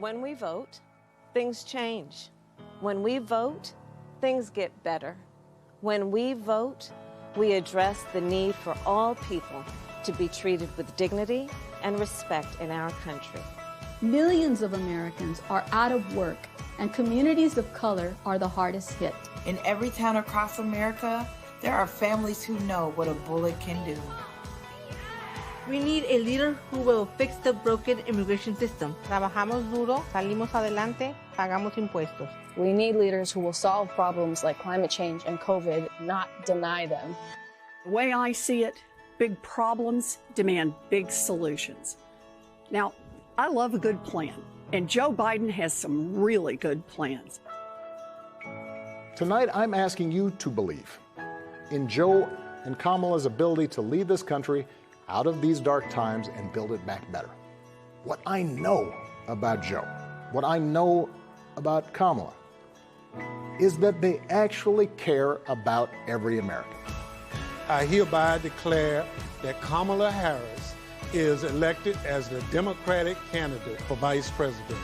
When we vote, things change. When we vote, things get better. When we vote, we address the need for all people to be treated with dignity and respect in our country. Millions of Americans are out of work, and communities of color are the hardest hit. In every town across America, there are families who know what a bullet can do. We need a leader who will fix the broken immigration system. Trabajamos duro, salimos adelante, pagamos impuestos. We need leaders who will solve problems like climate change and COVID, not deny them. The way I see it, big problems demand big solutions. Now, I love a good plan, and Joe Biden has some really good plans. Tonight, I'm asking you to believe in Joe and Kamala's ability to lead this country out of these dark times and build it back better. What I know about Joe, what I know about Kamala, is that they actually care about every American. I hereby declare that Kamala Harris is elected as the Democratic candidate for Vice President.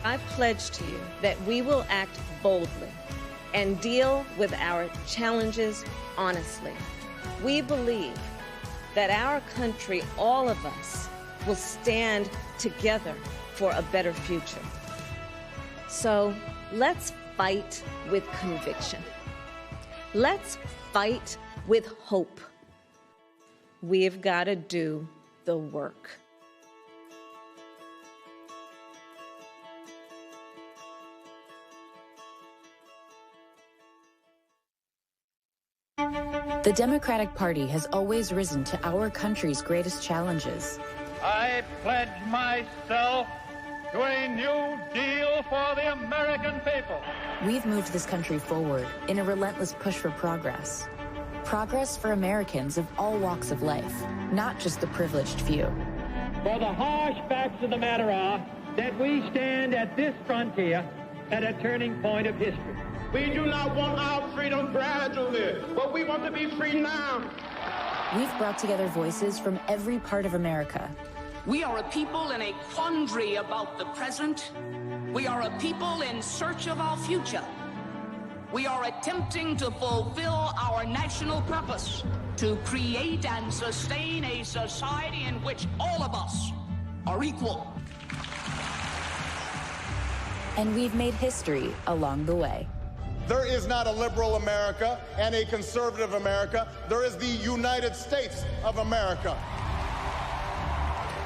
I pledge to you that we will act boldly and deal with our challenges honestly. We believe that our country, all of us, will stand together for a better future. So let's fight with conviction. Let's fight with hope. We've got to do the work. The Democratic Party has always risen to our country's greatest challenges. I pledge myself to a new deal for the American people. We've moved this country forward in a relentless push for progress. Progress for Americans of all walks of life, not just the privileged few. For the harsh facts of the matter are that we stand at this frontier at a turning point of history. We do not want our freedom gradually, but we want to be free now. We've brought together voices from every part of America. We are a people in a quandary about the present. We are a people in search of our future. We are attempting to fulfill our national purpose to create and sustain a society in which all of us are equal. And we've made history along the way. There is not a liberal America and a conservative America. There is the United States of America.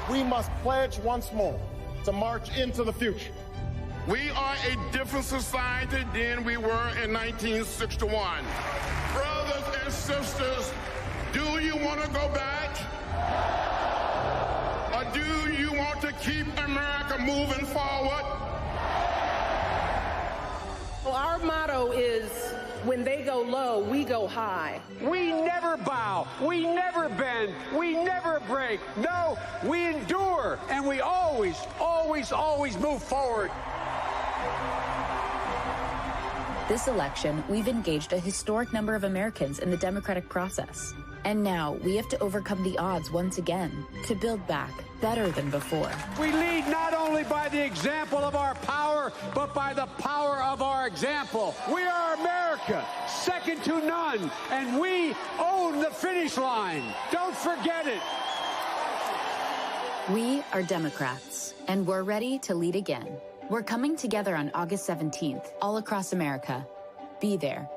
We must pledge once more to march into the future. We are a different society than we were in 1961. Brothers and sisters, do you want to go back? Or do you want to keep America moving forward? Well, our motto is, when they go low, we go high. We never bow, we never bend, we never break. No, we endure, and we always, always, always move forward. This election, we've engaged a historic number of Americans in the democratic process. And now we have to overcome the odds once again to build back better than before. We lead not only by the example of our power, but by the power of our example. We are America, second to none, and we own the finish line. Don't forget it. We are Democrats, and we're ready to lead again. We're coming together on August 17th, all across America. Be there.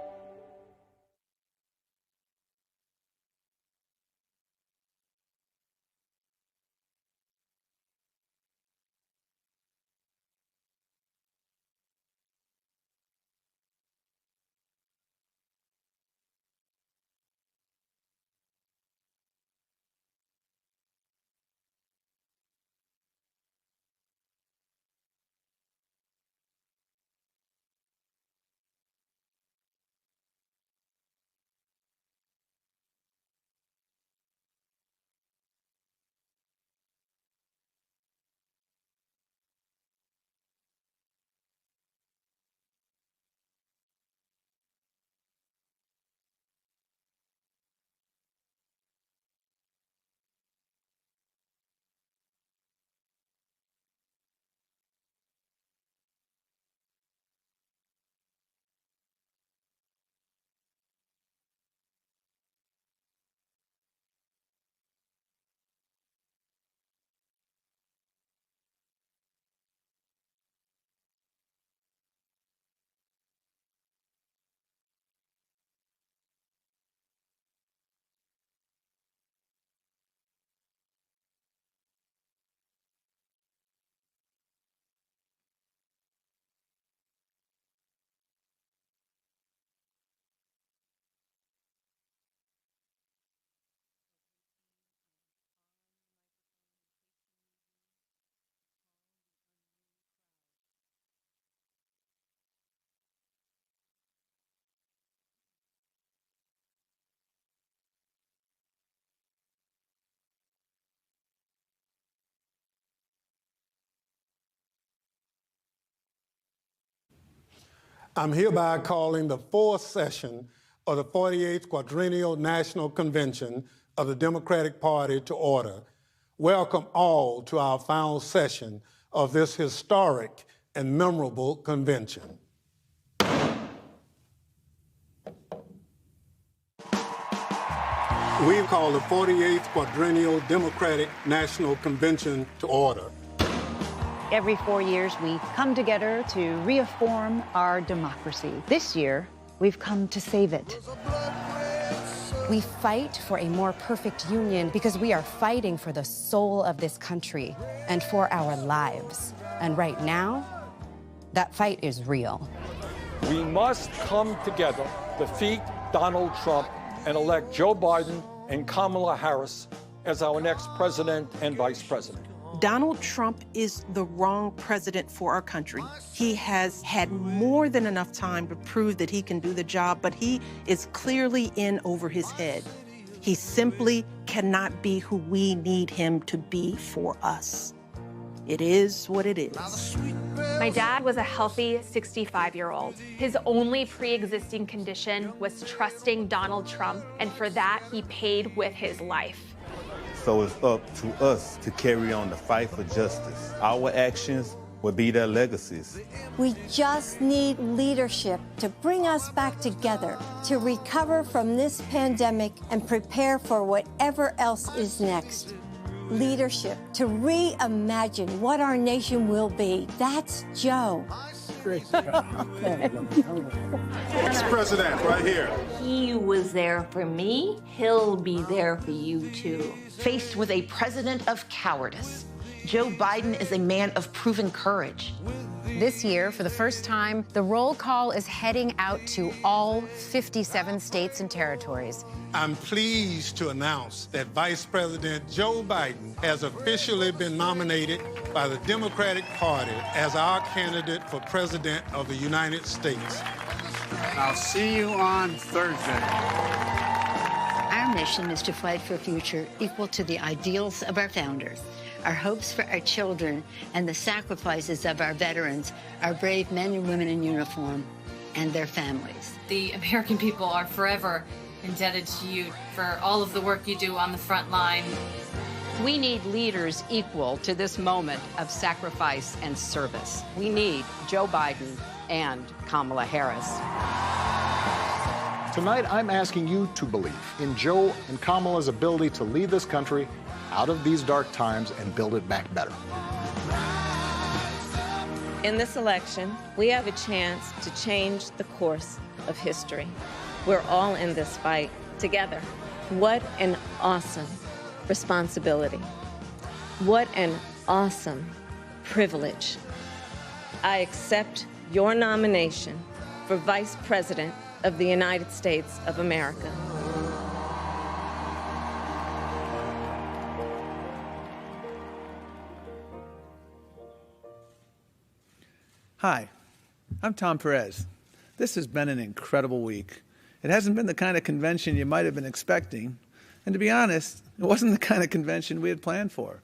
I'm hereby calling the fourth session of the 48th Quadrennial National Convention of the Democratic Party to order. Welcome all to our final session of this historic and memorable convention. We call the 48th Quadrennial Democratic National Convention to order. Every 4 years, we come together to reaffirm our democracy. This year, we've come to save it. We fight for a more perfect union because we are fighting for the soul of this country and for our lives. And right now, that fight is real. We must come together, defeat Donald Trump, and elect Joe Biden and Kamala Harris as our next president and vice president. Donald Trump is the wrong president for our country. He has had more than enough time to prove that he can do the job, but he is clearly in over his head. He simply cannot be who we need him to be for us. It is what it is. My dad was a healthy 65-year-old. His only pre-existing condition was trusting Donald Trump, and for that, he paid with his life. So it's up to us to carry on the fight for justice. Our actions will be their legacies. We just need leadership to bring us back together, to recover from this pandemic and prepare for whatever else is next. Leadership to reimagine what our nation will be. That's Joe. Ex-president, right here. He was there for me. He'll be there for you, too. Faced with a president of cowardice, Joe Biden is a man of proven courage. This year, for the first time, the roll call is heading out to all 57 states and territories. I'm pleased to announce that Vice President Joe Biden has officially been nominated by the Democratic Party as our candidate for President of the United States. I'll see you on Thursday. Our mission is to fight for a future equal to the ideals of our founders, our hopes for our children, and the sacrifices of our veterans, our brave men and women in uniform, and their families. The American people are forever indebted to you for all of the work you do on the front line. We need leaders equal to this moment of sacrifice and service. We need Joe Biden and Kamala Harris. Tonight, I'm asking you to believe in Joe and Kamala's ability to lead this country out of these dark times and build it back better. In this election, we have a chance to change the course of history. We're all in this fight together. What an awesome responsibility. What an awesome privilege. I accept your nomination for Vice President of the United States of America. Hi, I'm Tom Perez. This has been an incredible week. It hasn't been the kind of convention you might have been expecting, and to be honest, it wasn't the kind of convention we had planned for.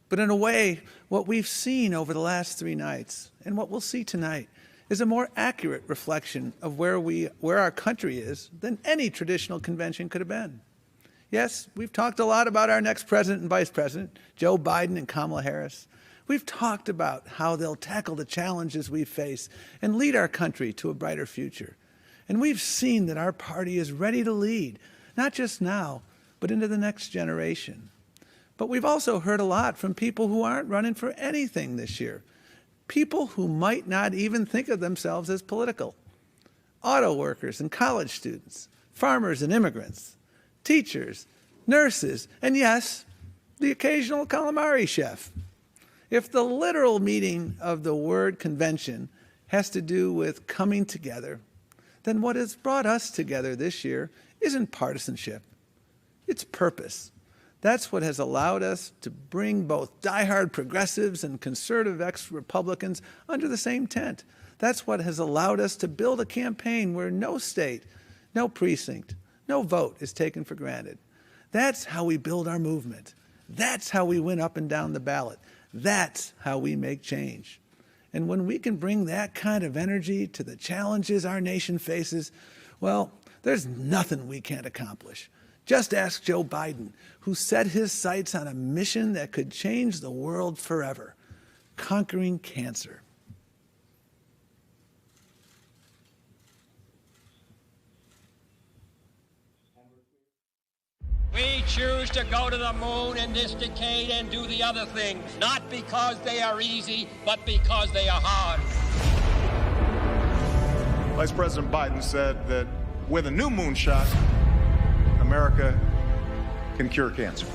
But in a way, what we've seen over the last 3 nights, and what we'll see tonight, is a more accurate reflection of where our country is than any traditional convention could have been. Yes, we've talked a lot about our next president and vice president, Joe Biden and Kamala Harris. We've talked about how they'll tackle the challenges we face and lead our country to a brighter future. And we've seen that our party is ready to lead, not just now, but into the next generation. But we've also heard a lot from people who aren't running for anything this year, people who might not even think of themselves as political. Auto workers and college students, farmers and immigrants, teachers, nurses, and yes, the occasional calamari chef. If the literal meaning of the word convention has to do with coming together, then what has brought us together this year isn't partisanship, it's purpose. That's what has allowed us to bring both diehard progressives and conservative ex-Republicans under the same tent. That's what has allowed us to build a campaign where no state, no precinct, no vote is taken for granted. That's how we build our movement. That's how we win up and down the ballot. That's how we make change. And when we can bring that kind of energy to the challenges our nation faces, well, there's nothing we can't accomplish. Just ask Joe Biden, who set his sights on a mission that could change the world forever, conquering cancer. We choose to go to the moon in this decade and do the other things, not because they are easy, but because they are hard. Vice President Biden said that with a new moonshot, America can cure cancer.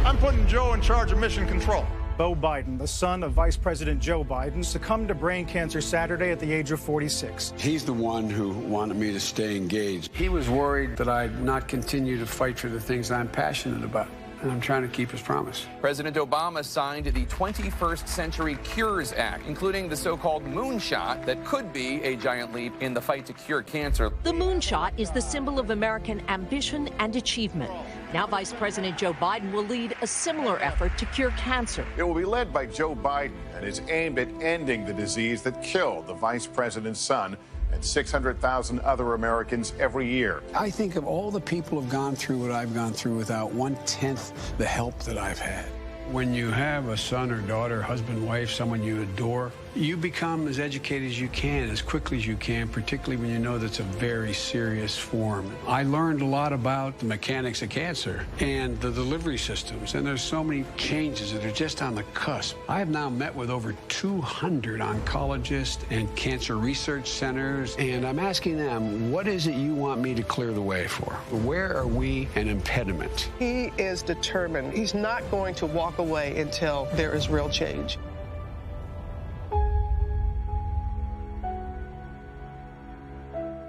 I'm putting Joe in charge of mission control. Beau Biden, the son of Vice President Joe Biden, succumbed to brain cancer Saturday at the age of 46. He's the one who wanted me to stay engaged. He was worried that I'd not continue to fight for the things I'm passionate about, and I'm trying to keep his promise. President Obama signed the 21st Century Cures Act, including the so-called moonshot that could be a giant leap in the fight to cure cancer. The moonshot is the symbol of American ambition and achievement. Now Vice President Joe Biden will lead a similar effort to cure cancer. It will be led by Joe Biden and is aimed at ending the disease that killed the vice president's son and 600,000 other Americans every year. I think of all the people who've gone through what I've gone through without 1/10 the help that I've had. When you have a son or daughter, husband, wife, someone you adore, you become as educated as you can, as quickly as you can, particularly when you know that's a very serious form. I learned a lot about the mechanics of cancer and the delivery systems, and there's so many changes that are just on the cusp. I have now met with over 200 oncologists and cancer research centers, and I'm asking them, what is it you want me to clear the way for? Where are we an impediment? He is determined. He's not going to walk away until there is real change.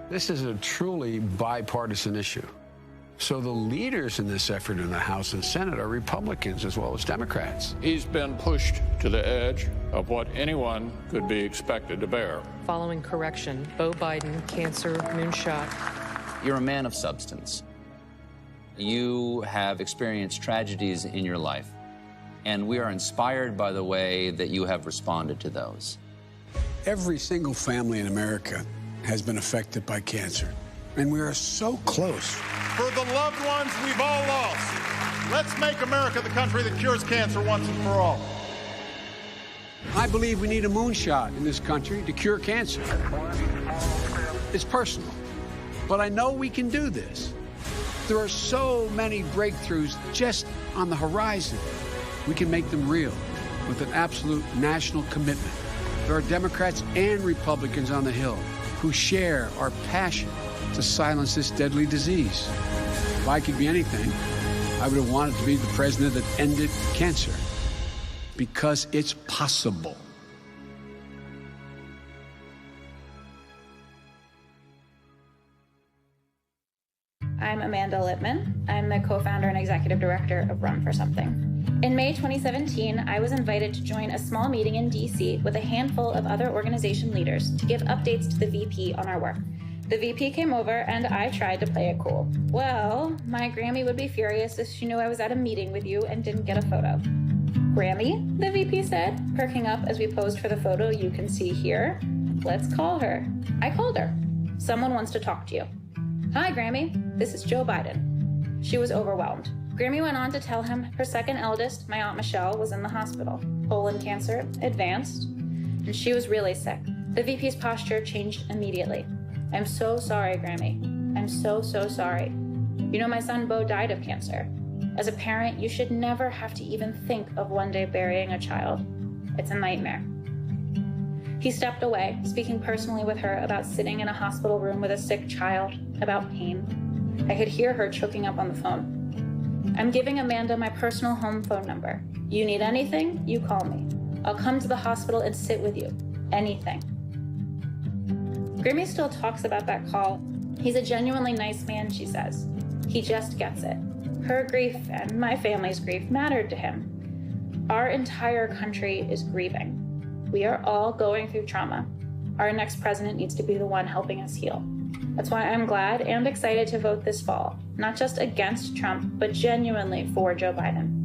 This is a truly bipartisan issue. So the leaders in this effort in the House and Senate are Republicans as well as Democrats. He's been pushed to the edge of what anyone could be expected to bear. Following correction, Beau Biden, cancer, moonshot. You're a man of substance. You have experienced tragedies in your life, and we are inspired by the way that you have responded to those. Every single family in America has been affected by cancer, and we are so close. For the loved ones we've all lost, let's make America the country that cures cancer once and for all. I believe we need a moonshot in this country to cure cancer. It's personal, but I know we can do this. There are so many breakthroughs just on the horizon. We can make them real with an absolute national commitment. There are Democrats and Republicans on the Hill who share our passion to silence this deadly disease. If I could be anything, I would have wanted to be the president that ended cancer, because it's possible. I'm Amanda Littman. I'm the co-founder and executive director of Run for Something. In May 2017, I was invited to join a small meeting in DC with a handful of other organization leaders to give updates to the VP on our work. The VP came over and I tried to play it cool. Well, my Grammy would be furious if she knew I was at a meeting with you and didn't get a photo. Grammy, the VP said, perking up as we posed for the photo you can see here. Let's call her. I called her. Someone wants to talk to you. Hi, Grammy. This is Joe Biden. She was overwhelmed. Grammy went on to tell him her second eldest, my Aunt Michelle, was in the hospital. Colon cancer, advanced, and she was really sick. The VP's posture changed immediately. I'm so sorry, Grammy. I'm so, so sorry. You know, my son Beau died of cancer. As a parent, you should never have to even think of one day burying a child. It's a nightmare. He stepped away, speaking personally with her about sitting in a hospital room with a sick child, about pain. I could hear her choking up on the phone. I'm giving Amanda my personal home phone number. You need anything, you call me. I'll come to the hospital and sit with you. Anything. Grammy still talks about that call. He's a genuinely nice man, she says. He just gets it. Her grief and my family's grief mattered to him. Our entire country is grieving. We are all going through trauma. Our next president needs to be the one helping us heal. That's why I'm glad and excited to vote this fall, not just against Trump, but genuinely for Joe Biden.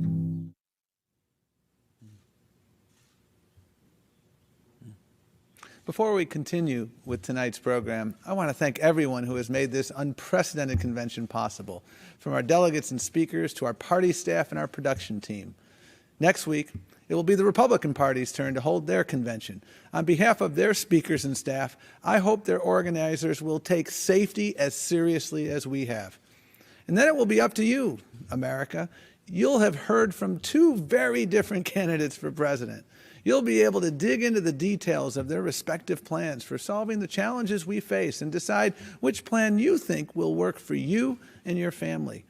Before we continue with tonight's program, I want to thank everyone who has made this unprecedented convention possible, from our delegates and speakers to our party staff and our production team. Next week, it will be the Republican Party's turn to hold their convention. On behalf of their speakers and staff, I hope their organizers will take safety as seriously as we have. And then it will be up to you, America. You'll have heard from two very different candidates for president. You'll be able to dig into the details of their respective plans for solving the challenges we face and decide which plan you think will work for you and your family.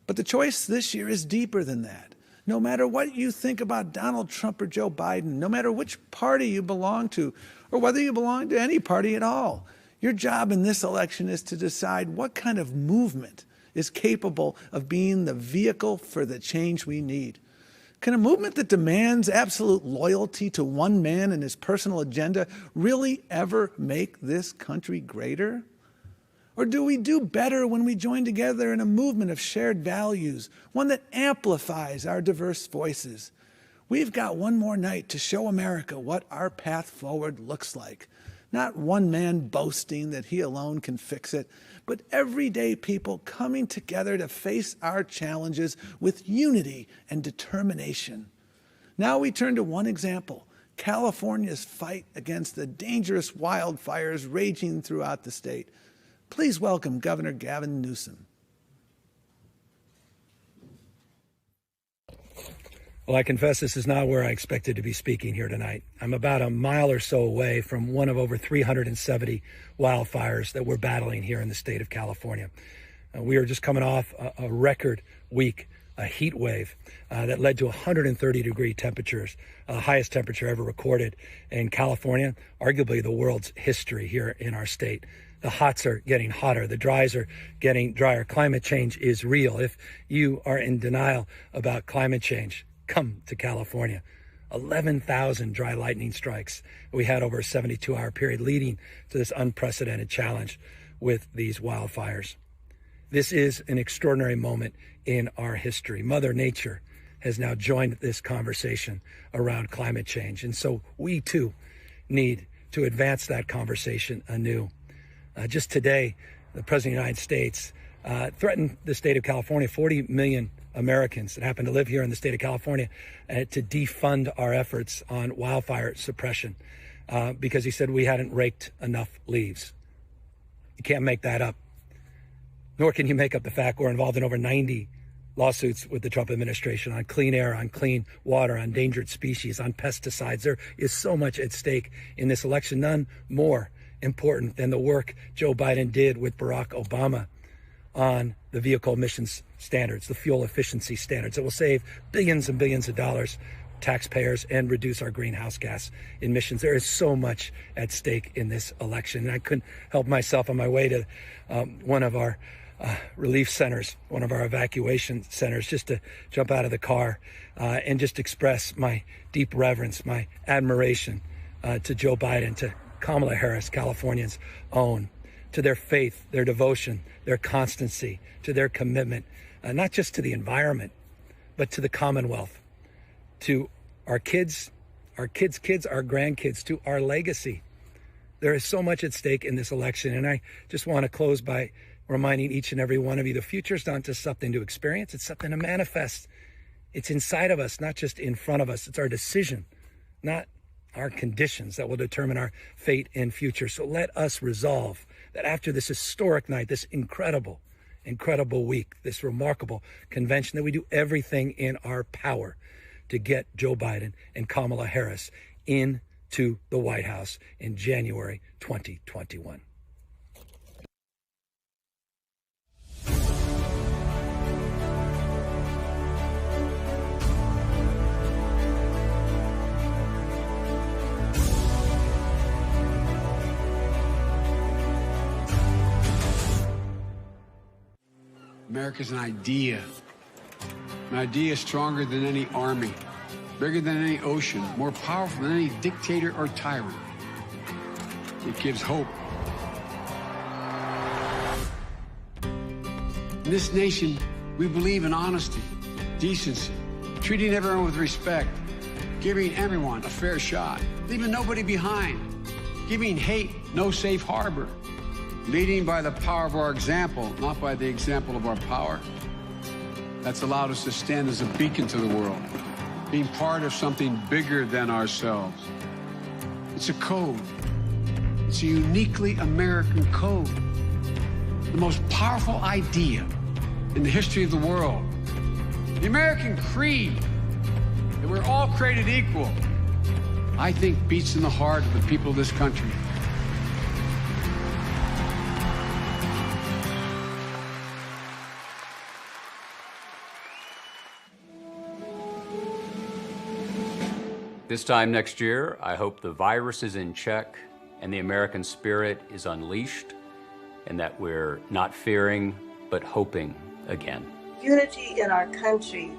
But the choice this year is deeper than that. No matter what you think about Donald Trump or Joe Biden, no matter which party you belong to, or whether you belong to any party at all, your job in this election is to decide what kind of movement is capable of being the vehicle for the change we need. Can a movement that demands absolute loyalty to one man and his personal agenda really ever make this country greater? Or do we do better when we join together in a movement of shared values, one that amplifies our diverse voices? We've got one more night to show America what our path forward looks like. Not one man boasting that he alone can fix it, but everyday people coming together to face our challenges with unity and determination. Now we turn to one example, California's fight against the dangerous wildfires raging throughout the state. Please welcome Governor Gavin Newsom. Well, I confess this is not where I expected to be speaking here tonight. I'm about a mile or so away from one of over 370 wildfires that we're battling here in the state of California. We are just coming off a record week, a heat wave that led to 130-degree temperatures, highest temperature ever recorded in California, arguably the world's history here in our state. The hots are getting hotter. The dries are getting drier. Climate change is real. If you are in denial about climate change, come to California. 11,000 dry lightning strikes we had over a 72-hour period, leading to this unprecedented challenge with these wildfires. This is an extraordinary moment in our history. Mother Nature has now joined this conversation around climate change. And so we too need to advance that conversation anew. Just today, the President of the United States threatened the state of California, 40 million Americans that happen to live here in the state of California, to defund our efforts on wildfire suppression because he said we hadn't raked enough leaves. You can't make that up. Nor can you make up the fact we're involved in over 90 lawsuits with the Trump administration on clean air, on clean water, on endangered species, on pesticides. There is so much at stake in this election, none more important than the work Joe Biden did with Barack Obama on the vehicle emissions standards, the fuel efficiency standards that will save billions and billions of dollars taxpayers and reduce our greenhouse gas emissions. There is so much at stake in this election. And I couldn't help myself on my way to one of our relief centers, one of our evacuation centers, just to jump out of the car and just express my deep reverence, my admiration to Joe Biden, to Kamala Harris, Californians' own, to their faith, their devotion, their constancy, to their commitment, not just to the environment, but to the Commonwealth, to our kids, our grandkids, to our legacy. There is so much at stake in this election, and I just want to close by reminding each and every one of you, the future's not just something to experience, it's something to manifest. It's inside of us, not just in front of us. It's our decision, not our conditions, that will determine our fate and future. So let us resolve that after this historic night, this incredible week, this remarkable convention, that we do everything in our power to get Joe Biden and Kamala Harris into the White House in January 2021. America's an idea. An idea is stronger than any army, bigger than any ocean, more powerful than any dictator or tyrant. It gives hope. In this nation, we believe in honesty, decency, treating everyone with respect, giving everyone a fair shot, leaving nobody behind. giving hate no safe harbor, leading by the power of our example, not by the example of our power. That's allowed us to stand as a beacon to the world, being part of something bigger than ourselves. It's a code. It's a uniquely American code. The most powerful idea in the history of the world. The American creed, that we're all created equal, I think beats in the heart of the people of this country. This time next year, I hope the virus is in check and the American spirit is unleashed, and that we're not fearing, but hoping again. Unity in our country,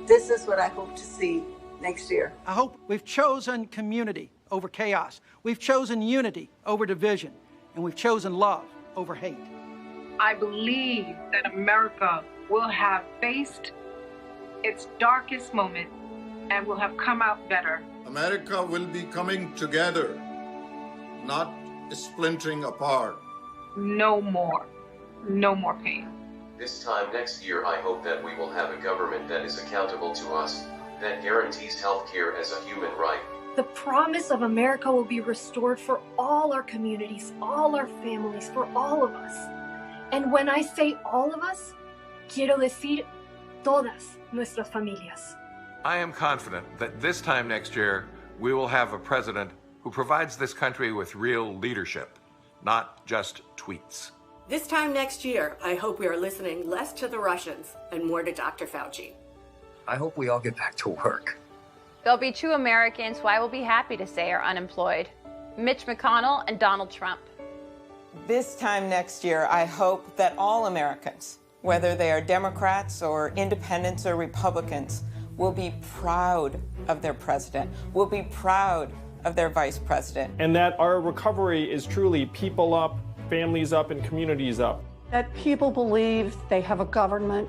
this is what I hope to see next year. I hope we've chosen community over chaos. We've chosen unity over division, and we've chosen love over hate. I believe that America will have faced its darkest moment and will have come out better. America will be coming together, not splintering apart. No more pain. This time next year, I hope that we will have a government that is accountable to us, that guarantees health care as a human right. The promise of America will be restored for all our communities, all our families, for all of us. And when I say all of us, quiero decir todas nuestras familias. I am confident that this time next year, we will have a president who provides this country with real leadership, not just tweets. This time next year, I hope we are listening less to the Russians and more to Dr. Fauci. I hope we all get back to work. There'll be 2 Americans who I will be happy to say are unemployed, Mitch McConnell and Donald Trump. This time next year, I hope that all Americans, whether they are Democrats or independents or Republicans, will be proud of their president, will be proud of their vice president. And that our recovery is truly people up, families up, and communities up. That people believe they have a government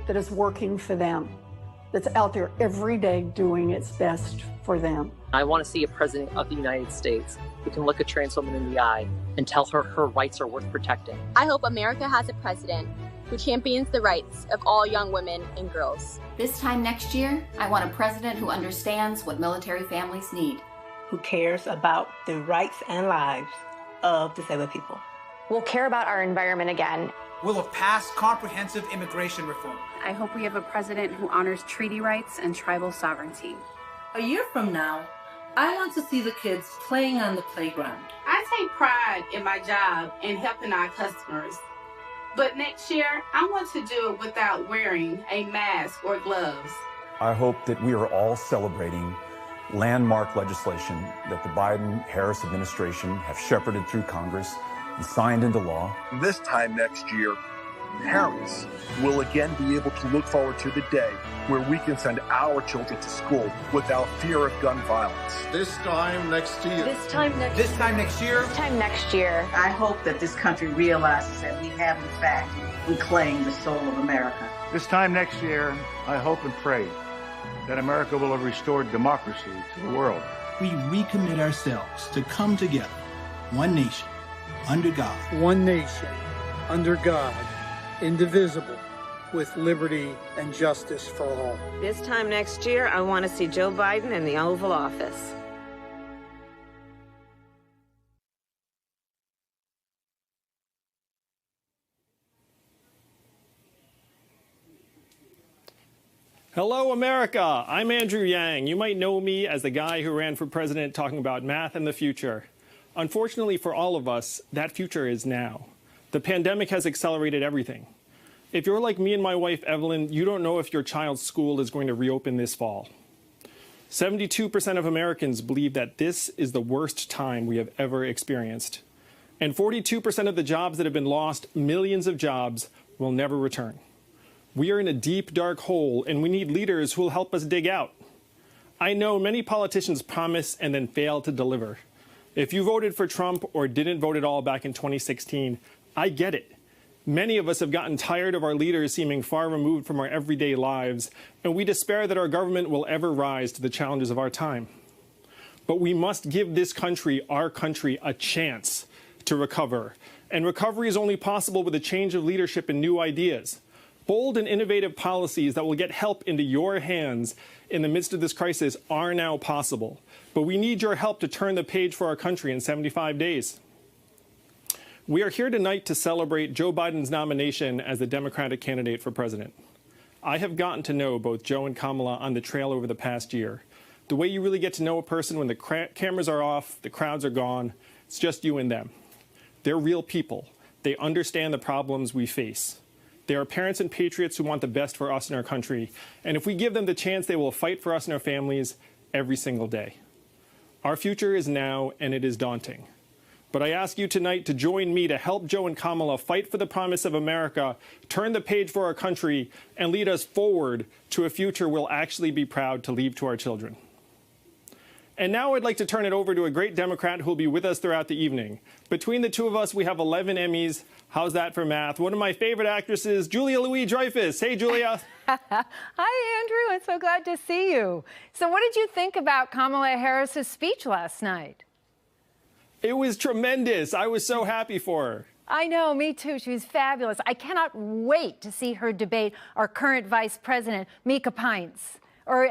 that is working for them, that's out there every day doing its best for them. I want to see a president of the United States who can look a trans woman in the eye and tell her her rights are worth protecting. I hope America has a president who champions the rights of all young women and girls. This time next year, I want a president who understands what military families need. Who cares about the rights and lives of disabled people. We'll care about our environment again. We'll have passed comprehensive immigration reform. I hope we have a president who honors treaty rights and tribal sovereignty. A year from now, I want to see the kids playing on the playground. I take pride in my job and helping our customers. But next year, I want to do it without wearing a mask or gloves. I hope that we are all celebrating landmark legislation that the Biden-Harris administration have shepherded through Congress and signed into law. This time next year, parents will again be able to look forward to the day where we can send our children to school without fear of gun violence. This time next year. This time next year. This time next year. I hope that this country realizes that we have, in fact, reclaimed the soul of America. This time next year, I hope and pray that America will have restored democracy to the world. We recommit ourselves to come together, one nation, under God. One nation, under God, indivisible, with liberty and justice for all. This time next year, I want to see Joe Biden in the Oval Office. Hello, America. I'm Andrew Yang. You might know me as the guy who ran for president talking about math and the future. Unfortunately for all of us, that future is now. The pandemic has accelerated everything. If you're like me and my wife, Evelyn, you don't know if your child's school is going to reopen this fall. 72% of Americans believe that this is the worst time we have ever experienced. And 42% of the jobs that have been lost, millions of jobs, will never return. We are in a deep, dark hole, and we need leaders who will help us dig out. I know many politicians promise and then fail to deliver. If you voted for Trump or didn't vote at all back in 2016, I get it. Many of us have gotten tired of our leaders seeming far removed from our everyday lives, and we despair that our government will ever rise to the challenges of our time. But we must give this country, our country, a chance to recover. And recovery is only possible with a change of leadership and new ideas. Bold and innovative policies that will get help into your hands in the midst of this crisis are now possible. But we need your help to turn the page for our country in 75 days. We are here tonight to celebrate Joe Biden's nomination as the Democratic candidate for president. I have gotten to know both Joe and Kamala on the trail over the past year. The way you really get to know a person when the cameras are off, the crowds are gone, it's just you and them. They're real people. They understand the problems we face. They are parents and patriots who want the best for us and our country. And if we give them the chance, they will fight for us and our families every single day. Our future is now, and it is daunting. But I ask you tonight to join me to help Joe and Kamala fight for the promise of America, turn the page for our country, and lead us forward to a future we'll actually be proud to leave to our children. And now I'd like to turn it over to a great Democrat who will be with us throughout the evening. Between the two of us, we have 11 Emmys. How's that for math? One of my favorite actresses, Julia Louis-Dreyfus. Hey, Julia. Hi, Andrew. I'm so glad to see you. So what did you think about Kamala Harris's speech last night? It was tremendous. I was so happy for her. I know, me too. She was fabulous. I cannot wait to see her debate our current vice president, Mika Pince. Or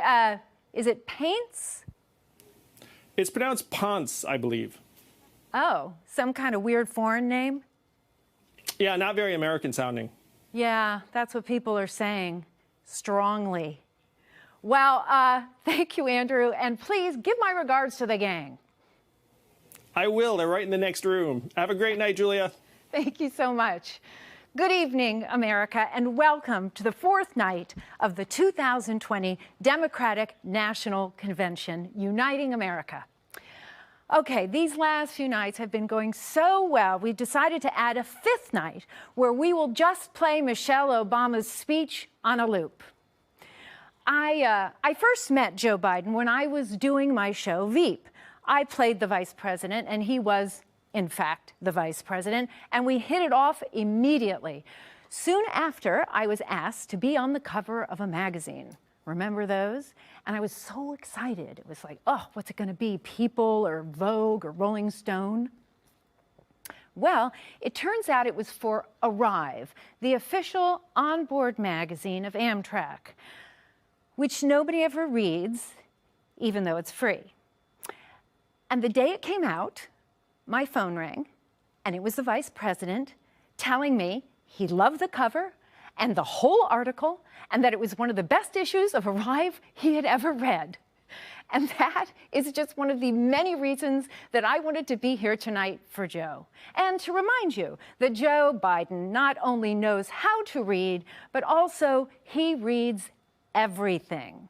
is it Paints? It's pronounced Ponce, I believe. Oh, some kind of weird foreign name? Yeah, not very American sounding. Yeah, that's what people are saying. Strongly. Well, thank you, Andrew. And please give my regards to the gang. I will. They're right in the next room. Have a great night, Julia. Thank you so much. Good evening, America, and welcome to the fourth night of the 2020 Democratic National Convention, Uniting America. Okay, these last few nights have been going so well, we've decided to add a fifth night where we will just play Michelle Obama's speech on a loop. I first met Joe Biden when I was doing my show, Veep. I played the vice president, and he was, in fact, the vice president, and we hit it off immediately. Soon after, I was asked to be on the cover of a magazine. Remember those? And I was so excited. It was like, oh, what's it going to be? People or Vogue or Rolling Stone? Well, it turns out it was for Arrive, the official onboard magazine of Amtrak, which nobody ever reads, even though it's free. And the day it came out, my phone rang, and it was the vice president telling me he loved the cover and the whole article, and that it was one of the best issues of Arrive he had ever read. And that is just one of the many reasons that I wanted to be here tonight for Joe. And to remind you that Joe Biden not only knows how to read, but also he reads everything.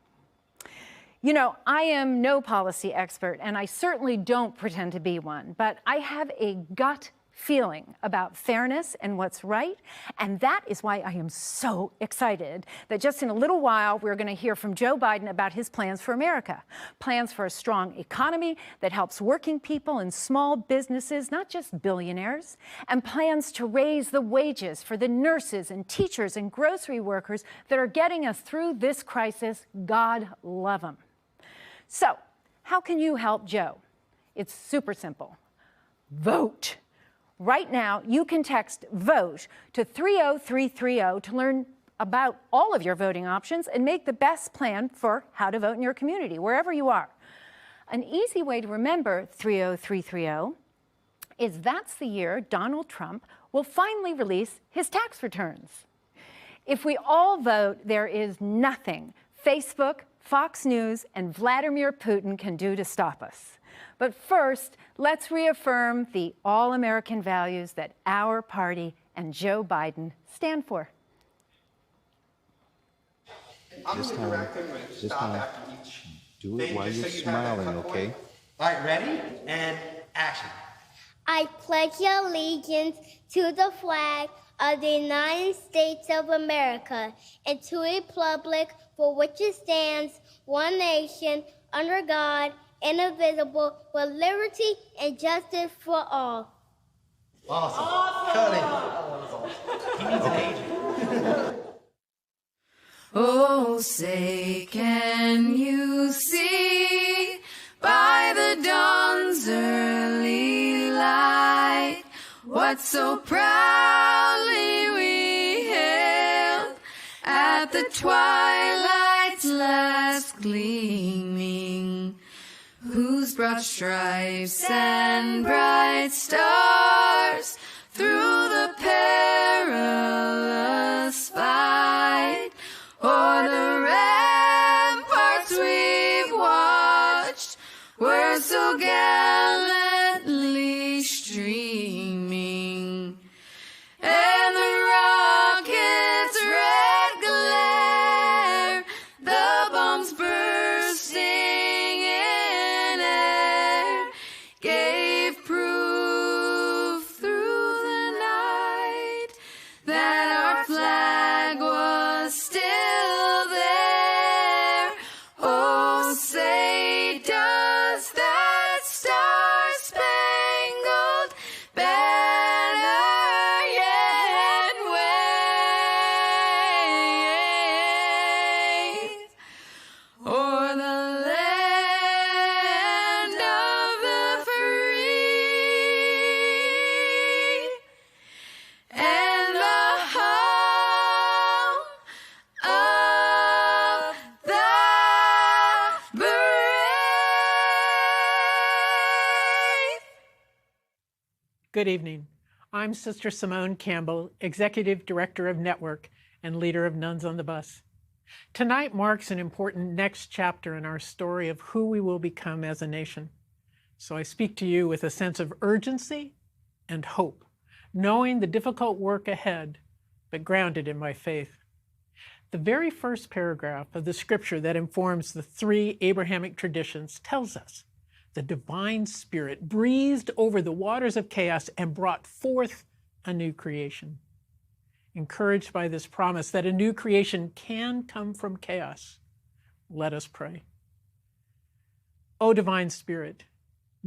You know, I am no policy expert, and I certainly don't pretend to be one, but I have a gut feeling about fairness and what's right, and that is why I am so excited that just in a little while we're going to hear from Joe Biden about his plans for America, plans for a strong economy that helps working people and small businesses, not just billionaires, and plans to raise the wages for the nurses and teachers and grocery workers that are getting us through this crisis. God love them. So, how can you help Joe? It's super simple. Vote. Right now, you can text VOTE to 30330 to learn about all of your voting options and make the best plan for how to vote in your community, wherever you are. An easy way to remember 30330 is that's the year Donald Trump will finally release his tax returns. If we all vote, there is nothing Facebook, Fox News, and Vladimir Putin can do to stop us. But first, let's reaffirm the all-American values that our party and Joe Biden stand for. This time, do it while you're smiling, okay? All right, ready? And action. I pledge allegiance to the flag of the United States of America and to the republic for which it stands, one nation, under God, indivisible, with liberty and justice for all. Awesome. Cut it. He needs an agent. Oh, say, can you see by the what so proudly we hailed at the twilight's last gleaming, whose broad stripes and bright stars through the perilous fight o'er the ramparts we've watched were so gallantly streaming, and the rocket's red glare, the bombs bursting in air, gave proof through the night that our flag was still there. Oh, say does that star-spangled banner yet wave o'er the land of the free and the home of the brave. Good evening. I'm Sister Simone Campbell, Executive Director of Network and leader of Nuns on the Bus. Tonight marks an important next chapter in our story of who we will become as a nation. So I speak to you with a sense of urgency and hope, knowing the difficult work ahead, but grounded in my faith. The very first paragraph of the scripture that informs the three Abrahamic traditions tells us the divine spirit breathed over the waters of chaos and brought forth a new creation. Encouraged by this promise that a new creation can come from chaos, let us pray. O divine spirit,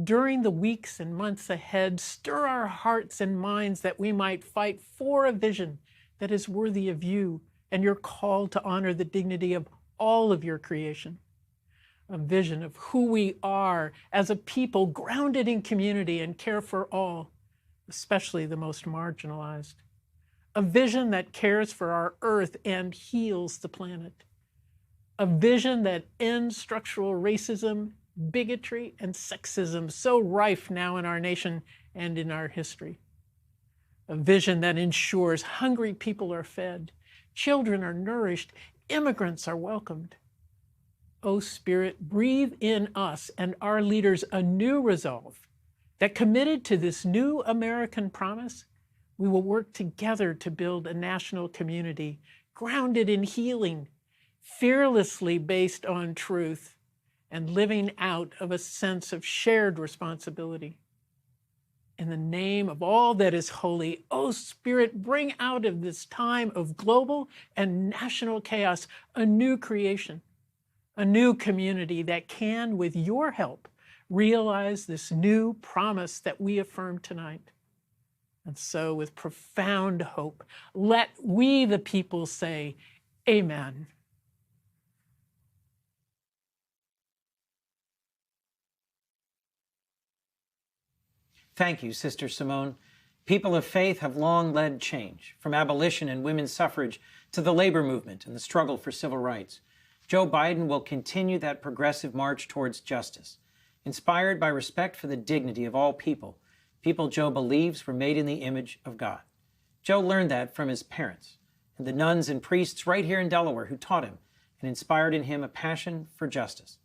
during the weeks and months ahead, stir our hearts and minds that we might fight for a vision that is worthy of you and your call to honor the dignity of all of your creation. A vision of who we are as a people grounded in community and care for all, especially the most marginalized. A vision that cares for our earth and heals the planet. A vision that ends structural racism, bigotry, and sexism so rife now in our nation and in our history. A vision that ensures hungry people are fed, children are nourished, immigrants are welcomed. O Spirit, breathe in us and our leaders a new resolve that, committed to this new American promise, we will work together to build a national community grounded in healing, fearlessly based on truth, and living out of a sense of shared responsibility. In the name of all that is holy, O Spirit, bring out of this time of global and national chaos a new creation, a new community that can, with your help, realize this new promise that we affirm tonight. And so, with profound hope, let we, the people, say, Amen. Thank you, Sister Simone. People of faith have long led change, from abolition and women's suffrage to the labor movement and the struggle for civil rights. Joe Biden will continue that progressive march towards justice, inspired by respect for the dignity of all people, people Joe believes were made in the image of God. Joe learned that from his parents and the nuns and priests right here in Delaware who taught him and inspired in him a passion for justice.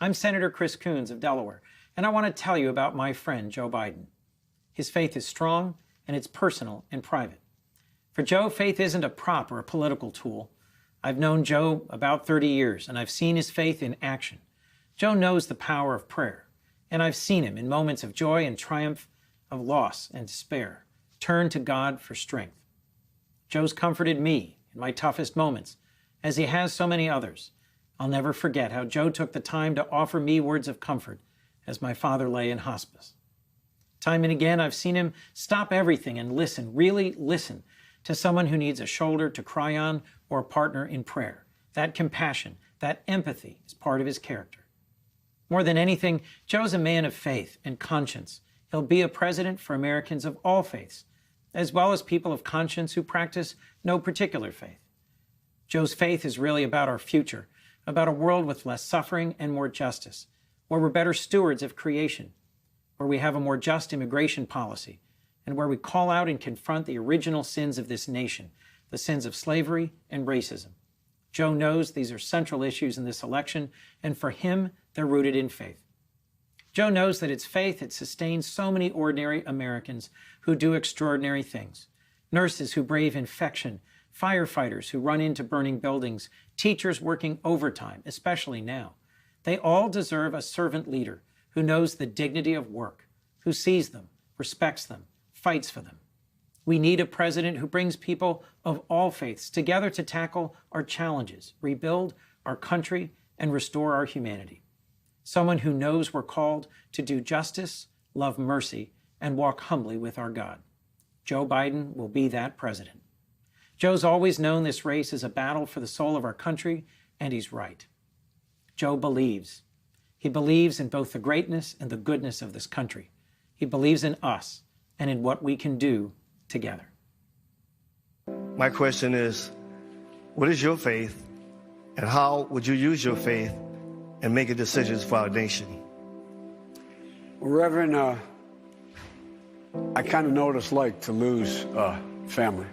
I'm Senator Chris Coons of Delaware, and I want to tell you about my friend Joe Biden. His faith is strong, and it's personal and private. For Joe, faith isn't a prop or a political tool. I've known Joe about 30 years, and I've seen his faith in action. Joe knows the power of prayer, and I've seen him in moments of joy and triumph, of loss and despair, turn to God for strength. Joe's comforted me in my toughest moments, as he has so many others. I'll never forget how Joe took the time to offer me words of comfort as my father lay in hospice. Time and again, I've seen him stop everything and listen, really listen, to someone who needs a shoulder to cry on or a partner in prayer. That compassion, that empathy is part of his character. More than anything, Joe's a man of faith and conscience He'll be a president for Americans of all faiths, as well as people of conscience who practice no particular faith. Joe's faith is really about our future, about a world with less suffering and more justice, where we're better stewards of creation, where we have a more just immigration policy, and where we call out and confront the original sins of this nation, the sins of slavery and racism. Joe knows these are central issues in this election, and for him, they're rooted in faith. Joe knows that it's faith that sustains so many ordinary Americans who do extraordinary things. Nurses who brave infection, firefighters who run into burning buildings, teachers working overtime, especially now. They all deserve a servant leader who knows the dignity of work, who sees them, respects them, fights for them. We need a president who brings people of all faiths together to tackle our challenges, rebuild our country, and restore our humanity. Someone who knows we're called to do justice, love mercy, and walk humbly with our God. Joe Biden will be that president. Joe's always known this race is a battle for the soul of our country, and he's right. Joe believes. He believes in both the greatness and the goodness of this country. He believes in us and in what we can do together. My question is, what is your faith, and how would you use your faith in making decisions for our nation? Well, Reverend, I kind of know what it's like to lose family.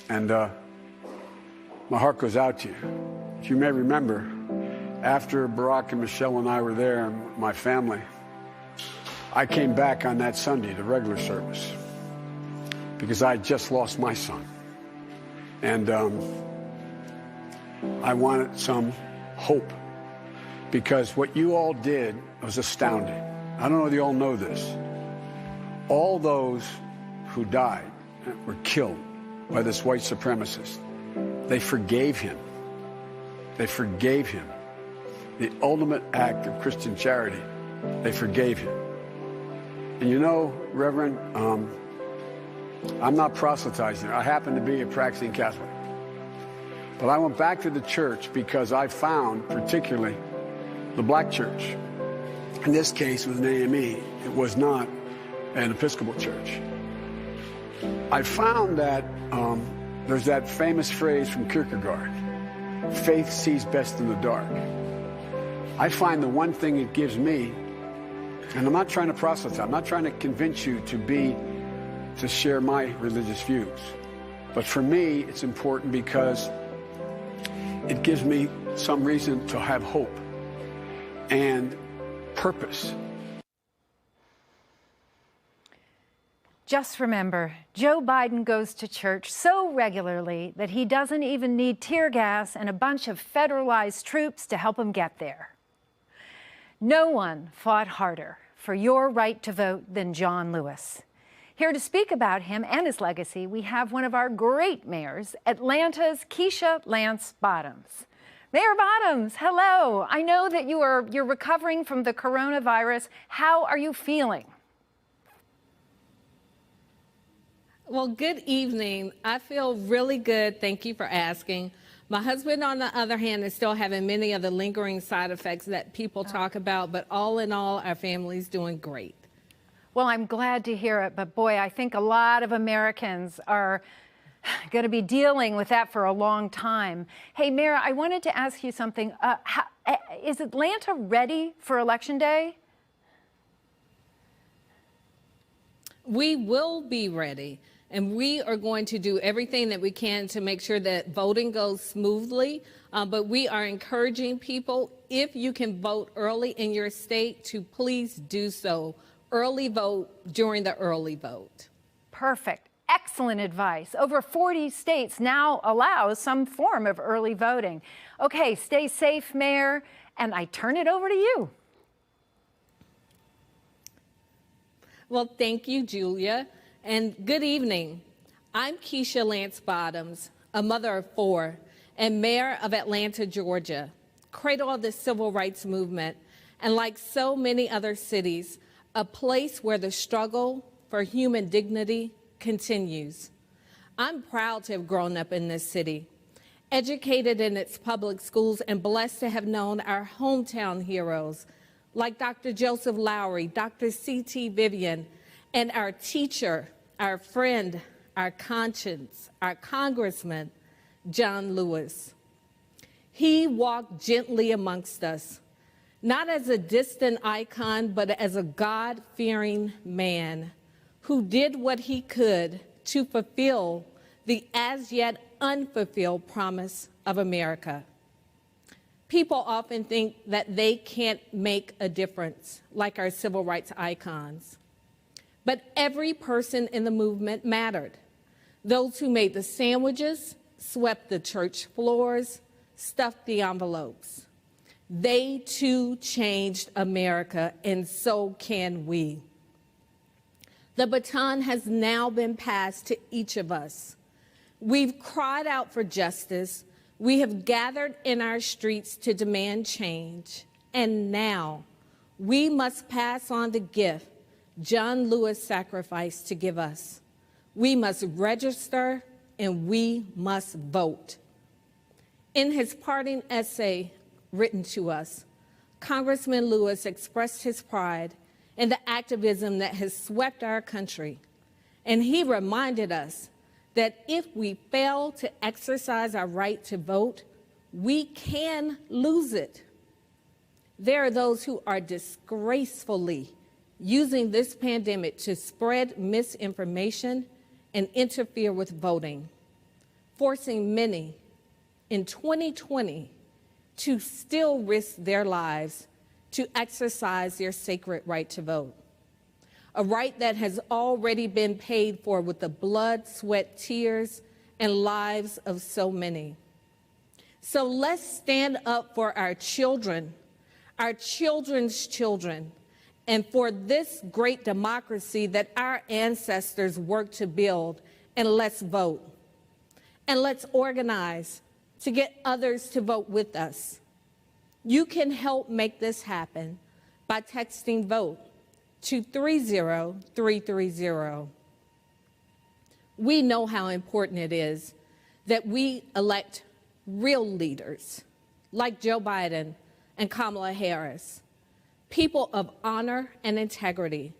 And my heart goes out to you. If you may remember, after Barack and Michelle and I were there, and my family, I came back on that Sunday, the regular service, because I had just lost my son. And I wanted some hope, because what you all did was astounding. I don't know if you all know this. All those who died, were killed by this white supremacist, they forgave him. They forgave him. The ultimate act of Christian charity, they forgave him. And you know, Reverend, I'm not proselytizing. I happen to be a practicing Catholic. But I went back to the church because I found, particularly, the black church. In this case, it was an AME. It was not an Episcopal church. I found that there's that famous phrase from Kierkegaard, faith sees best in the dark. I find the one thing it gives me, and I'm not trying to proselytize, I'm not trying to convince you to share my religious views. But for me, it's important because it gives me some reason to have hope and purpose. Just remember, Joe Biden goes to church so regularly that he doesn't even need tear gas and a bunch of federalized troops to help him get there. No one fought harder for your right to vote than John Lewis. Here to speak about him and his legacy, we have one of our great mayors, Atlanta's Keisha Lance Bottoms. Mayor Bottoms, hello. I know that you're recovering from the coronavirus. How are you feeling? Well, good evening. I feel really good. Thank you for asking. My husband, on the other hand, is still having many of the lingering side effects that people talk about, but all in all, our family's doing great. Well, I'm glad to hear it, but boy, I think a lot of Americans are going to be dealing with that for a long time. Hey, Mayor, I wanted to ask you something. Is Atlanta ready for Election Day? We will be ready. And we are going to do everything that we can to make sure that voting goes smoothly. But we are encouraging people, if you can vote early in your state, to please do so. Early vote during the early vote. Perfect. Excellent advice. Over 40 states now allow some form of early voting. Okay, stay safe, Mayor, and I turn it over to you. Well, thank you, Julia. And good evening. I'm Keisha Lance Bottoms, a mother of 4 and mayor of Atlanta, Georgia, cradle of the civil rights movement, and like so many other cities, a place where the struggle for human dignity continues. I'm proud to have grown up in this city, educated in its public schools, and blessed to have known our hometown heroes like Dr. Joseph Lowry, Dr. C.T. Vivian, and our teacher, our friend, our conscience, our congressman, John Lewis. He walked gently amongst us, not as a distant icon, but as a God-fearing man who did what he could to fulfill the as yet unfulfilled promise of America. People often think that they can't make a difference, like our civil rights icons. But every person in the movement mattered. Those who made the sandwiches, swept the church floors, stuffed the envelopes. They too changed America, and so can we. The baton has now been passed to each of us. We've cried out for justice. We have gathered in our streets to demand change. And now we must pass on the gift John Lewis sacrificed to give us. We must register and we must vote. In his parting essay written to us, Congressman Lewis expressed his pride in the activism that has swept our country. And he reminded us that if we fail to exercise our right to vote, we can lose it. There are those who are disgracefully using this pandemic to spread misinformation and interfere with voting, forcing many in 2020 to still risk their lives to exercise their sacred right to vote, a right that has already been paid for with the blood, sweat, tears, and lives of so many. So let's stand up for our children, our children's children, and for this great democracy that our ancestors worked to build, and let's vote. And let's organize to get others to vote with us. You can help make this happen by texting VOTE to 30330. We know how important it is that we elect real leaders like Joe Biden and Kamala Harris, people of honor and integrity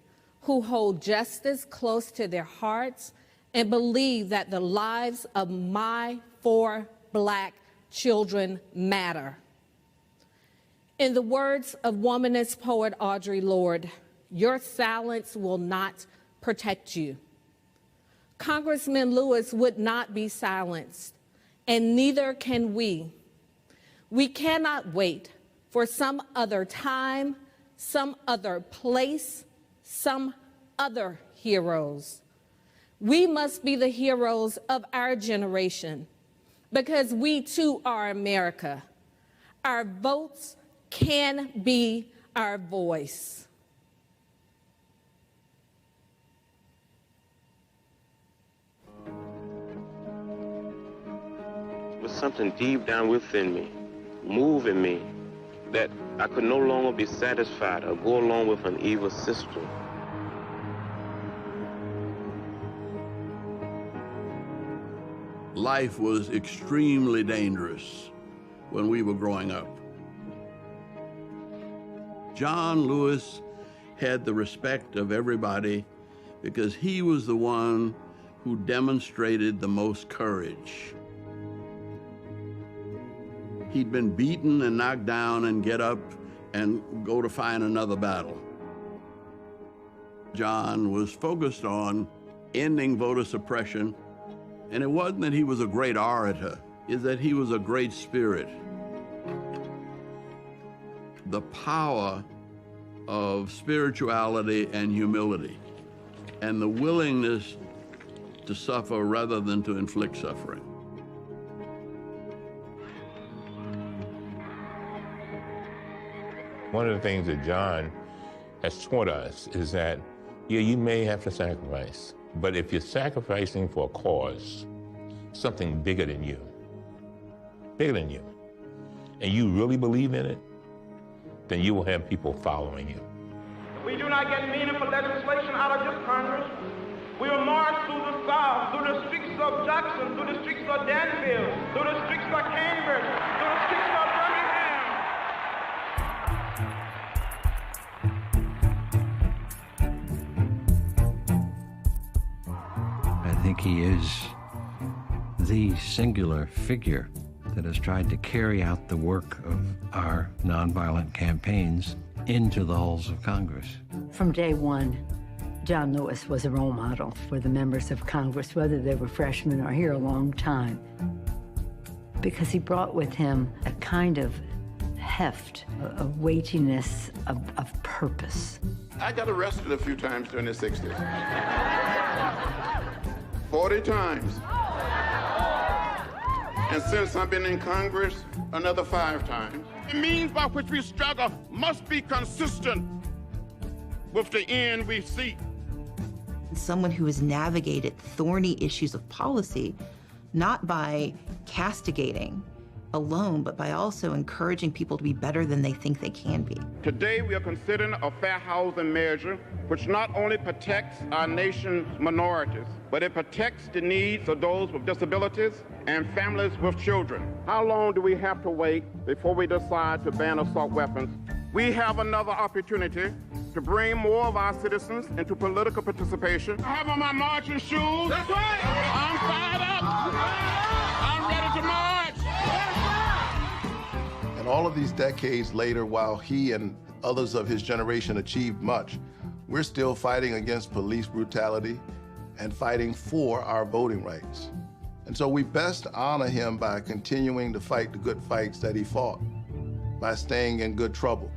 who hold justice close to their hearts and believe that the lives of my 4 Black children matter. In the words of womanist poet Audre Lorde, your silence will not protect you. Congressman Lewis would not be silenced, and neither can we. We cannot wait for some other time, some other place, some other heroes. We must be the heroes of our generation because we too are America. Our votes can be our voice. With something deep down within me, moving me, that I could no longer be satisfied or go along with an evil system. Life was extremely dangerous when we were growing up. John Lewis had the respect of everybody because he was the one who demonstrated the most courage. He'd been beaten and knocked down and get up and go to find another battle. John was focused on ending voter suppression, and it wasn't that he was a great orator, it's that he was a great spirit. The power of spirituality and humility, and the willingness to suffer rather than to inflict suffering. One of the things that John has taught us is that, yeah, you may have to sacrifice, but if you're sacrificing for a cause, something bigger than you, and you really believe in it, then you will have people following you. We do not get meaningful legislation out of this Congress. We will march through the South, through the streets of Jackson, through the streets of Danville, through the streets of Cambridge, through the streets of Birmingham. think he is the singular figure that has tried to carry out the work of our nonviolent campaigns into the halls of Congress. From day one, John Lewis was a role model for the members of Congress, whether they were freshmen or here a long time, because he brought with him a kind of heft, a weightiness of purpose. I got arrested a few times during the 60s. 40 times. And since I've been in Congress, another 5 times. The means by which we struggle must be consistent with the end we seek. Someone who has navigated thorny issues of policy, not by castigating alone, but by also encouraging people to be better than they think they can be. Today we are considering a fair housing measure which not only protects our nation's minorities, but it protects the needs of those with disabilities and families with children. How long do we have to wait before we decide to ban assault weapons? We have another opportunity to bring more of our citizens into political participation. I have on my marching shoes. That's right. I'm fired up. I'm ready to march. And all of these decades later, while he and others of his generation achieved much, we're still fighting against police brutality and fighting for our voting rights. And so we best honor him by continuing to fight the good fights that he fought, by staying in good trouble.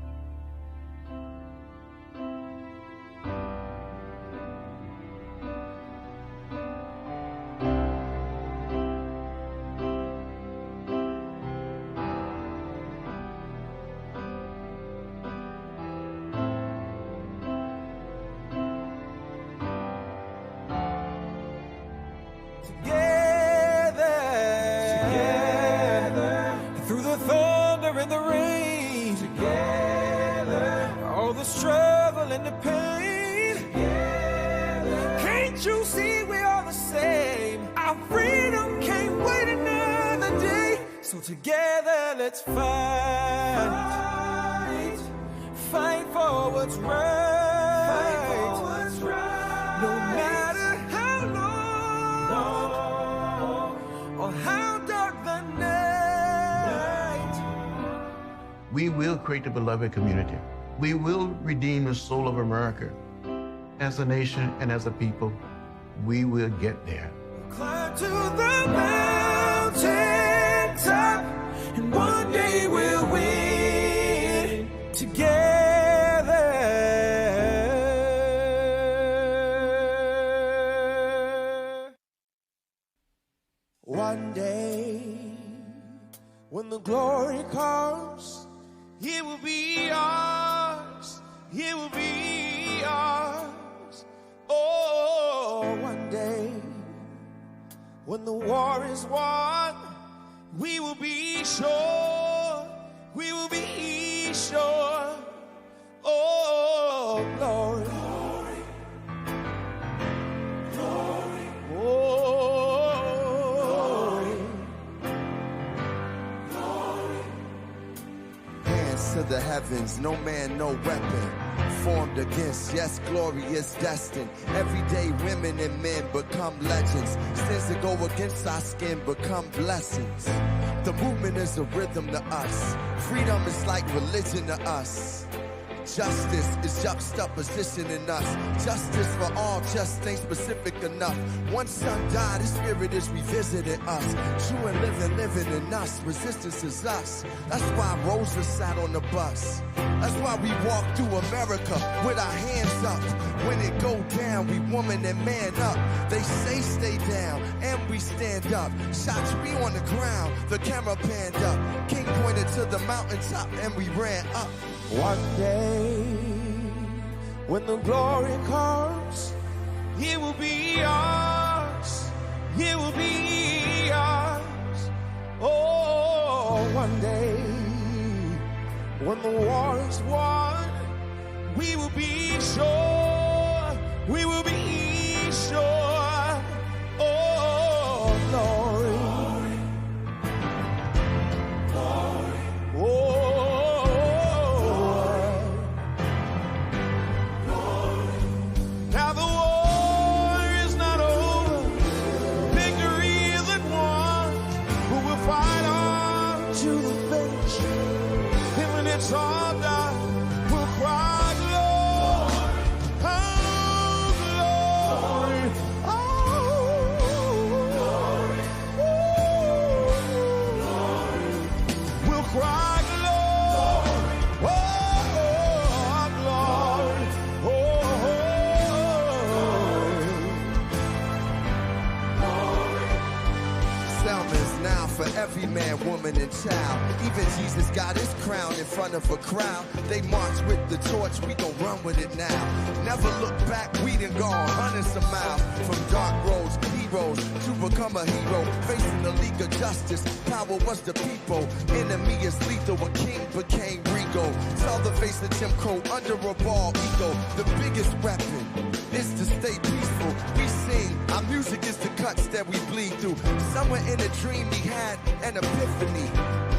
Together, let's fight for what's right, no matter how long or how dark the night. We will create the beloved community. We will redeem the soul of America. As a nation and as a people, we will get there. Climb to the mountain top, and one day we'll win together. One day, when the glory comes, it will be ours. It will be ours. Oh, one day, when the war is won, we will be sure, we will be sure. Oh, glory, glory, glory. Oh, glory. Hands to the heavens, no man, no weapon formed against, yes, glory is destined. Everyday women and men become legends. Sins that go against our skin become blessings. The movement is a rhythm to us. Freedom is like religion to us. Justice is juxtaposition in us. Justice for all, just ain't specific enough. One son died, his spirit is revisiting us. True and living in us. Resistance is us. That's why Rosa sat on the bus. That's why we walk through America with our hands up. When it go down, we woman and man up. They say stay down, and we stand up. Shots we on the ground, the camera panned up. King pointed to the mountaintop, and we ran up. One day, when the glory comes, it will be ours. It will be ours. Oh, one day, when the war is won, we will be sure. We will be sure. Oh, glory. Glory. Oh. Now the war is not over. it's all done, we'll cry glory, oh glory, oh glory, we'll cry glory, oh glory, Selma's now for every man, woman, and child. Even Jesus got his crown in front of a crowd. They march with the torch, we gon' run with it now. Never look back, we done gone hundreds of miles. From dark roads, heroes, to become a hero. Facing the League of Justice, power was the people. Enemy is lethal, a king became regal. Saw the face of Jim Crow under a bald eagle. The biggest weapon is to stay peaceful. We sing, our music is the cuts that we bleed through. Somewhere in a dream we had an epiphany.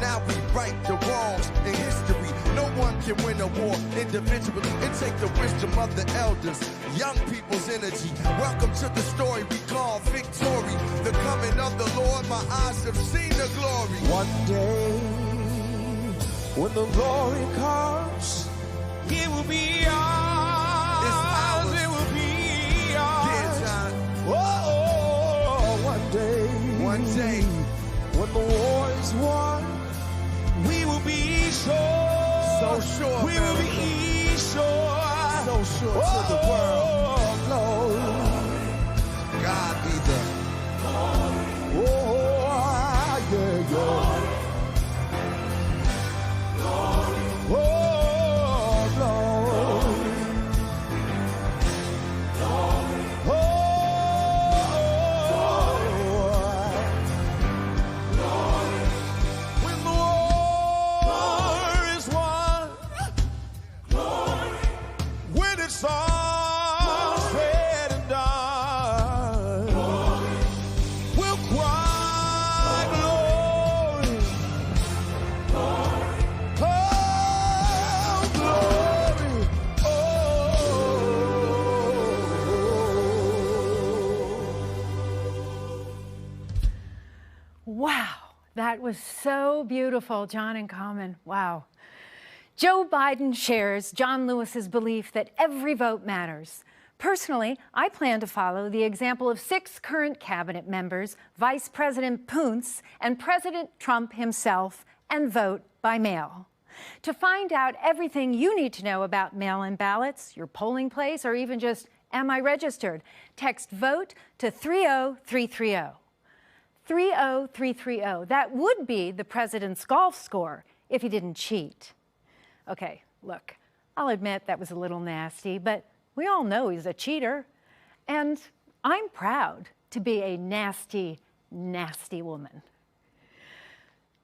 Now we right the wrongs in history. No one can win a war individually. It takes the wisdom of the elders, young people's energy. Welcome to the story we call victory. The coming of the Lord, my eyes have seen the glory. One day, when the glory comes, it will be ours. It will be ours. Oh, one day, when the war is won, we will be sure. So sure, we will be sure. So sure to the world. Glory. God be the glory. Oh, yeah, yeah. Glory. Oh, glory. Glory. Oh, glory. When the war is won, glory. When it's all said and done, glory. We'll cry glory. Glory. Oh, glory. Wow, that was so beautiful, John and Common. Wow. Joe Biden shares John Lewis's belief that every vote matters. Personally, I plan to follow the example of 6 current cabinet members, Vice President Pence and President Trump himself, and vote by mail. To find out everything you need to know about mail-in ballots, your polling place, or even just, am I registered? Text VOTE to 30330. 30330. That would be the president's golf score if he didn't cheat. Okay, look, I'll admit that was a little nasty, but we all know he's a cheater. And I'm proud to be a nasty, nasty woman.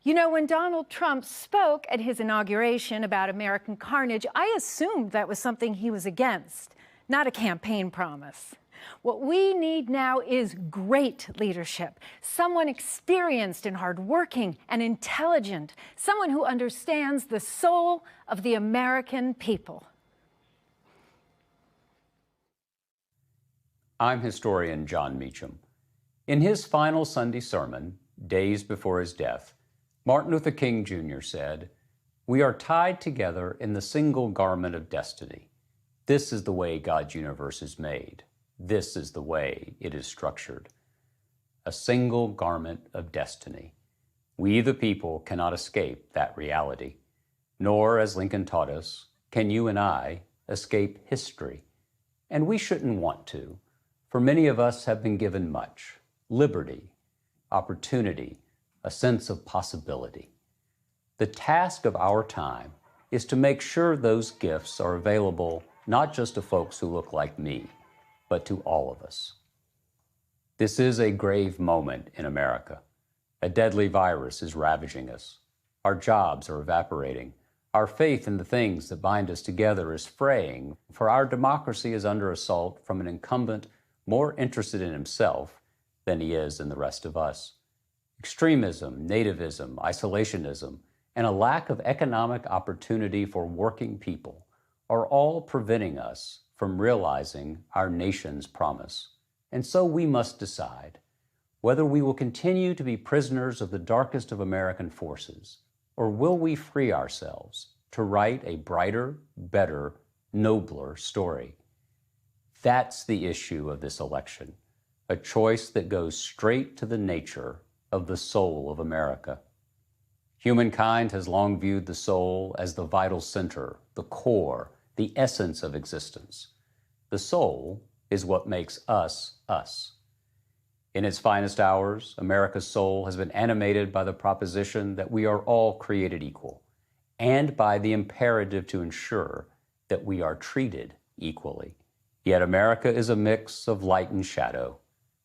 You know, when Donald Trump spoke at his inauguration about American carnage, I assumed that was something he was against, not a campaign promise. What we need now is great leadership, someone experienced and hardworking and intelligent, someone who understands the soul of the American people. I'm historian John Meacham. In his final Sunday sermon, days before his death, Martin Luther King Jr. said, "We are tied together in the single garment of destiny. This is the way God's universe is made. This is the way it is structured. A single garment of destiny. We, the people, cannot escape that reality. Nor, as Lincoln taught us, can you and I escape history. And we shouldn't want to, for many of us have been given much: liberty, opportunity, a sense of possibility. The task of our time is to make sure those gifts are available not just to folks who look like me, but to all of us. This is a grave moment in America. A deadly virus is ravaging us. Our jobs are evaporating. Our faith in the things that bind us together is fraying, for our democracy is under assault from an incumbent more interested in himself than he is in the rest of us. Extremism, nativism, isolationism, and a lack of economic opportunity for working people are all preventing us from realizing our nation's promise. And so we must decide whether we will continue to be prisoners of the darkest of American forces, or will we free ourselves to write a brighter, better, nobler story. That's the issue of this election, a choice that goes straight to the nature of the soul of America. Humankind has long viewed the soul as the vital center, the core, the essence of existence. The soul is what makes us, us. In its finest hours, America's soul has been animated by the proposition that we are all created equal, and by the imperative to ensure that we are treated equally. Yet America is a mix of light and shadow.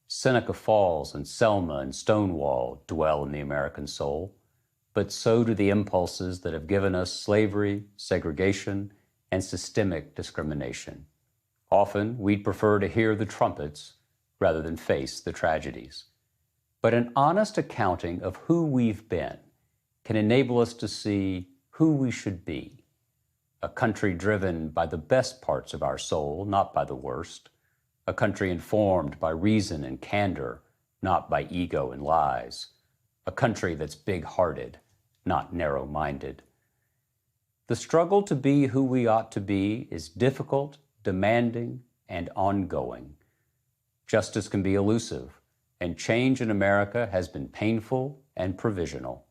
Seneca Falls and Selma and Stonewall dwell in the American soul, but so do the impulses that have given us slavery, segregation, and systemic discrimination. Often, we'd prefer to hear the trumpets rather than face the tragedies. But an honest accounting of who we've been can enable us to see who we should be. A country driven by the best parts of our soul, not by the worst. A country informed by reason and candor, not by ego and lies. A country that's big-hearted, not narrow-minded. The struggle to be who we ought to be is difficult, demanding, and ongoing. Justice can be elusive, and change in America has been painful and provisional.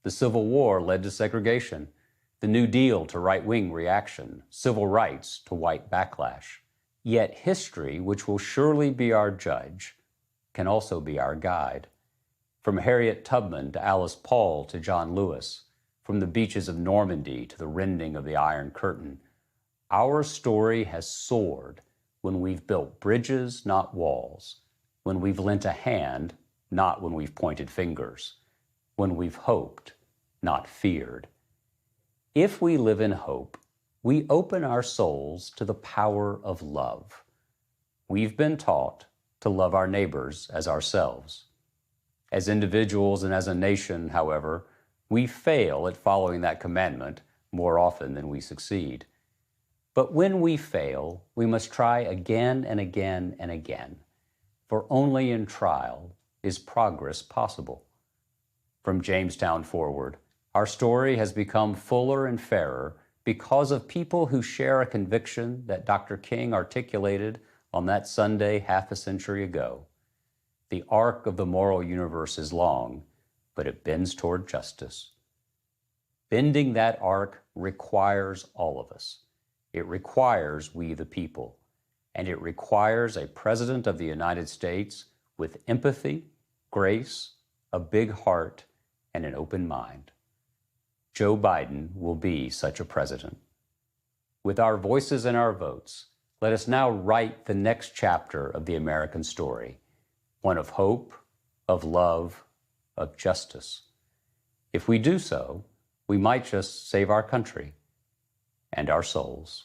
The Civil War led to segregation, the New Deal to right-wing reaction, civil rights to white backlash. Yet history, which will surely be our judge, can also be our guide. From Harriet Tubman to Alice Paul to John Lewis, from the beaches of Normandy to the rending of the Iron Curtain, our story has soared when we've built bridges, not walls, when we've lent a hand, not when we've pointed fingers, when we've hoped, not feared. If we live in hope, we open our souls to the power of love. We've been taught to love our neighbors as ourselves. As individuals and as a nation, however, we fail at following that commandment more often than we succeed. But when we fail, we must try again and again and again, for only in trial is progress possible. From Jamestown forward, our story has become fuller and fairer because of people who share a conviction that Dr. King articulated on that Sunday half a century ago. The arc of the moral universe is long, but it bends toward justice. Bending that arc requires all of us. It requires we the people, and it requires a President of the United States with empathy, grace, a big heart, and an open mind. Joe Biden will be such a president. With our voices and our votes, let us now write the next chapter of the American story, one of hope, of love, of justice. If we do so, we might just save our country and our souls.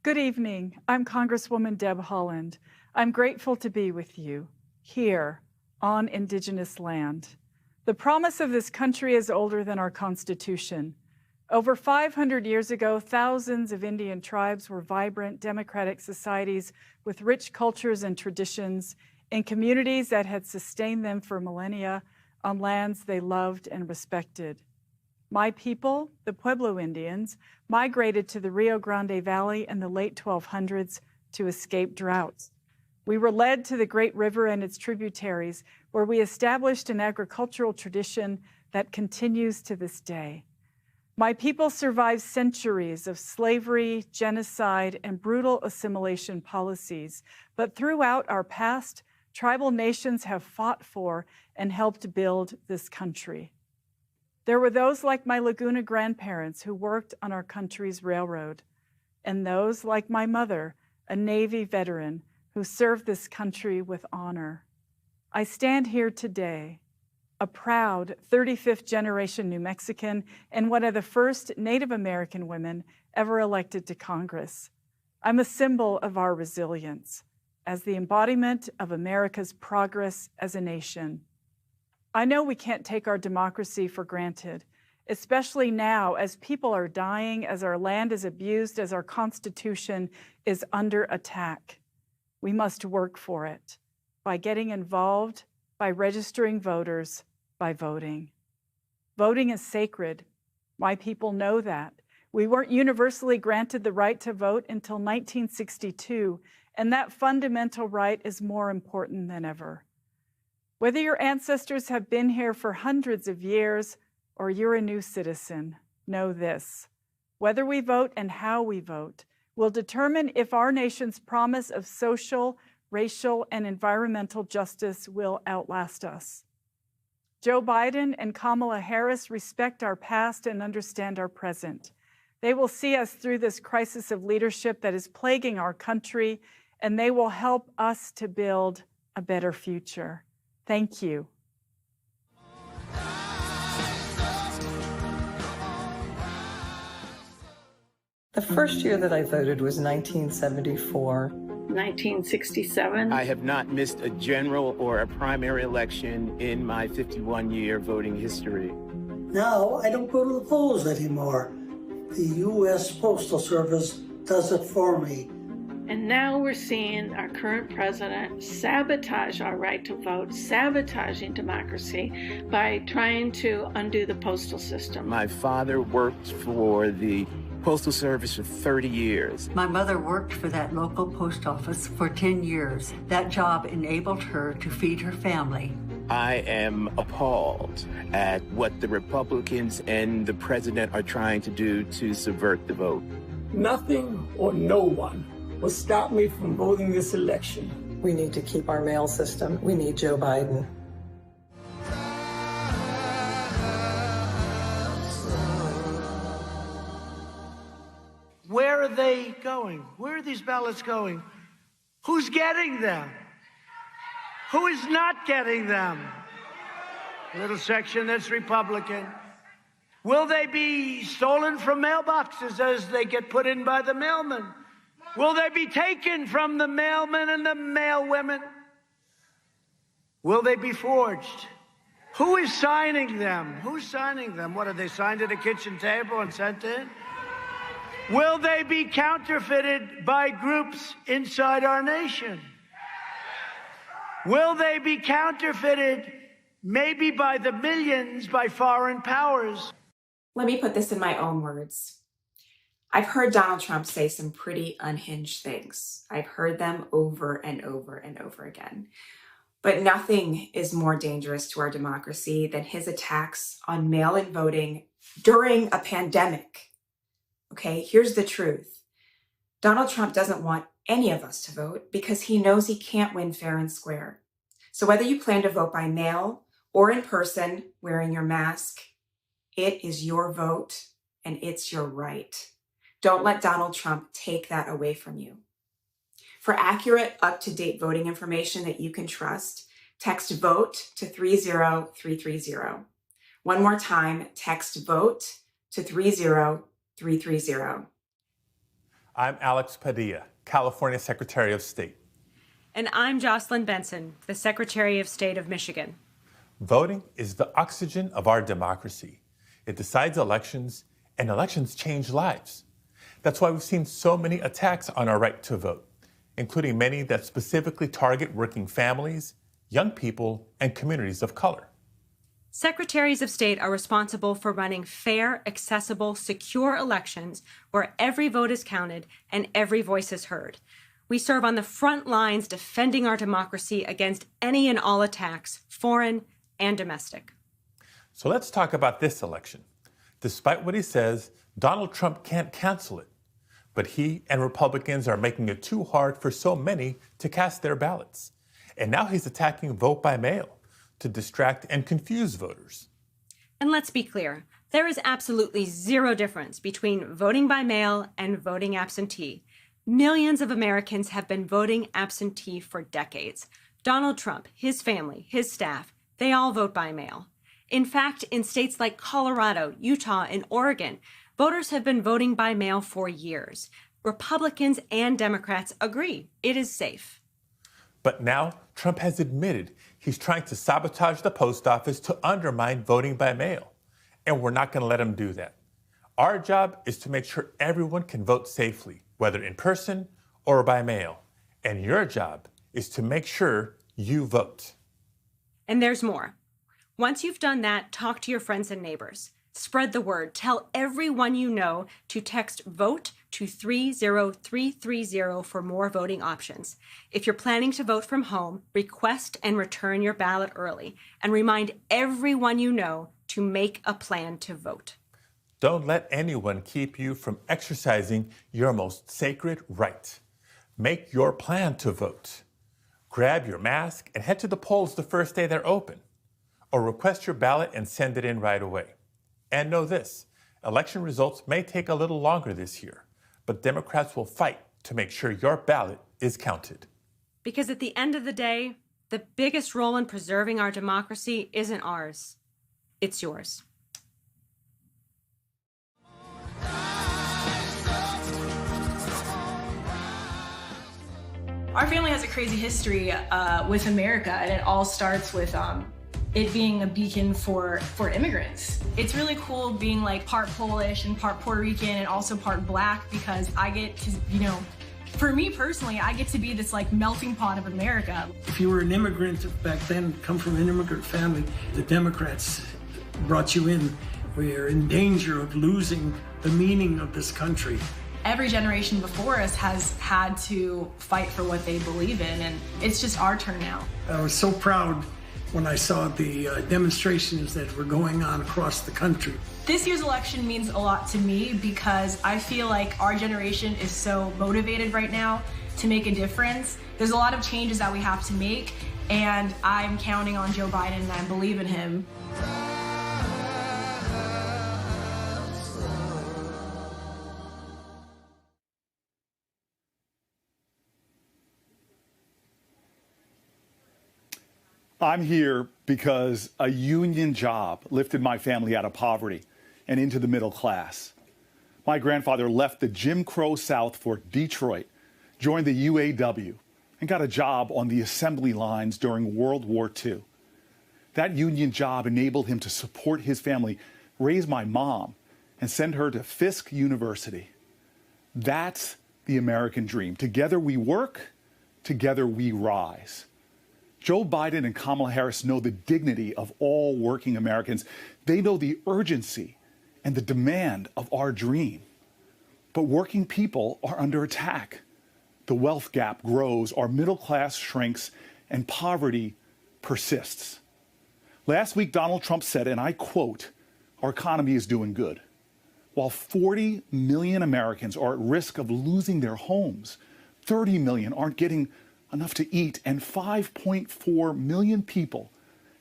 Good evening. I'm Congresswoman Deb Haaland. I'm grateful to be with you here on Indigenous land. The promise of this country is older than our Constitution. Over 500 years ago, thousands of Indian tribes were vibrant, democratic societies with rich cultures and traditions in communities that had sustained them for millennia on lands they loved and respected. My people, the Pueblo Indians, migrated to the Rio Grande Valley in the late 1200s to escape droughts. We were led to the great river and its tributaries, where we established an agricultural tradition that continues to this day. My people survived centuries of slavery, genocide, and brutal assimilation policies, but throughout our past, tribal nations have fought for and helped build this country. There were those like my Laguna grandparents who worked on our country's railroad, and those like my mother, a Navy veteran who served this country with honor. I stand here today, a proud 35th generation New Mexican and one of the first Native American women ever elected to Congress. I'm a symbol of our resilience as the embodiment of America's progress as a nation. I know we can't take our democracy for granted, especially now as people are dying, as our land is abused, as our Constitution is under attack. We must work for it by getting involved, by registering voters, by voting. Voting is sacred. My people know that. We weren't universally granted the right to vote until 1962, and that fundamental right is more important than ever. Whether your ancestors have been here for hundreds of years or you're a new citizen, know this: whether we vote and how we vote will determine if our nation's promise of social, racial, and environmental justice will outlast us. Joe Biden and Kamala Harris respect our past and understand our present. They will see us through this crisis of leadership that is plaguing our country, and they will help us to build a better future. Thank you. The first year that I voted was 1974. 1967. I have not missed a general or a primary election in my 51-year voting history. Now, I don't go to the polls anymore. The U.S. Postal Service does it for me. And now we're seeing our current president sabotage our right to vote, sabotaging democracy by trying to undo the postal system. My father worked for the Postal Service for 30 years. My mother worked for that local post office for 10 years. That job enabled her to feed her family. I am appalled at what the Republicans and the president are trying to do to subvert the vote. Nothing or no one will stop me from voting this election. We need to keep our mail system. We need Joe Biden. Where are they going? Where are these ballots going? Who's getting them? Who is not getting them? A little section that's Republican. Will they be stolen from mailboxes as they get put in by the mailman? Will they be taken from the mailmen and the mailwomen? Will they be forged? Who is signing them? Who's signing them? What, are they signed at a kitchen table and sent in? Will they be counterfeited by groups inside our nation? Will they be counterfeited maybe by the millions by foreign powers? Let me put this in my own words. I've heard Donald Trump say some pretty unhinged things. I've heard them over and over and over again. But nothing is more dangerous to our democracy than his attacks on mail-in voting during a pandemic. Okay, here's the truth. Donald Trump doesn't want any of us to vote because he knows he can't win fair and square. So whether you plan to vote by mail or in person wearing your mask, it is your vote and it's your right. Don't let Donald Trump take that away from you. For accurate, up-to-date voting information that you can trust, text VOTE to 30330. One more time, text VOTE to 30330. I'm Alex Padilla, California Secretary of State. And I'm Jocelyn Benson, the Secretary of State of Michigan. Voting is the oxygen of our democracy. It decides elections, and elections change lives. That's why we've seen so many attacks on our right to vote, including many that specifically target working families, young people, and communities of color. Secretaries of State are responsible for running fair, accessible, secure elections where every vote is counted and every voice is heard. We serve on the front lines defending our democracy against any and all attacks, foreign and domestic. So let's talk about this election. Despite what he says, Donald Trump can't cancel it. But he and Republicans are making it too hard for so many to cast their ballots. And now he's attacking vote by mail to distract and confuse voters. And let's be clear, there is absolutely zero difference between voting by mail and voting absentee. Millions of Americans have been voting absentee for decades. Donald Trump, his family, his staff, they all vote by mail. In fact, in states like Colorado, Utah, and Oregon, voters have been voting by mail for years. Republicans and Democrats agree it is safe. But now Trump has admitted he's trying to sabotage the post office to undermine voting by mail. And we're not going to let him do that. Our job is to make sure everyone can vote safely, whether in person or by mail. And your job is to make sure you vote. And there's more. Once you've done that, talk to your friends and neighbors. Spread the word. Tell everyone you know to text VOTE to 30330 for more voting options. If you're planning to vote from home, request and return your ballot early. And remind everyone you know to make a plan to vote. Don't let anyone keep you from exercising your most sacred right. Make your plan to vote. Grab your mask and head to the polls the first day they're open. Or request your ballot and send it in right away. And know this, election results may take a little longer this year, but Democrats will fight to make sure your ballot is counted. Because at the end of the day, the biggest role in preserving our democracy isn't ours, it's yours. Our family has a crazy history with America, and it all starts with it being a beacon for immigrants. It's really cool being like part Polish and part Puerto Rican and also part Black, because I get to, for me personally, I get to be this like melting pot of America. If you were an immigrant back then, come from an immigrant family, the Democrats brought you in. We're in danger of losing the meaning of this country. Every generation before us has had to fight for what they believe in, and it's just our turn now. I was so proud when I saw the demonstrations that were going on across the country. This year's election means a lot to me because I feel like our generation is so motivated right now to make a difference. There's a lot of changes that we have to make, and I'm counting on Joe Biden and I believe in him. I'm here because a union job lifted my family out of poverty and into the middle class. My grandfather left the Jim Crow South for Detroit, joined the UAW, and got a job on the assembly lines during World War II. That union job enabled him to support his family, raise my mom, and send her to Fisk University. That's the American dream. Together we work, together we rise. Joe Biden and Kamala Harris know the dignity of all working Americans. They know the urgency and the demand of our dream. But working people are under attack. The wealth gap grows, our middle class shrinks, and poverty persists. Last week, Donald Trump said, and I quote, "Our economy is doing good." While 40 million Americans are at risk of losing their homes, 30 million aren't getting enough to eat, and 5.4 million people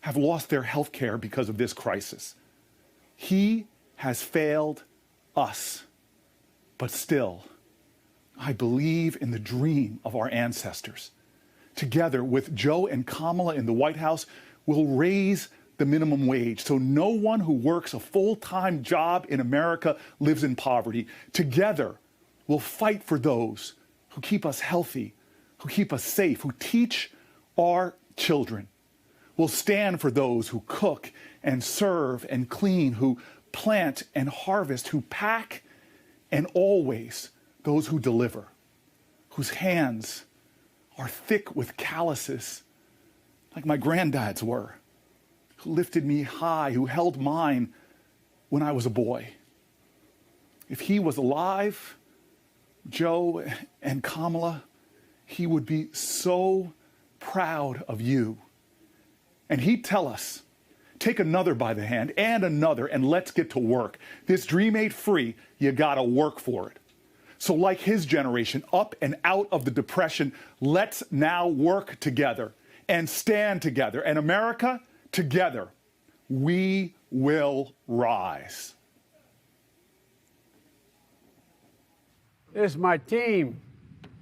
have lost their health care because of this crisis. He has failed us. But still, I believe in the dream of our ancestors. Together with Joe and Kamala in the White House, we'll raise the minimum wage so no one who works a full-time job in America lives in poverty. Together, we'll fight for those who keep us healthy, who keep us safe, who teach our children. We'll stand for those who cook and serve and clean, who plant and harvest, who pack, and always those who deliver, whose hands are thick with calluses, like my granddad's were, who lifted me high, who held mine when I was a boy. If he was alive, Joe and Kamala, he would be so proud of you. And he'd tell us, take another by the hand and another, and let's get to work. This dream ain't free. You gotta work for it. So like his generation, up and out of the Depression, let's now work together and stand together. And America, together, we will rise. This is my team.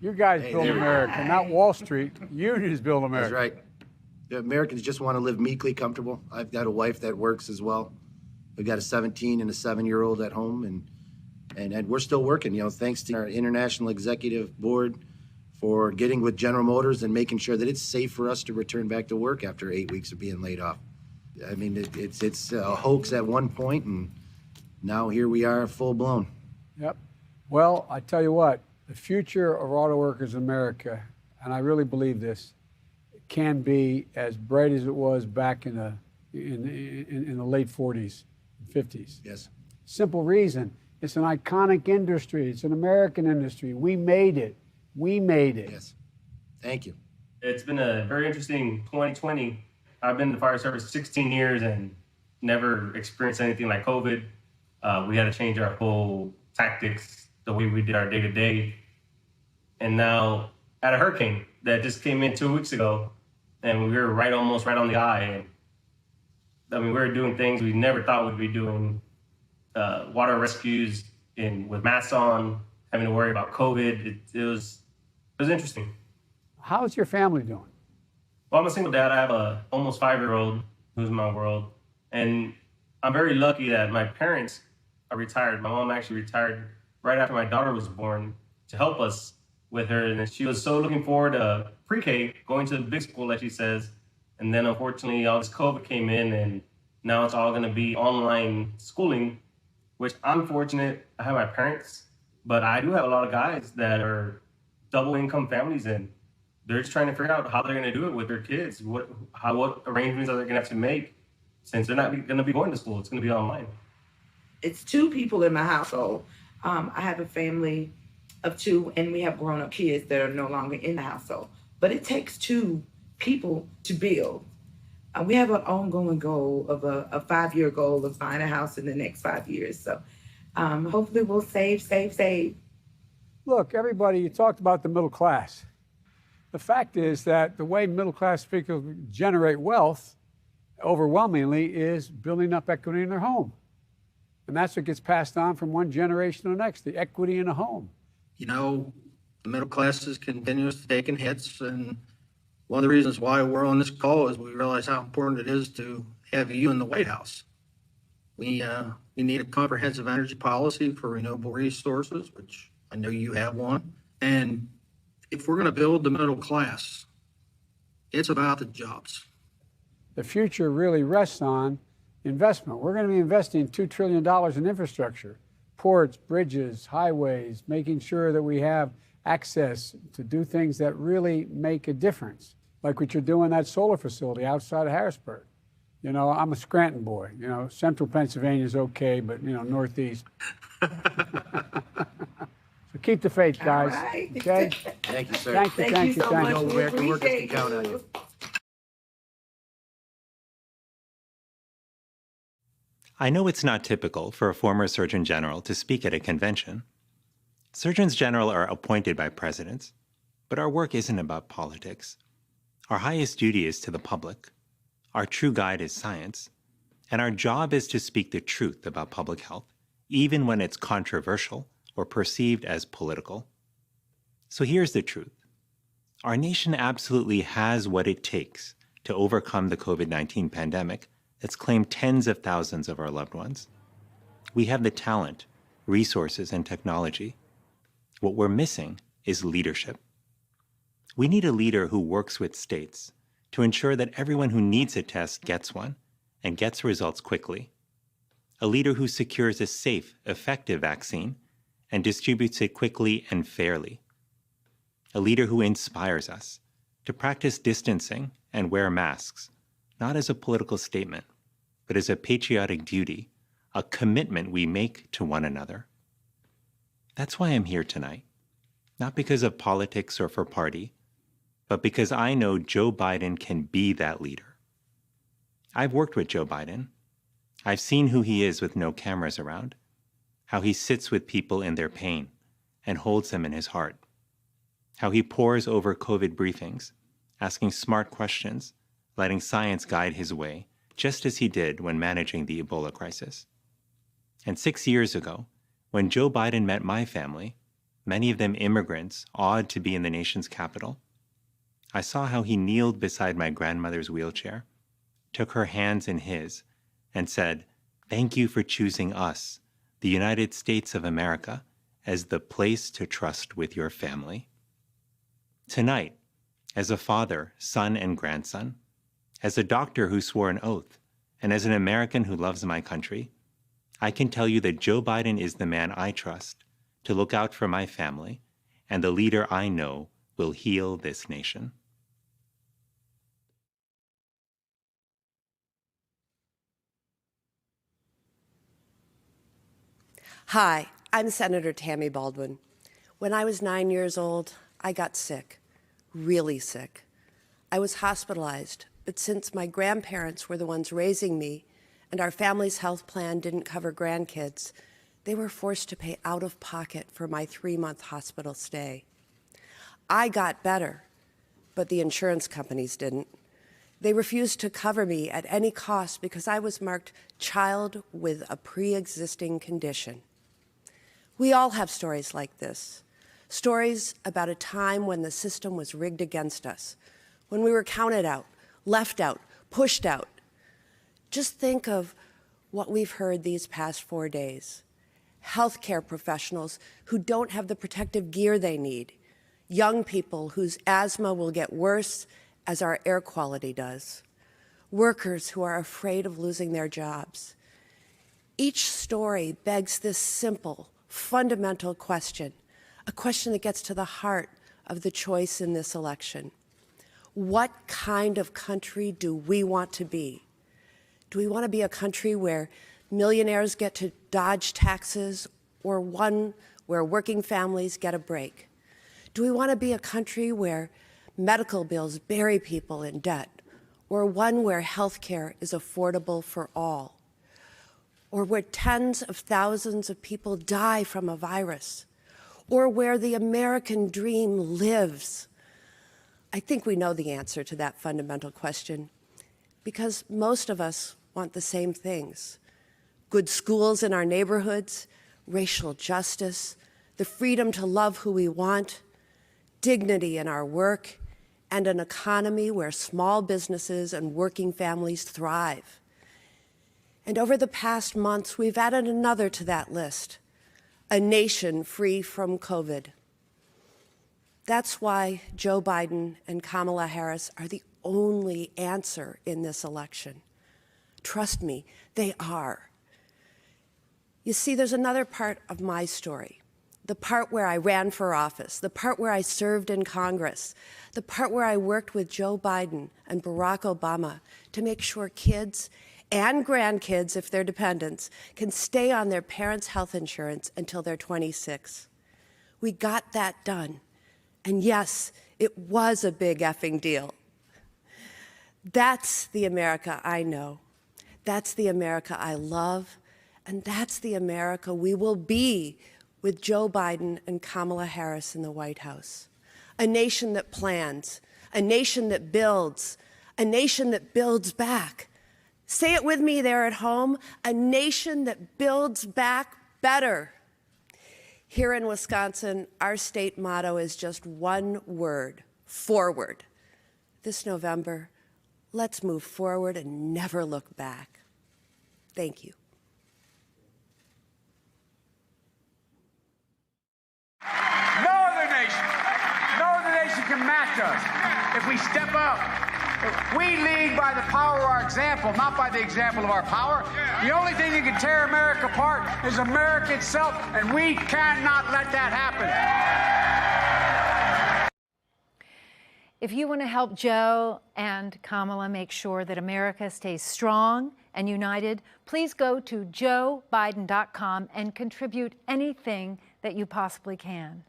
You guys build America, not Wall Street. Unions build America. That's right. The Americans just want to live meekly comfortable. I've got a wife that works as well. We've got a 17 and a 7-year-old at home, and we're still working. Thanks to our international executive board for getting with General Motors and making sure that it's safe for us to return back to work after 8 weeks of being laid off. I mean, it's a hoax at one point, and now here we are, full blown. Yep. Well, I tell you what. The future of auto workers in America, and I really believe this, can be as bright as it was back in the late 40s. 50s. Yes. Simple reason. It's an iconic industry. It's an American industry. We made it. We made it. Yes. Thank you. It's been a very interesting 2020. I've been in the fire service 16 years and never experienced anything like COVID. We had to change our whole tactics, the way we did our day-to-day. And now at a hurricane that just came in 2 weeks ago, and we were almost right on the eye. And I mean, we were doing things we never thought we'd be doing. Water rescues with masks on, having to worry about COVID. It was interesting. How's your family doing? Well, I'm a single dad. I have a almost 5-year-old who's in my world. And I'm very lucky that my parents are retired. My mom actually retired right after my daughter was born to help us with her. And she was so looking forward to pre-K, going to the big school, like she says. And then unfortunately, all this COVID came in, and now it's all going to be online schooling, which I'm fortunate. I have my parents, but I do have a lot of guys that are double income families, and they're just trying to figure out how they're going to do it with their kids. What arrangements are they going to have to make, since they're not going to be going to school? It's going to be online. It's 2 people in my household. I have a family of 2, and we have grown-up kids that are no longer in the household. But it takes 2 people to build. We have an ongoing goal of a 5-year goal of buying a house in the next 5 years. So hopefully we'll save. Look, everybody, you talked about the middle class. The fact is that the way middle class people generate wealth overwhelmingly is building up equity in their home. And that's what gets passed on from one generation to the next, the equity in a home. You know, the middle class is continuously taking hits, and one of the reasons why we're on this call is we realize how important it is to have you in the White House. We need a comprehensive energy policy for renewable resources, which I know you have one. And if we're going to build the middle class, it's about the jobs. The future really rests on investment. We're going to be investing $2 trillion in infrastructure, ports, bridges, highways, making sure that we have access to do things that really make a difference, like what you're doing at solar facility outside of Harrisburg. You know, I'm a Scranton boy. You know, central Pennsylvania is okay, but, you know, northeast. So keep the faith, guys. Right. Okay? Thank you, sir. Thank you so much. know We American workers can appreciate count on you. you. I know it's not typical for a former Surgeon General to speak at a convention. Surgeons General are appointed by presidents, but our work isn't about politics. Our highest duty is to the public. Our true guide is science, and our job is to speak the truth about public health, even when it's controversial or perceived as political. So here's the truth. Our nation absolutely has what it takes to overcome the COVID-19 pandemic that's claimed tens of thousands of our loved ones. We have the talent, resources, and technology. What we're missing is leadership. We need a leader who works with states to ensure that everyone who needs a test gets one and gets results quickly. A leader who secures a safe, effective vaccine and distributes it quickly and fairly. A leader who inspires us to practice distancing and wear masks, not as a political statement, but as a patriotic duty, a commitment we make to one another. That's why I'm here tonight, not because of politics or for party, but because I know Joe Biden can be that leader. I've worked with Joe Biden. I've seen who he is with no cameras around, how he sits with people in their pain and holds them in his heart, how he pores over COVID briefings, asking smart questions, letting science guide his way, just as he did when managing the Ebola crisis. And 6 years ago, when Joe Biden met my family, many of them immigrants awed to be in the nation's capital, I saw how he kneeled beside my grandmother's wheelchair, took her hands in his, and said, "Thank you for choosing us, the United States of America, as the place to trust with your family." Tonight, as a father, son, and grandson, as a doctor who swore an oath, and as an American who loves my country, I can tell you that Joe Biden is the man I trust to look out for my family and the leader I know will heal this nation. Hi, I'm Senator Tammy Baldwin. When I was 9 years old, I got sick, really sick. I was hospitalized, but since my grandparents were the ones raising me and our family's health plan didn't cover grandkids, they were forced to pay out of pocket for my 3-month hospital stay. I got better, but the insurance companies didn't. They refused to cover me at any cost because I was marked child with a pre-existing condition. We all have stories like this, stories about a time when the system was rigged against us, when we were counted out, left out, pushed out. Just think of what we've heard these past 4 days. Healthcare professionals who don't have the protective gear they need, young people whose asthma will get worse as our air quality does, workers who are afraid of losing their jobs. Each story begs this simple, fundamental question, a question that gets to the heart of the choice in this election. What kind of country do we want to be? Do we want to be a country where millionaires get to dodge taxes, or one where working families get a break? Do we want to be a country where medical bills bury people in debt, or one where health care is affordable for all, or where tens of thousands of people die from a virus, or where the American dream lives? I think we know the answer to that fundamental question, because most of us want the same things: good schools in our neighborhoods, racial justice, the freedom to love who we want, dignity in our work, and an economy where small businesses and working families thrive. And over the past months, we've added another to that list: a nation free from COVID. That's why Joe Biden and Kamala Harris are the only answer in this election. Trust me, they are. You see, there's another part of my story. The part where I ran for office, the part where I served in Congress, the part where I worked with Joe Biden and Barack Obama to make sure kids and grandkids, if they're dependents, can stay on their parents' health insurance until they're 26. We got that done. And yes, it was a big effing deal. That's the America I know. That's the America I love. And that's the America we will be with Joe Biden and Kamala Harris in the White House. A nation that plans, a nation that builds, a nation that builds back. Say it with me there at home: a nation that builds back better. Here in Wisconsin, our state motto is just one word: forward. This November, let's move forward and never look back. Thank you. No other nation can match us if we step up. If we lead by the power of our example, not by the example of our power. The only thing that can tear America apart is America itself, and we cannot let that happen. If you want to help Joe and Kamala make sure that America stays strong and united, please go to joebiden.com and contribute anything that you possibly can.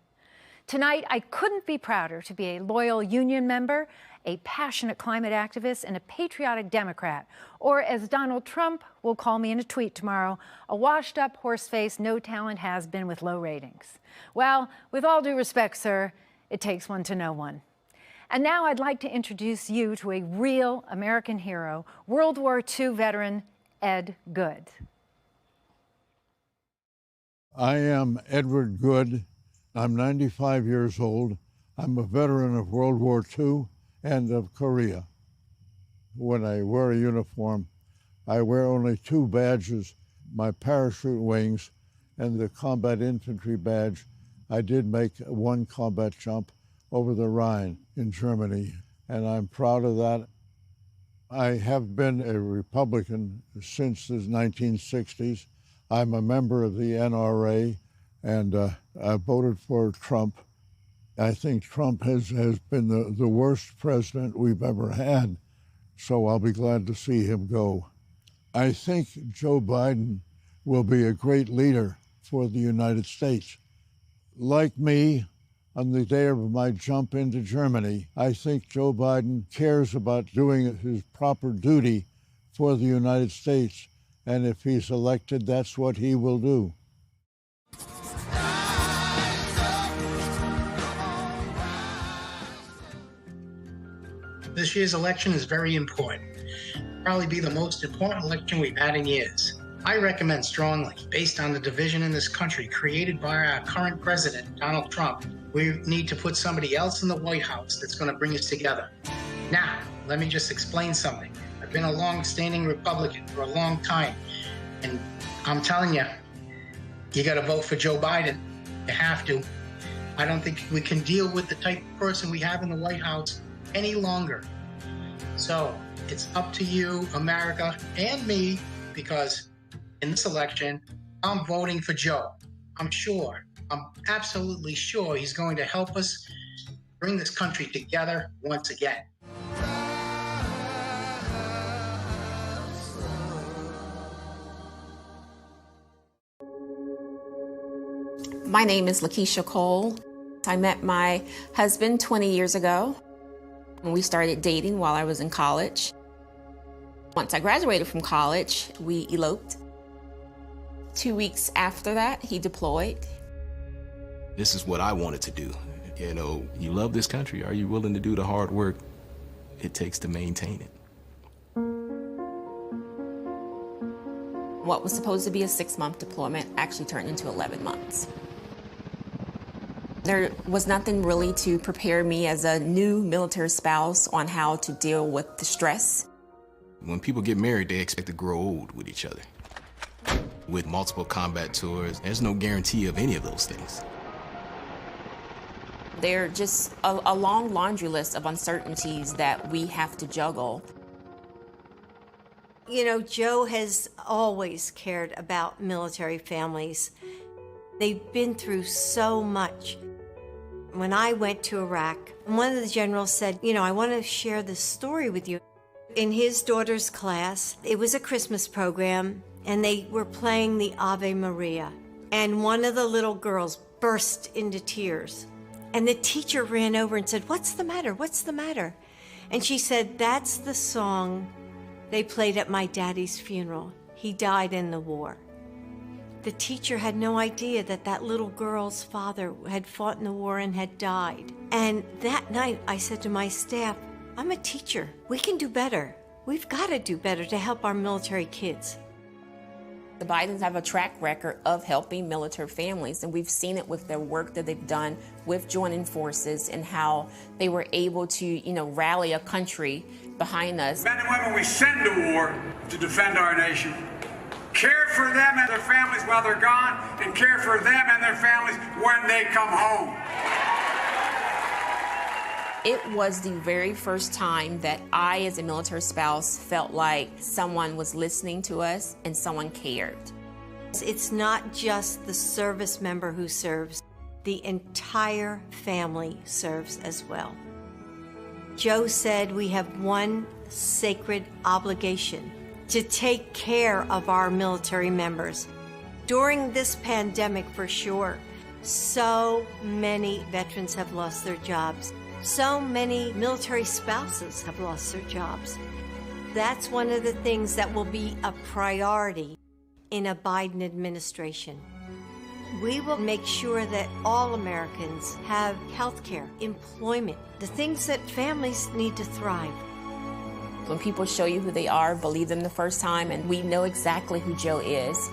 Tonight, I couldn't be prouder to be a loyal union member, a passionate climate activist, and a patriotic Democrat, or as Donald Trump will call me in a tweet tomorrow, a washed-up horse-faced, no-talent has-been with low ratings. Well, with all due respect, sir, it takes one to know one. And now I'd like to introduce you to a real American hero, World War II veteran Ed Good. I am Edward Good. I'm 95 years old. I'm a veteran of World War II and of Korea. When I wear a uniform, I wear only 2 badges, my parachute wings and the combat infantry badge. I did make 1 combat jump over the Rhine in Germany, and I'm proud of that. I have been a Republican since the 1960s. I'm a member of the NRA, and I voted for Trump. I think Trump has been the worst president we've ever had, so I'll be glad to see him go. I think Joe Biden will be a great leader for the United States. Like me, on the day of my jump into Germany, I think Joe Biden cares about doing his proper duty for the United States, and if he's elected, that's what he will do. This year's election is very important. Probably be the most important election we've had in years. I recommend strongly, based on the division in this country created by our current president, Donald Trump, we need to put somebody else in the White House that's going to bring us together. Now, let me just explain something. I've been a long-standing Republican for a long time, and I'm telling you, you got to vote for Joe Biden. You have to. I don't think we can deal with the type of person we have in the White House any longer. So it's up to you, America, and me, because in this election, I'm voting for Joe. I'm absolutely sure he's going to help us bring this country together once again. My name is Lakeisha Cole. I met my husband 20 years ago. We started dating while I was in college. Once I graduated from college, we eloped. 2 weeks after that, he deployed. This is what I wanted to do. You know, you love this country. Are you willing to do the hard work it takes to maintain it? What was supposed to be a 6-month deployment actually turned into 11 months. There was nothing really to prepare me as a new military spouse on how to deal with the stress. When people get married, they expect to grow old with each other. With multiple combat tours, there's no guarantee of any of those things. They're just a long laundry list of uncertainties that we have to juggle. You know, Joe has always cared about military families. They've been through so much. When I went to Iraq, one of the generals said, you know, I want to share this story with you. In his daughter's class, it was a Christmas program, and they were playing the Ave Maria. And one of the little girls burst into tears. And the teacher ran over and said, "What's the matter? What's the matter?" And she said, "That's the song they played at my daddy's funeral. He died in the war." The teacher had no idea that that little girl's father had fought in the war and had died. And that night I said to my staff, I'm a teacher. We can do better. We've got to do better to help our military kids. The Bidens have a track record of helping military families, and we've seen it with their work that they've done with joining forces and how they were able to, rally a country behind us. Men and women we send to war to defend our nation. Care for them and their families while they're gone, and care for them and their families when they come home. It was the very first time that I, as a military spouse, felt like someone was listening to us and someone cared. It's not just the service member who serves. The entire family serves as well. Joe said we have one sacred obligation: to take care of our military members. During this pandemic, for sure, so many veterans have lost their jobs. So many military spouses have lost their jobs. That's one of the things that will be a priority in a Biden administration. We will make sure that all Americans have health care, employment, the things that families need to thrive. When people show you who they are, believe them the first time, and we know exactly who Joe is.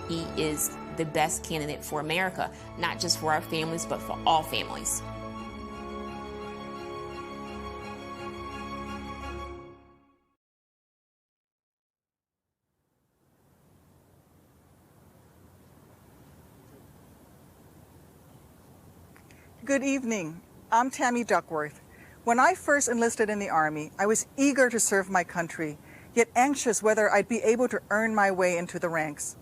He is the best candidate for America, not just for our families, but for all families. Good evening. I'm Tammy Duckworth. When I first enlisted in the Army, I was eager to serve my country, yet anxious whether I'd be able to earn my way into the ranks.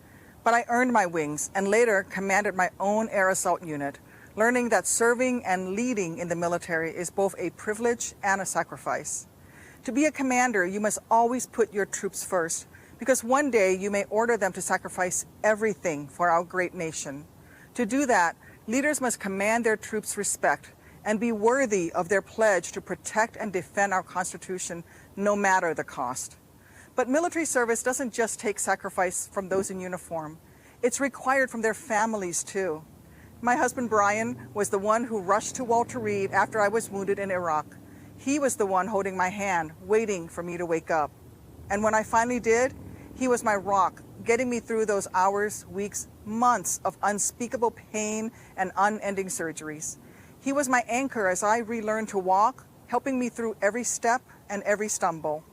But I earned my wings and later commanded my own air assault unit, learning that serving and leading in the military is both a privilege and a sacrifice. To be a commander, you must always put your troops first, because one day you may order them to sacrifice everything for our great nation. To do that, leaders must command their troops respect and be worthy of their pledge to protect and defend our Constitution, no matter the cost. But military service doesn't just take sacrifice from those in uniform. It's required from their families, too. My husband, Brian, was the one who rushed to Walter Reed after I was wounded in Iraq. He was the one holding my hand, waiting for me to wake up. And when I finally did, he was my rock, getting me through those hours, weeks, months of unspeakable pain and unending surgeries. He was my anchor as I relearned to walk, helping me through every step and every stumble.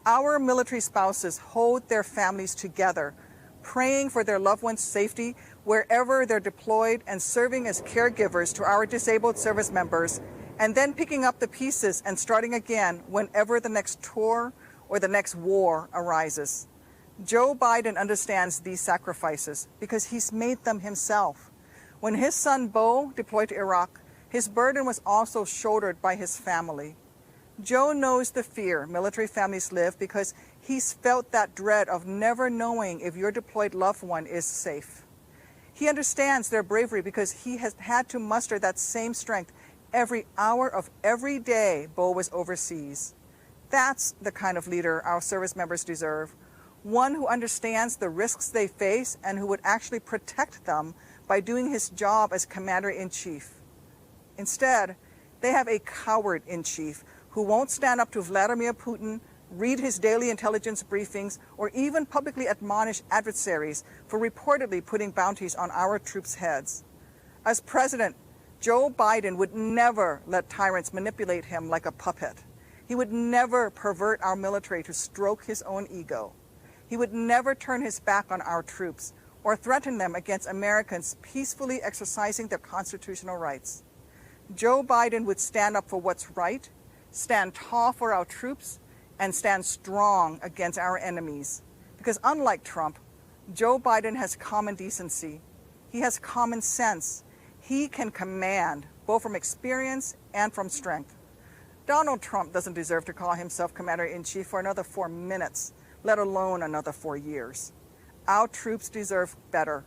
Our military spouses hold their families together, praying for their loved ones' safety wherever they're deployed and serving as caregivers to our disabled service members, and then picking up the pieces and starting again whenever the next tour or the next war arises. Joe Biden understands these sacrifices because he's made them himself. When his son Beau deployed to Iraq, his burden was also shouldered by his family. Joe knows the fear military families live because he's felt that dread of never knowing if your deployed loved one is safe. He understands their bravery because he has had to muster that same strength every hour of every day Beau was overseas. That's the kind of leader our service members deserve, one who understands the risks they face and who would actually protect them by doing his job as commander-in-chief. Instead, they have a coward-in-chief who won't stand up to Vladimir Putin, read his daily intelligence briefings, or even publicly admonish adversaries for reportedly putting bounties on our troops' heads. As president, Joe Biden would never let tyrants manipulate him like a puppet. He would never pervert our military to stroke his own ego. He would never turn his back on our troops or threaten them against Americans peacefully exercising their constitutional rights. Joe Biden would stand up for what's right, stand tall for our troops, and stand strong against our enemies. Because unlike Trump, Joe Biden has common decency. He has common sense. He can command, both from experience and from strength. Donald Trump doesn't deserve to call himself commander-in-chief for another 4 minutes, let alone another 4 years. Our troops deserve better.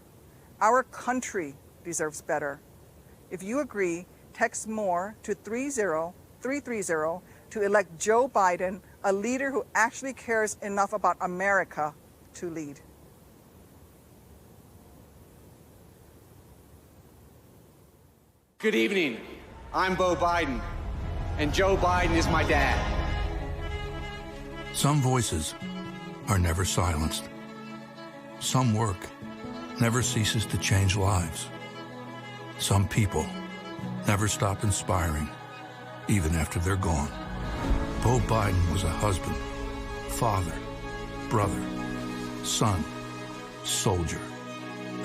Our country deserves better. If you agree, text MORE to 30330 to elect Joe Biden, a leader who actually cares enough about America to lead. Good evening. I'm Beau Biden, and Joe Biden is my dad. Some voices are never silenced. Some work never ceases to change lives. Some people never stop inspiring, even after they're gone. Beau Biden was a husband, father, brother, son, soldier,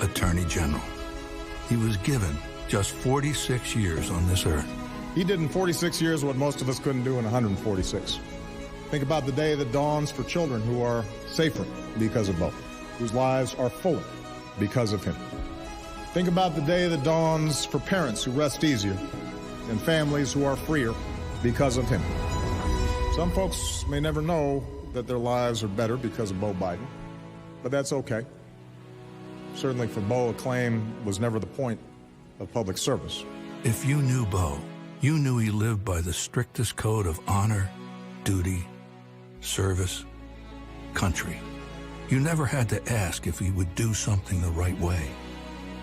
attorney general. He was given just 46 years on this earth. He did in 46 years what most of us couldn't do in 146. Think about the day that dawns for children who are safer because of Beau, whose lives are fuller because of him. Think about the day that dawns for parents who rest easier and families who are freer because of him. Some folks may never know that their lives are better because of Beau Biden, but that's okay. Certainly for Beau, acclaim was never the point of public service. If you knew Beau, you knew he lived by the strictest code of honor, duty, service, country. You never had to ask if he would do something the right way.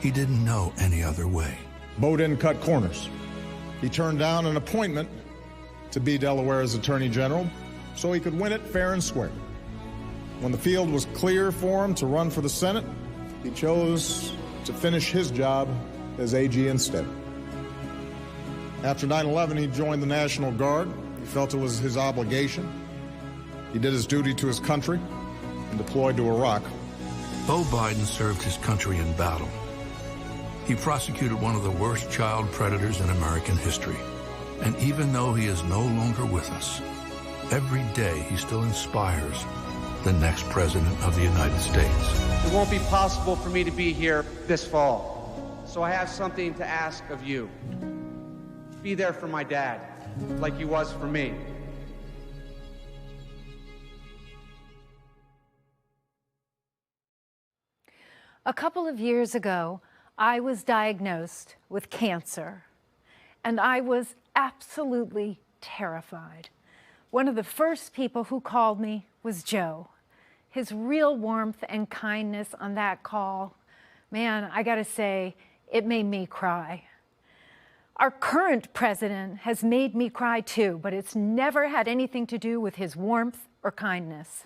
He didn't know any other way. Beau didn't cut corners. He turned down an appointment to be Delaware's Attorney General so he could win it fair and square. When the field was clear for him to run for the Senate, he chose to finish his job as AG instead. After 9/11, he joined the National Guard. He felt it was his obligation. He did his duty to his country and deployed to Iraq. Beau Biden served his country in battle. He prosecuted one of the worst child predators in American history. And even though he is no longer with us, every day he still inspires the next president of the United States. It won't be possible for me to be here this fall, so I have something to ask of you. Be there for my dad, like he was for me. A couple of years ago, I was diagnosed with cancer, and I was absolutely terrified. One of the first people who called me was Joe. His real warmth and kindness on that call, man, I gotta say, it made me cry. Our current president has made me cry too, but it's never had anything to do with his warmth or kindness.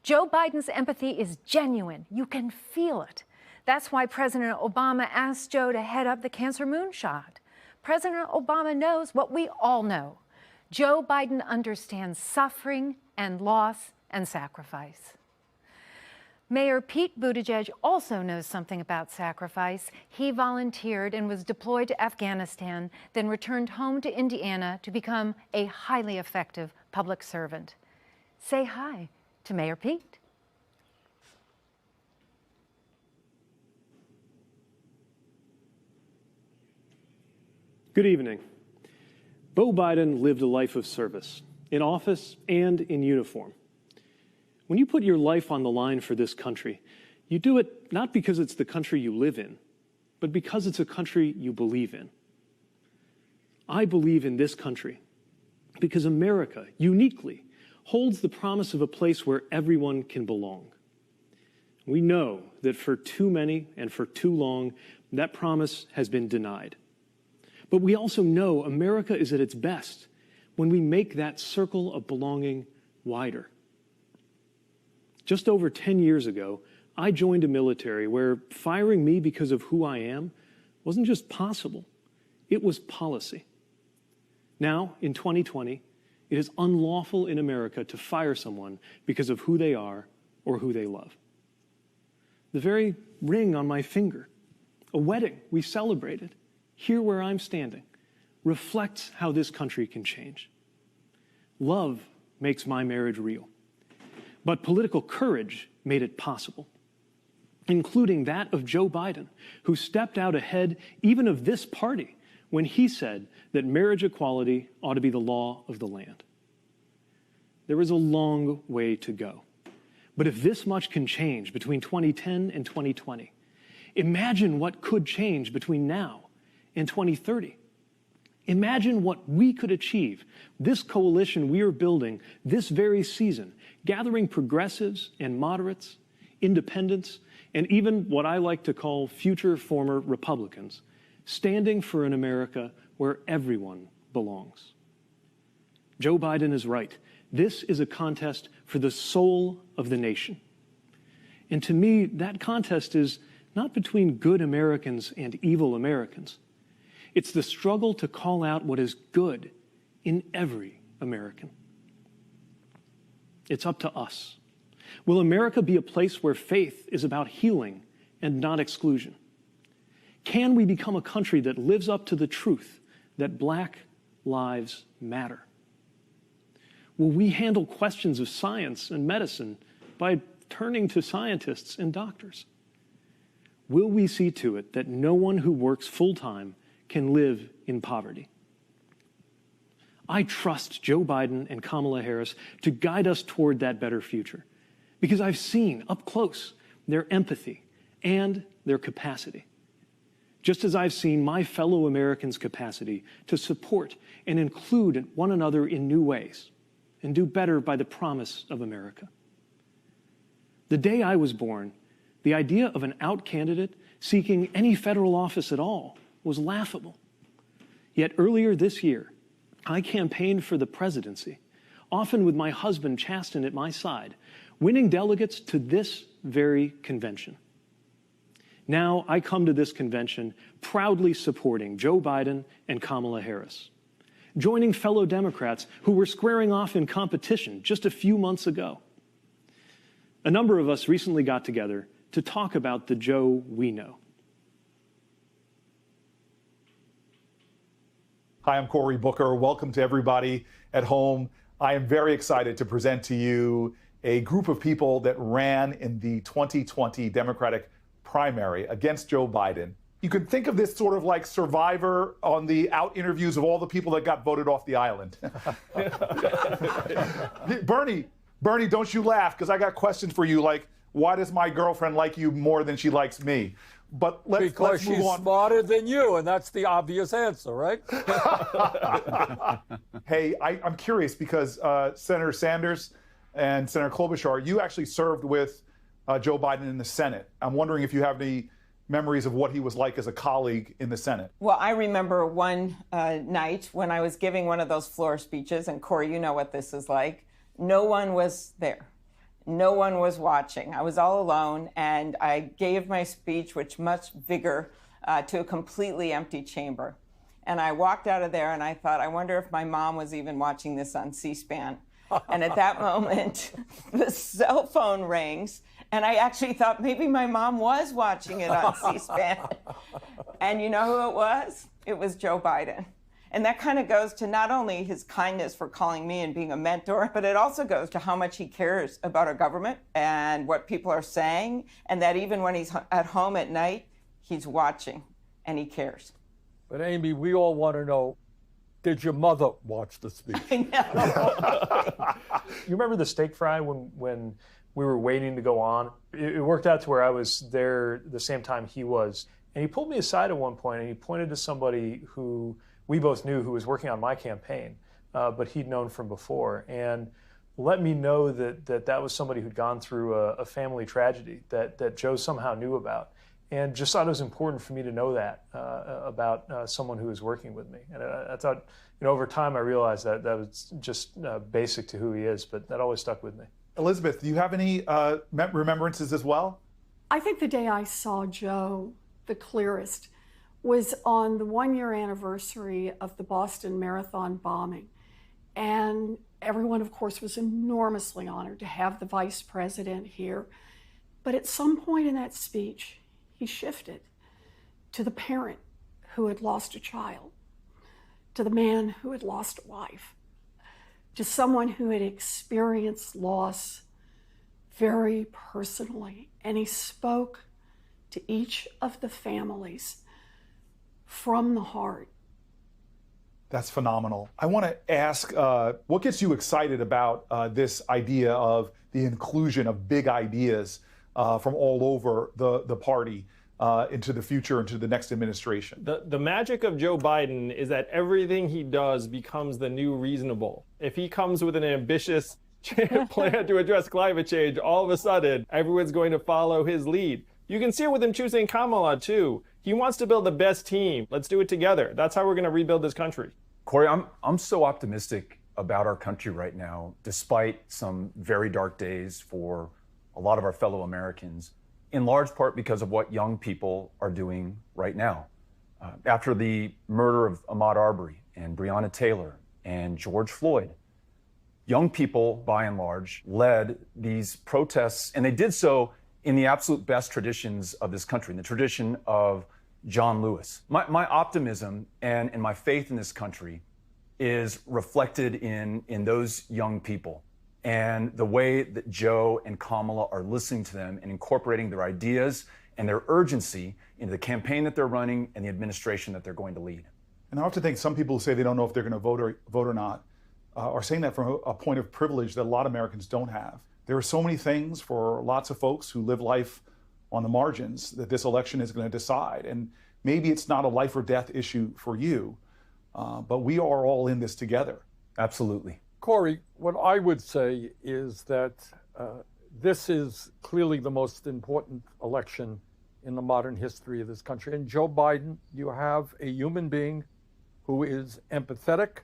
Joe Biden's empathy is genuine. You can feel it. That's why President Obama asked Joe to head up the cancer moonshot. President Obama knows what we all know. Joe Biden understands suffering and loss and sacrifice. Mayor Pete Buttigieg also knows something about sacrifice. He volunteered and was deployed to Afghanistan, then returned home to Indiana to become a highly effective public servant. Say hi to Mayor Pete. Good evening. Beau Biden lived a life of service, in office and in uniform. When you put your life on the line for this country, you do it not because it's the country you live in, but because it's a country you believe in. I believe in this country because America, uniquely, holds the promise of a place where everyone can belong. We know that for too many and for too long, that promise has been denied. But we also know America is at its best when we make that circle of belonging wider. Just over 10 years ago, I joined a military where firing me because of who I am wasn't just possible, it was policy. Now, in 2020, it is unlawful in America to fire someone because of who they are or who they love. The very ring on my finger, a wedding we celebrated, here where I'm standing, reflects how this country can change. Love makes my marriage real. But political courage made it possible, including that of Joe Biden, who stepped out ahead even of this party when he said that marriage equality ought to be the law of the land. There is a long way to go. But if this much can change between 2010 and 2020, imagine what could change between now and 2030. Imagine what we could achieve, this coalition we are building this very season, gathering progressives and moderates, independents, and even what I like to call future former Republicans, standing for an America where everyone belongs. Joe Biden is right. This is a contest for the soul of the nation. And to me, that contest is not between good Americans and evil Americans. It's the struggle to call out what is good in every American. It's up to us. Will America be a place where faith is about healing and not exclusion? Can we become a country that lives up to the truth that Black lives matter? Will we handle questions of science and medicine by turning to scientists and doctors? Will we see to it that no one who works full-time can live in poverty? I trust Joe Biden and Kamala Harris to guide us toward that better future because I've seen up close their empathy and their capacity, just as I've seen my fellow Americans' capacity to support and include one another in new ways and do better by the promise of America. The day I was born, the idea of an out candidate seeking any federal office at all was laughable. Yet earlier this year, I campaigned for the presidency, often with my husband Chasten at my side, winning delegates to this very convention. Now I come to this convention proudly supporting Joe Biden and Kamala Harris, joining fellow Democrats who were squaring off in competition just a few months ago. A number of us recently got together to talk about the Joe we know. Hi, I'm Cory Booker. Welcome to everybody at home. I am very excited to present to you a group of people that ran in the 2020 Democratic primary against Joe Biden. You could think of this sort of like Survivor on the out interviews of all the people that got voted off the island. Bernie, don't you laugh, because I got questions for you like, why does my girlfriend like you more than she likes me? But let's move on. Because she's smarter than you, and that's the obvious answer, right? Hey, I'm curious because Senator Sanders and Senator Klobuchar, you actually served with Joe Biden in the Senate. I'm wondering if you have any memories of what he was like as a colleague in the Senate. Well, I remember one night when I was giving one of those floor speeches, and Corey, you know what this is like. No one was there. No one was watching. I was all alone, and I gave my speech with much vigor to a completely empty chamber. And I walked out of there, and I thought, I wonder if my mom was even watching this on C-SPAN. And at that moment, the cell phone rings, and I actually thought maybe my mom was watching it on C-SPAN. And you know who it was? It was Joe Biden. And that kind of goes to not only his kindness for calling me and being a mentor, but it also goes to how much he cares about our government and what people are saying, and that even when he's at home at night, he's watching and he cares. But Amy, we all want to know, did your mother watch the speech? I know. You remember the steak fry when we were waiting to go on? It worked out to where I was there the same time he was. And he pulled me aside at one point and he pointed to somebody who we both knew who was working on my campaign, but he'd known from before, and let me know that was somebody who'd gone through a family tragedy that Joe somehow knew about, and just thought it was important for me to know that about someone who was working with me. And I thought, over time I realized that was just basic to who he is, but that always stuck with me. Elizabeth, do you have any remembrances as well? I think the day I saw Joe the clearest was on the 1-year anniversary of the Boston Marathon bombing. And everyone, of course, was enormously honored to have the vice president here. But at some point in that speech, he shifted to the parent who had lost a child, to the man who had lost a wife, to someone who had experienced loss very personally. And he spoke to each of the families from the heart. That's phenomenal. I want to ask, what gets you excited about this idea of the inclusion of big ideas from all over the party into the future, into the next administration? The magic of Joe Biden is that everything he does becomes the new reasonable. If he comes with an ambitious plan to address climate change, all of a sudden, everyone's going to follow his lead. You can see it with him choosing Kamala, too. He wants to build the best team. Let's do it together. That's how we're going to rebuild this country. Corey, I'm so optimistic about our country right now, despite some very dark days for a lot of our fellow Americans, in large part because of what young people are doing right now. After the murder of Ahmaud Arbery and Breonna Taylor and George Floyd, young people, by and large, led these protests, and they did so in the absolute best traditions of this country, in the tradition of John Lewis. My optimism and my faith in this country is reflected in those young people and the way that Joe and Kamala are listening to them and incorporating their ideas and their urgency into the campaign that they're running and the administration that they're going to lead. And I often think some people who say they don't know if they're going to vote or not are saying that from a point of privilege that a lot of Americans don't have. There are so many things for lots of folks who live life on the margins that this election is going to decide. And maybe it's not a life or death issue for you, but we are all in this together. Absolutely. Corey, what I would say is that this is clearly the most important election in the modern history of this country. And Joe Biden, you have a human being who is empathetic,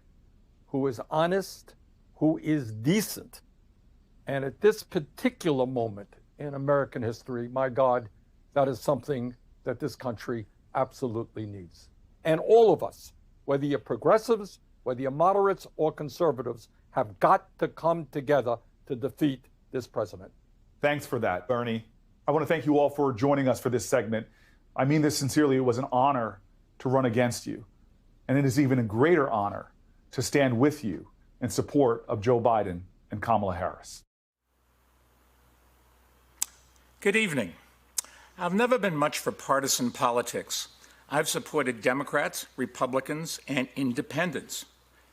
who is honest, who is decent. And at this particular moment in American history, my God, that is something that this country absolutely needs. And all of us, whether you're progressives, whether you're moderates or conservatives, have got to come together to defeat this president. Thanks for that, Bernie. I want to thank you all for joining us for this segment. I mean this sincerely. It was an honor to run against you. And it is even a greater honor to stand with you in support of Joe Biden and Kamala Harris. Good evening. I've never been much for partisan politics. I've supported Democrats, Republicans, and independents.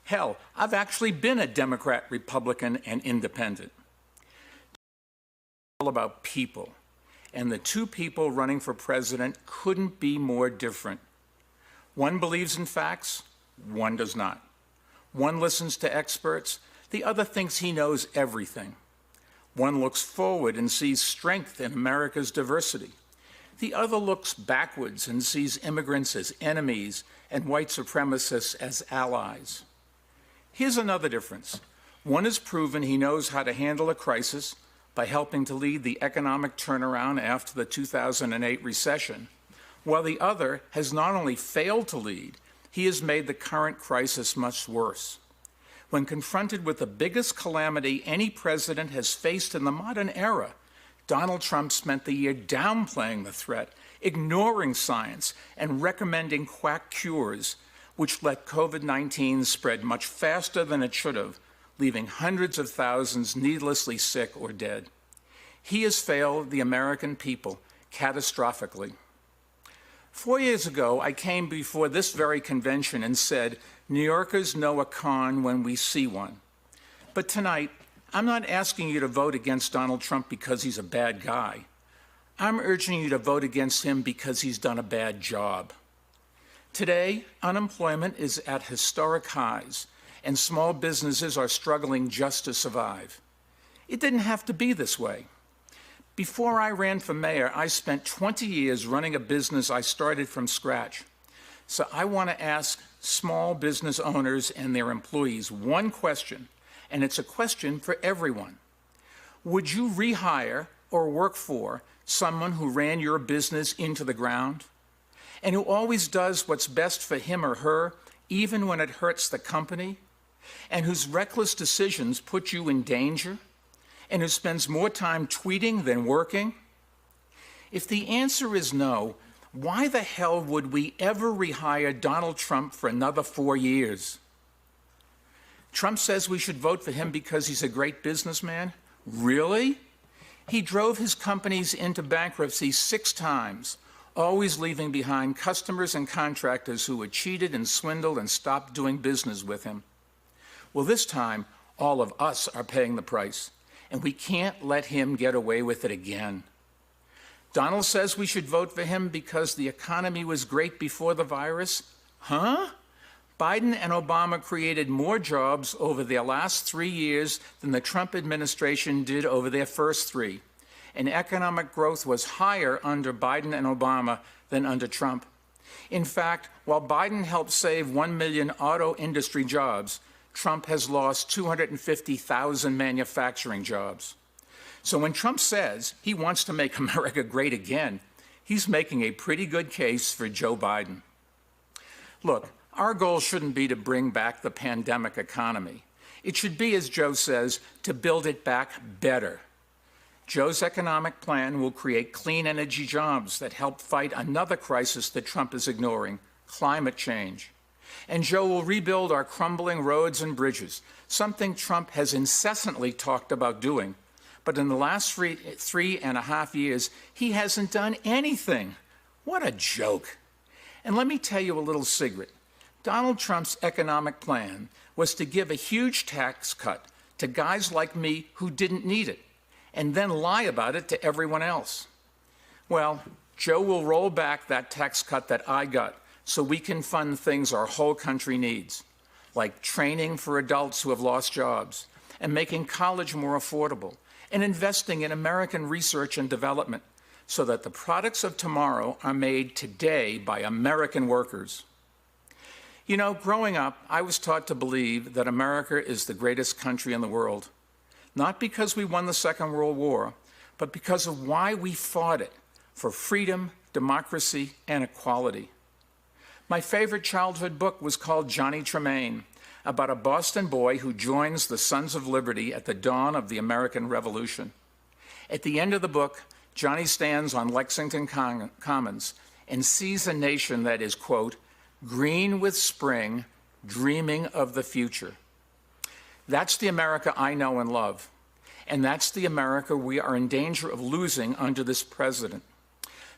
Hell, I've actually been a Democrat, Republican, and independent. all about people. And the two people running for president couldn't be more different. One believes in facts, one does not. One listens to experts, the other thinks he knows everything. One looks forward and sees strength in America's diversity. The other looks backwards and sees immigrants as enemies and white supremacists as allies. Here's another difference. One has proven he knows how to handle a crisis by helping to lead the economic turnaround after the 2008 recession, while the other has not only failed to lead, he has made the current crisis much worse. When confronted with the biggest calamity any president has faced in the modern era, Donald Trump spent the year downplaying the threat, ignoring science, and recommending quack cures, which let COVID-19 spread much faster than it should have, leaving hundreds of thousands needlessly sick or dead. He has failed the American people catastrophically. 4 years ago, I came before this very convention and said, New Yorkers know a con when we see one. But tonight, I'm not asking you to vote against Donald Trump because he's a bad guy. I'm urging you to vote against him because he's done a bad job. Today, unemployment is at historic highs, and small businesses are struggling just to survive. It didn't have to be this way. Before I ran for mayor, I spent 20 years running a business I started from scratch. So I want to ask small business owners and their employees one question, and it's a question for everyone. Would you rehire or work for someone who ran your business into the ground and who always does what's best for him or her, even when it hurts the company, and whose reckless decisions put you in danger, and who spends more time tweeting than working? If the answer is no, why the hell would we ever rehire Donald Trump for another 4 years? Trump says we should vote for him because he's a great businessman? Really? He drove his companies into bankruptcy 6 times, always leaving behind customers and contractors who had cheated and swindled and stopped doing business with him. Well, this time, all of us are paying the price, and we can't let him get away with it again. Donald says we should vote for him because the economy was great before the virus? Huh? Biden and Obama created more jobs over their last 3 years than the Trump administration did over their first 3. And economic growth was higher under Biden and Obama than under Trump. In fact, while Biden helped save 1 million auto industry jobs, Trump has lost 250,000 manufacturing jobs. So when Trump says he wants to make America great again, he's making a pretty good case for Joe Biden. Look, our goal shouldn't be to bring back the pandemic economy. It should be, as Joe says, to build it back better. Joe's economic plan will create clean energy jobs that help fight another crisis that Trump is ignoring, climate change. And Joe will rebuild our crumbling roads and bridges, something Trump has incessantly talked about doing. But in the last 3.5 years, he hasn't done anything. What a joke. And let me tell you a little secret. Donald Trump's economic plan was to give a huge tax cut to guys like me who didn't need it, and then lie about it to everyone else. Well, Joe will roll back that tax cut that I got so we can fund things our whole country needs, like training for adults who have lost jobs, and making college more affordable, and investing in American research and development so that the products of tomorrow are made today by American workers. You know, growing up, I was taught to believe that America is the greatest country in the world, not because we won the Second World War, but because of why we fought it, for freedom, democracy, and equality. My favorite childhood book was called Johnny Tremaine, about a Boston boy who joins the Sons of Liberty at the dawn of the American Revolution. At the end of the book, Johnny stands on Lexington Commons and sees a nation that is, quote, green with spring, dreaming of the future. That's the America I know and love, and that's the America we are in danger of losing under this president.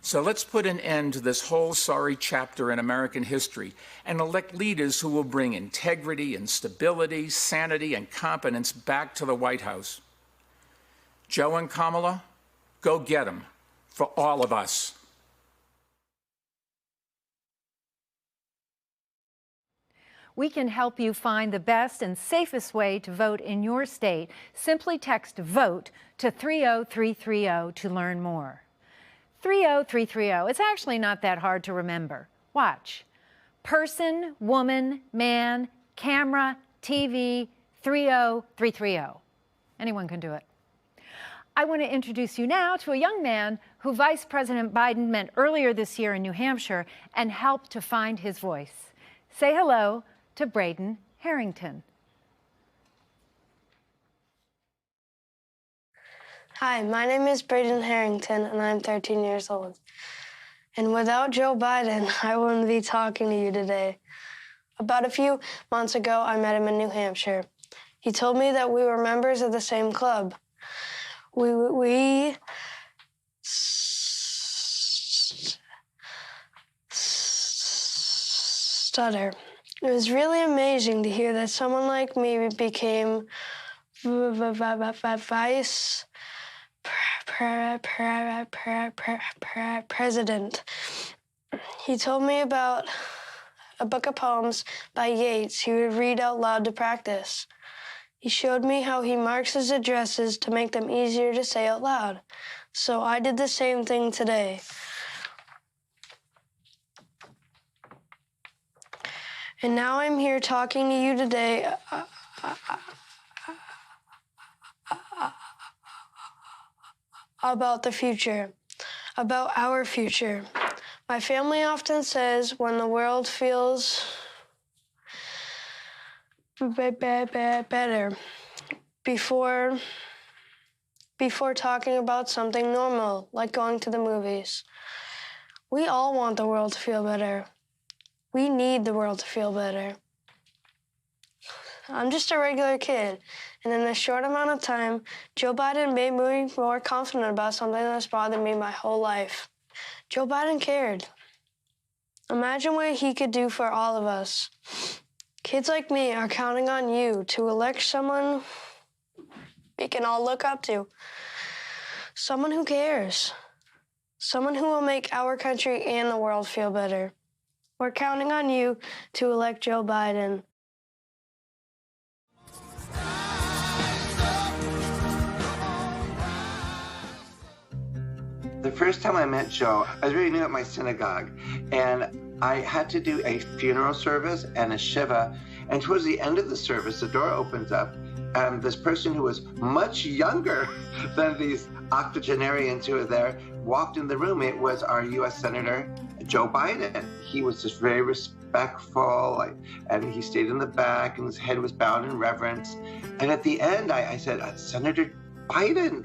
So let's put an end to this whole sorry chapter in American history and elect leaders who will bring integrity and stability, sanity, and competence back to the White House. Joe and Kamala, Go get them, for all of us. We can help you find the best and safest way to vote in your state. Simply text VOTE to 30330 to learn more. 30330, it's actually not that hard to remember. Watch. Person, woman, man, camera, TV, 30330. Anyone can do it. I want to introduce you now to a young man who Vice President Biden met earlier this year in New Hampshire and helped to find his voice. Say hello to Braden Harrington. Hi, my name is Braden Harrington, and I'm 13 years old. And without Joe Biden, I wouldn't be talking to you today. About a few months ago, I met him in New Hampshire. He told me that we were members of the same club. Stutter. It was really amazing to hear that someone like me became vice president. He told me about a book of poems by Yeats he would read out loud to practice. He showed me how he marks his addresses to make them easier to say out loud. So I did the same thing today. And now I'm here talking to you today about the future, about our future. My family often says when the world feels better before talking about something normal, like going to the movies. We all want the world to feel better. We need the world to feel better. I'm just a regular kid, and in a short amount of time, Joe Biden made me more confident about something that's bothered me my whole life. Joe Biden cared. Imagine what he could do for all of us. Kids like me are counting on you to elect someone we can all look up to. Someone who cares. Someone who will make our country and the world feel better. We're counting on you to elect Joe Biden. The first time I met Joe, I was really new at my synagogue, and I had to do a funeral service and a shiva, and towards the end of the service, the door opens up, and this person who was much younger than these octogenarians who were there walked in the room. It was our U.S. Senator, Joe Biden. He was just very respectful, and he stayed in the back, and his head was bowed in reverence. And at the end, I said, Senator Biden,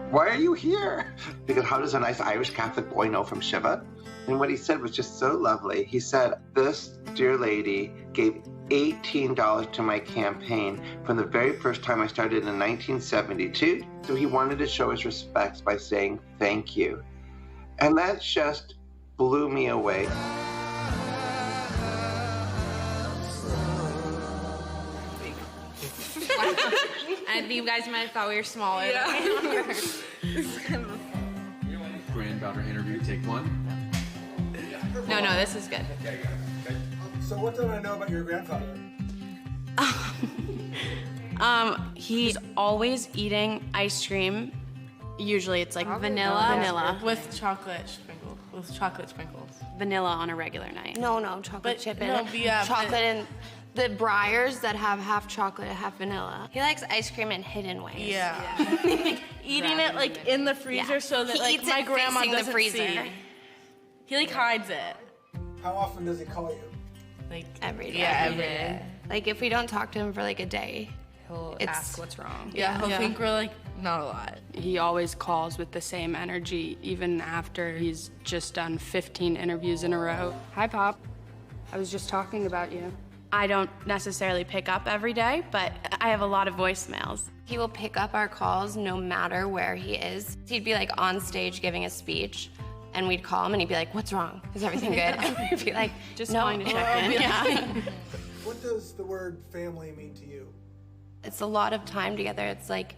why are you here? Because how does a nice Irish Catholic boy know from Shiva? And what he said was just so lovely. He said, this dear lady gave $18 to my campaign from the very first time I started in 1972. So he wanted to show his respects by saying thank you. And that just blew me away. I think you guys might have thought we were smaller. Yeah. Granddaughter interview, take one. No, this is good. So what do I know about your grandfather? He's always eating ice cream. Usually it's like vanilla. With chocolate sprinkles. Vanilla on a regular night. No, chocolate chip in it. Yeah, chocolate and the Breyers that have half chocolate, half vanilla. He likes ice cream in hidden ways. Yeah. Eating it in the freezer so that he eats my it grandma facing doesn't the freezer. see. He hides it. How often does he call you? Every day. Yeah, every day. If we don't talk to him for a day, He'll ask what's wrong. Yeah, he'll think we're not a lot. He always calls with the same energy, even after he's just done 15 interviews in a row. Hi, Pop. I was just talking about you. I don't necessarily pick up every day, but I have a lot of voicemails. he will pick up our calls no matter where he is. He'd be on stage giving a speech, and we'd call him and he'd be like, "What's wrong? Is everything good?" And we'd be like, just no. calling to check in. What does the word family mean to you? It's a lot of time together. It's like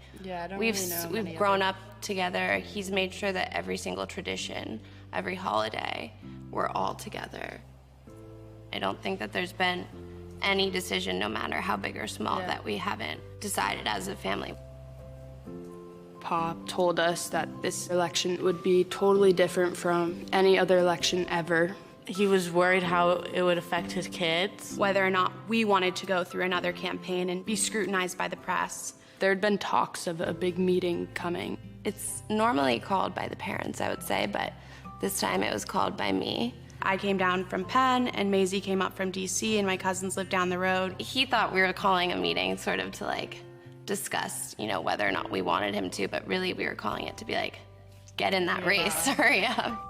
we've grown up together. He's made sure that every single tradition, every holiday, we're all together. I don't think that there's been any decision, no matter how big or small, that we haven't decided as a family. Pop told us that this election would be totally different from any other election ever. He was worried how it would affect his kids. Whether or not we wanted to go through another campaign and be scrutinized by the press. There had been talks of a big meeting coming. It's normally called by the parents, I would say, but this time it was called by me. I came down from Penn, and Maisie came up from DC, and my cousins lived down the road. He thought we were calling a meeting sort of to like discuss, you know, whether or not we wanted him to, but really we were calling it to be like, get in that race, hurry up.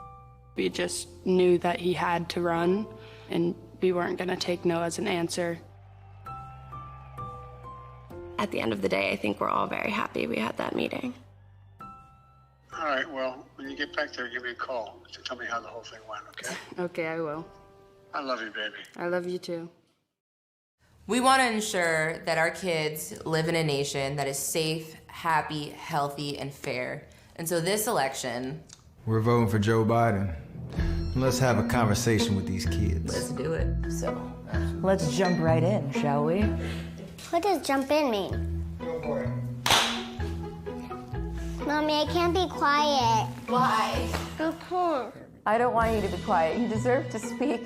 We just knew that he had to run, and we weren't gonna take no as an answer. At the end of the day, I think we're all very happy we had that meeting. All right, well, when you get back there, give me a call to tell me how the whole thing went, okay? Okay, I will. I love you, baby. I love you too. We want to ensure that our kids live in a nation that is safe, happy, healthy, and fair. And so this election... We're voting for Joe Biden. Let's have a conversation with these kids. Let's do it. So, let's jump right in, shall we? What does jump in mean? Go for it. Mommy, I can't be quiet. Why? I don't want you to be quiet. You deserve to speak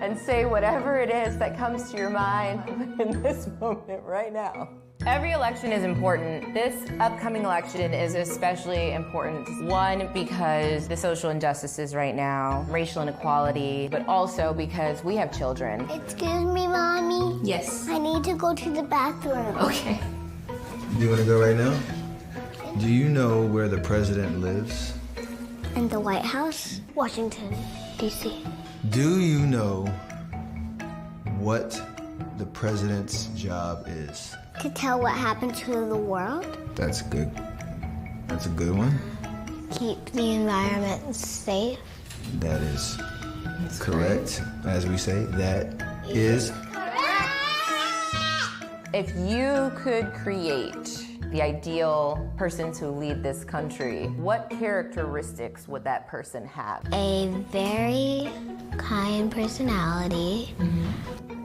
and say whatever it is that comes to your mind in this moment right now. Every election is important. This upcoming election is especially important. One, because the social injustices right now, racial inequality, but also because we have children. Excuse me, Mommy? Yes? I need to go to the bathroom. Okay. Do you want to go right now? Do you know where the president lives? In the White House, Washington, D.C. Do you know what the president's job is? To tell what happened to the world. That's good. That's a good one. Keep the environment safe. That is correct. As we say, that is. If you could create the ideal person to lead this country, what characteristics would that person have? A very kind personality.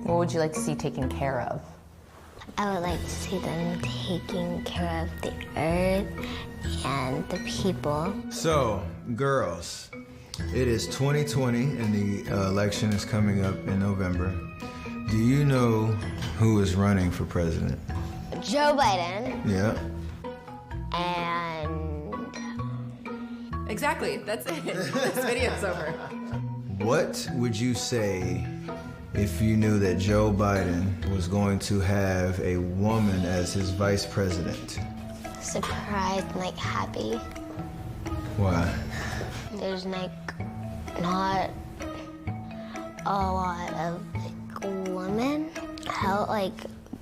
What would you like to see taken care of? I would like to see them taking care of the earth and the people. So, girls, it is 2020 and the election is coming up in November. Do you know who is running for president? Joe Biden. Yeah. And... Exactly, that's it. This video's over. What would you say if you knew that Joe Biden was going to have a woman as his vice president? Surprised, like happy. Why? There's like not a lot of like women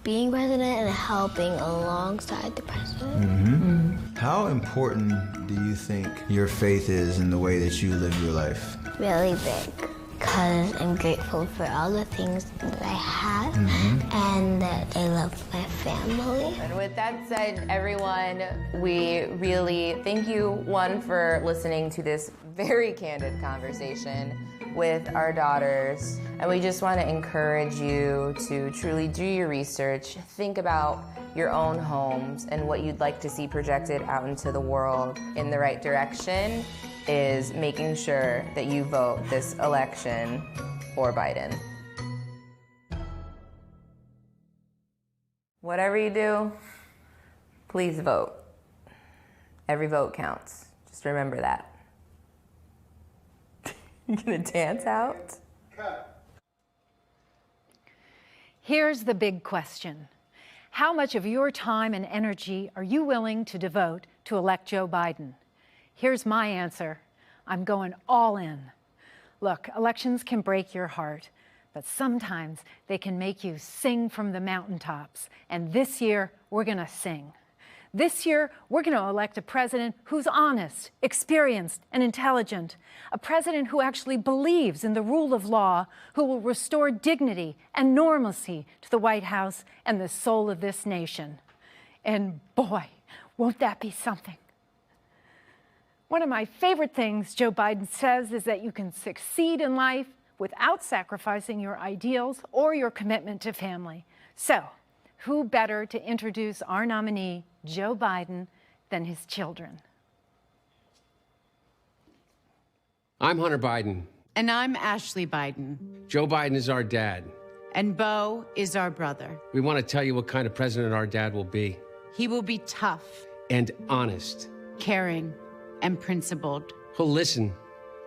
being president and helping alongside the president. How important do you think your faith is in the way that you live your life? Really big. Because I'm grateful for all the things that I have and that I love my family. And with that said, everyone, we really thank you, one, for listening to this very candid conversation with our daughters. And we just want to encourage you to truly do your research, think about your own homes and what you'd like to see projected out into the world in the right direction. Is making sure that you vote this election for Biden. Whatever you do, please vote. Every vote counts. Just remember that. You gonna dance out? Here's the big question. How much of your time and energy are you willing to devote to elect Joe Biden? Here's my answer. I'm going all in. Look, elections can break your heart, but sometimes they can make you sing from the mountaintops. And this year, we're gonna sing. This year, we're going to elect a president who's honest, experienced, and intelligent. A president who actually believes in the rule of law, who will restore dignity and normalcy to the White House and the soul of this nation. And boy, won't that be something. One of my favorite things Joe Biden says is that you can succeed in life without sacrificing your ideals or your commitment to family. So, who better to introduce our nominee, Joe Biden, than his children? I'm Hunter Biden. And I'm Ashley Biden. Joe Biden is our dad. And Beau is our brother. We want to tell you what kind of president our dad will be. He will be tough. And honest. Caring and principled. He'll listen.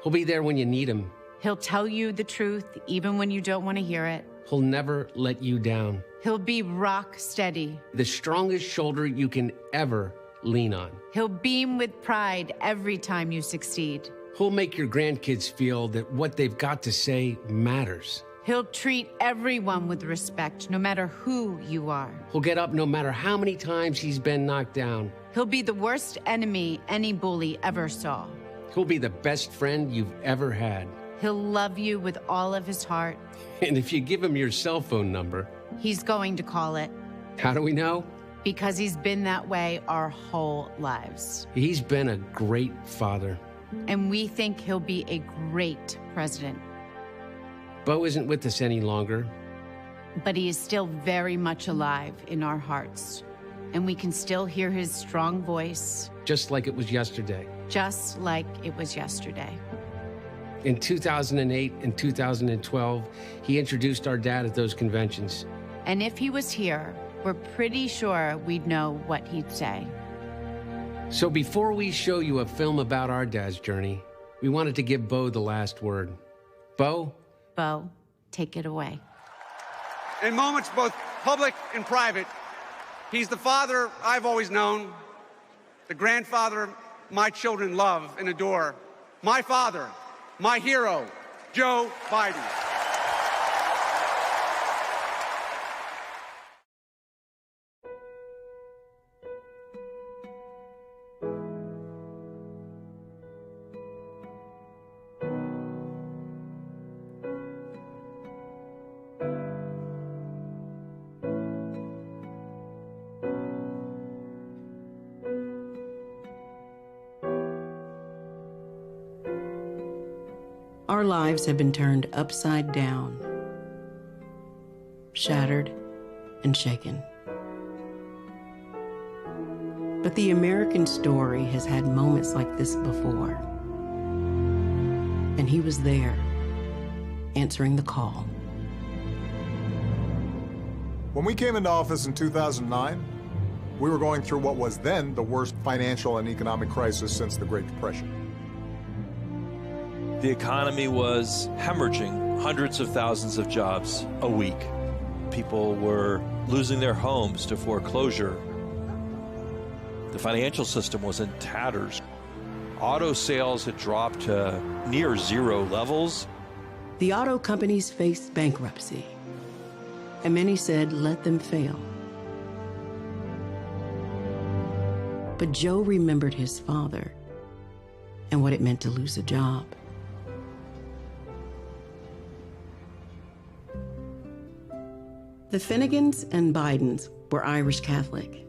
He'll be there when you need him. He'll tell you the truth even when you don't want to hear it. He'll never let you down. He'll be rock steady. The strongest shoulder you can ever lean on. He'll beam with pride every time you succeed. He'll make your grandkids feel that what they've got to say matters. He'll treat everyone with respect, no matter who you are. He'll get up no matter how many times he's been knocked down. He'll be the worst enemy any bully ever saw. He'll be the best friend you've ever had. He'll love you with all of his heart. And if you give him your cell phone number, he's going to call it. How do we know? Because he's been that way our whole lives. He's been a great father. And we think he'll be a great president. Beau isn't with us any longer. But he is still very much alive in our hearts. And we can still hear his strong voice. Just like it was yesterday. Just like it was yesterday. In 2008 and 2012, he introduced our dad at those conventions. And if he was here, we're pretty sure we'd know what he'd say. So before we show you a film about our dad's journey, we wanted to give Beau the last word. Beau? Beau, take it away. In moments both public and private, he's the father I've always known, the grandfather my children love and adore, my father, my hero, Joe Biden. Our lives have been turned upside down, shattered and shaken. But the American story has had moments like this before. And he was there, answering the call. When we came into office in 2009, we were going through what was then the worst financial and economic crisis since the Great Depression. The economy was hemorrhaging hundreds of thousands of jobs a week. People were losing their homes to foreclosure. The financial system was in tatters. Auto sales had dropped to near zero levels. The auto companies faced bankruptcy, and many said, let them fail. But Joe remembered his father and what it meant to lose a job. The Finnegans and Bidens were Irish Catholic.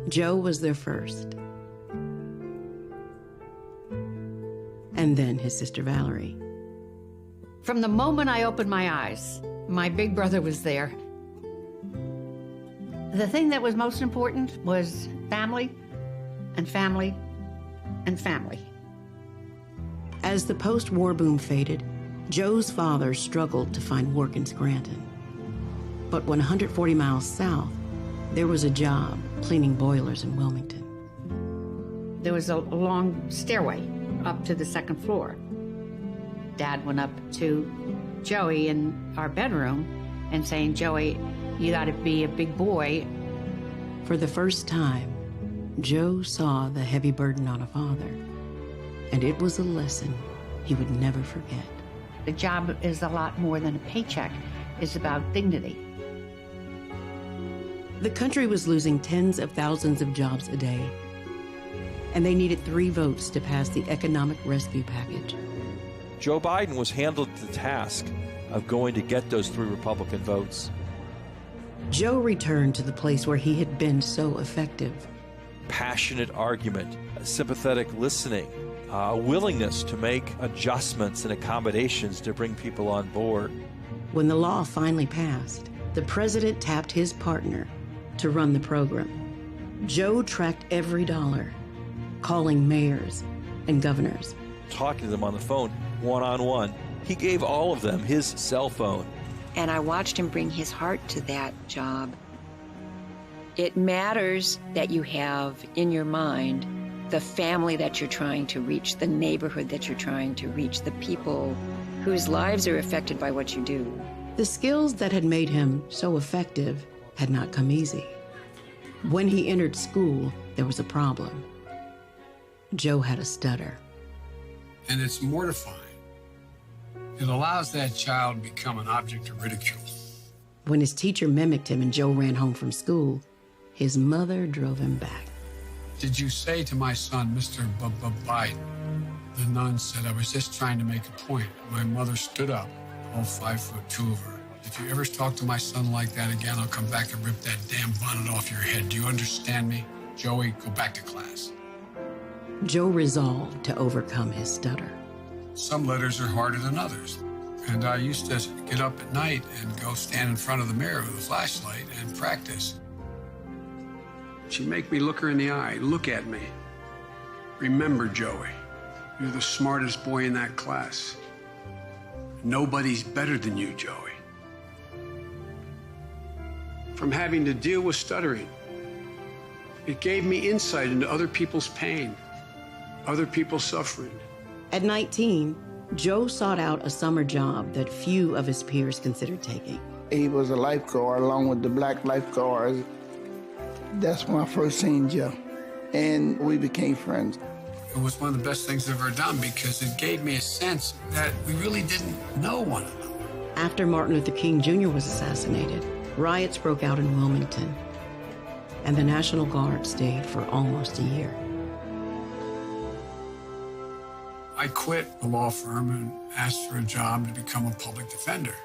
Joe was their first. And then his sister Valerie. From the moment I opened my eyes, my big brother was there. The thing that was most important was family and family and family. As the post-war boom faded, Joe's father struggled to find work in Scranton. But 140 miles south, there was a job cleaning boilers in Wilmington. There was a long stairway up to the second floor. Dad went up to Joey in our bedroom and saying, Joey, you gotta be a big boy. For the first time, Joe saw the heavy burden on a father. And it was a lesson he would never forget. The job is a lot more than a paycheck. is about dignity. The country was losing tens of thousands of jobs a day, and they needed 3 votes to pass the economic rescue package. Joe Biden was handled the task of going to get those 3 Republican votes. Joe returned to the place where he had been so effective. Passionate argument, sympathetic listening, a willingness to make adjustments and accommodations to bring people on board. When the law finally passed, the president tapped his partner to run the program. Joe tracked every dollar, calling mayors and governors. Talking to them on the phone, one-on-one. He gave all of them his cell phone. And I watched him bring his heart to that job. It matters that you have in your mind the family that you're trying to reach, the neighborhood that you're trying to reach, the people whose lives are affected by what you do. The skills that had made him so effective had not come easy. When he entered school, there was a problem. Joe had a stutter. And it's mortifying. It allows that child to become an object of ridicule. When his teacher mimicked him and Joe ran home from school, his mother drove him back. Did you say to my son, Mr. Biden? The nun said, I was just trying to make a point. My mother stood up, all 5'2" of her. If you ever talk to my son like that again, I'll come back and rip that damn bonnet off your head. Do you understand me? Joey, go back to class. Joe resolved to overcome his stutter. Some letters are harder than others. And I used to get up at night and go stand in front of the mirror with a flashlight and practice. She'd make me look her in the eye. Look at me. Remember, Joey, you're the smartest boy in that class. Nobody's better than you, Joey. From having to deal with stuttering, it gave me insight into other people's pain, other people's suffering. At 19, Joe sought out a summer job that few of his peers considered taking. He was a lifeguard along with the black lifeguards. That's when I first seen Joe, and we became friends. It was one of the best things I've ever done because it gave me a sense that we really didn't know one another. After Martin Luther King Jr. was assassinated, riots broke out in Wilmington, and the National Guard stayed for almost a year. I quit the law firm and asked for a job to become a public defender.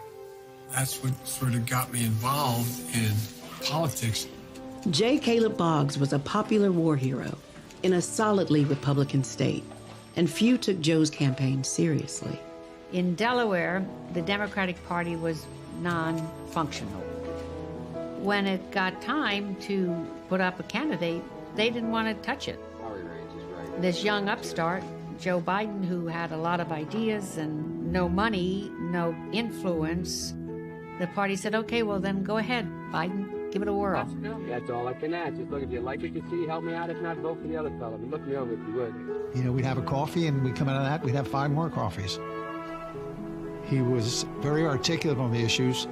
That's what sort of got me involved in politics. J. Caleb Boggs was a popular war hero in a solidly Republican state, and few took Joe's campaign seriously. In Delaware, the Democratic Party was non-functional. When it got time to put up a candidate, they didn't want to touch it. This young upstart, Joe Biden, who had a lot of ideas and no money, no influence, the party said, okay, well then go ahead, Biden. Give it a whirl. That's all I can ask. Just look, if you like what you see, help me out. If not, vote for the other fellow. Look me over if you would. You know, we'd have a coffee, and we'd come out of that, we'd have 5 more coffees. He was very articulate on the issues.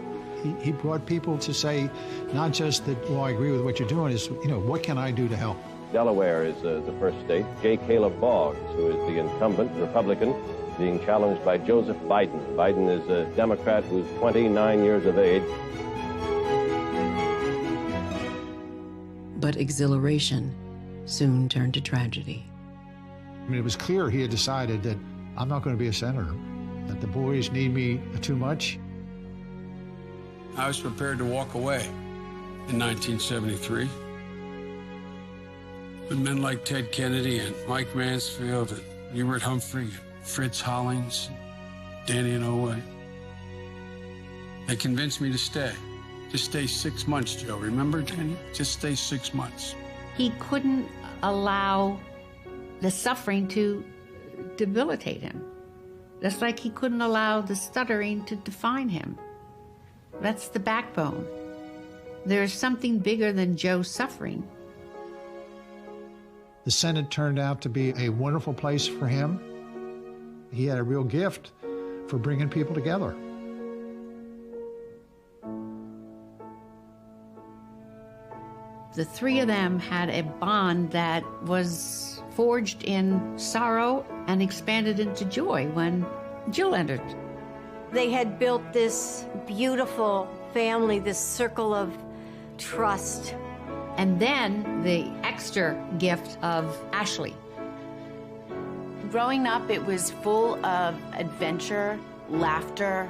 He brought people to say, not just that, well, I agree with what you're doing, is, you know, what can I do to help? Delaware is the first state. J. Caleb Boggs, who is the incumbent Republican, being challenged by Joseph Biden. Biden is a Democrat who's 29 years of age. But exhilaration soon turned to tragedy. I mean, it was clear he had decided that I'm not going to be a senator, that the boys need me too much. I was prepared to walk away in 1973. But men like Ted Kennedy and Mike Mansfield and Hubert Humphrey, Fritz Hollings, Danny Inouye, they convinced me to stay. Just stay 6 months, Joe. Remember, Danny? Just stay 6 months. He couldn't allow the suffering to debilitate him. Just like he couldn't allow the stuttering to define him. That's the backbone. There's something bigger than Joe's suffering. The Senate turned out to be a wonderful place for him. He had a real gift for bringing people together. The 3 of them had a bond that was forged in sorrow and expanded into joy when Jill entered. They had built this beautiful family, this circle of trust. And then the extra gift of Ashley. Growing up, it was full of adventure, laughter.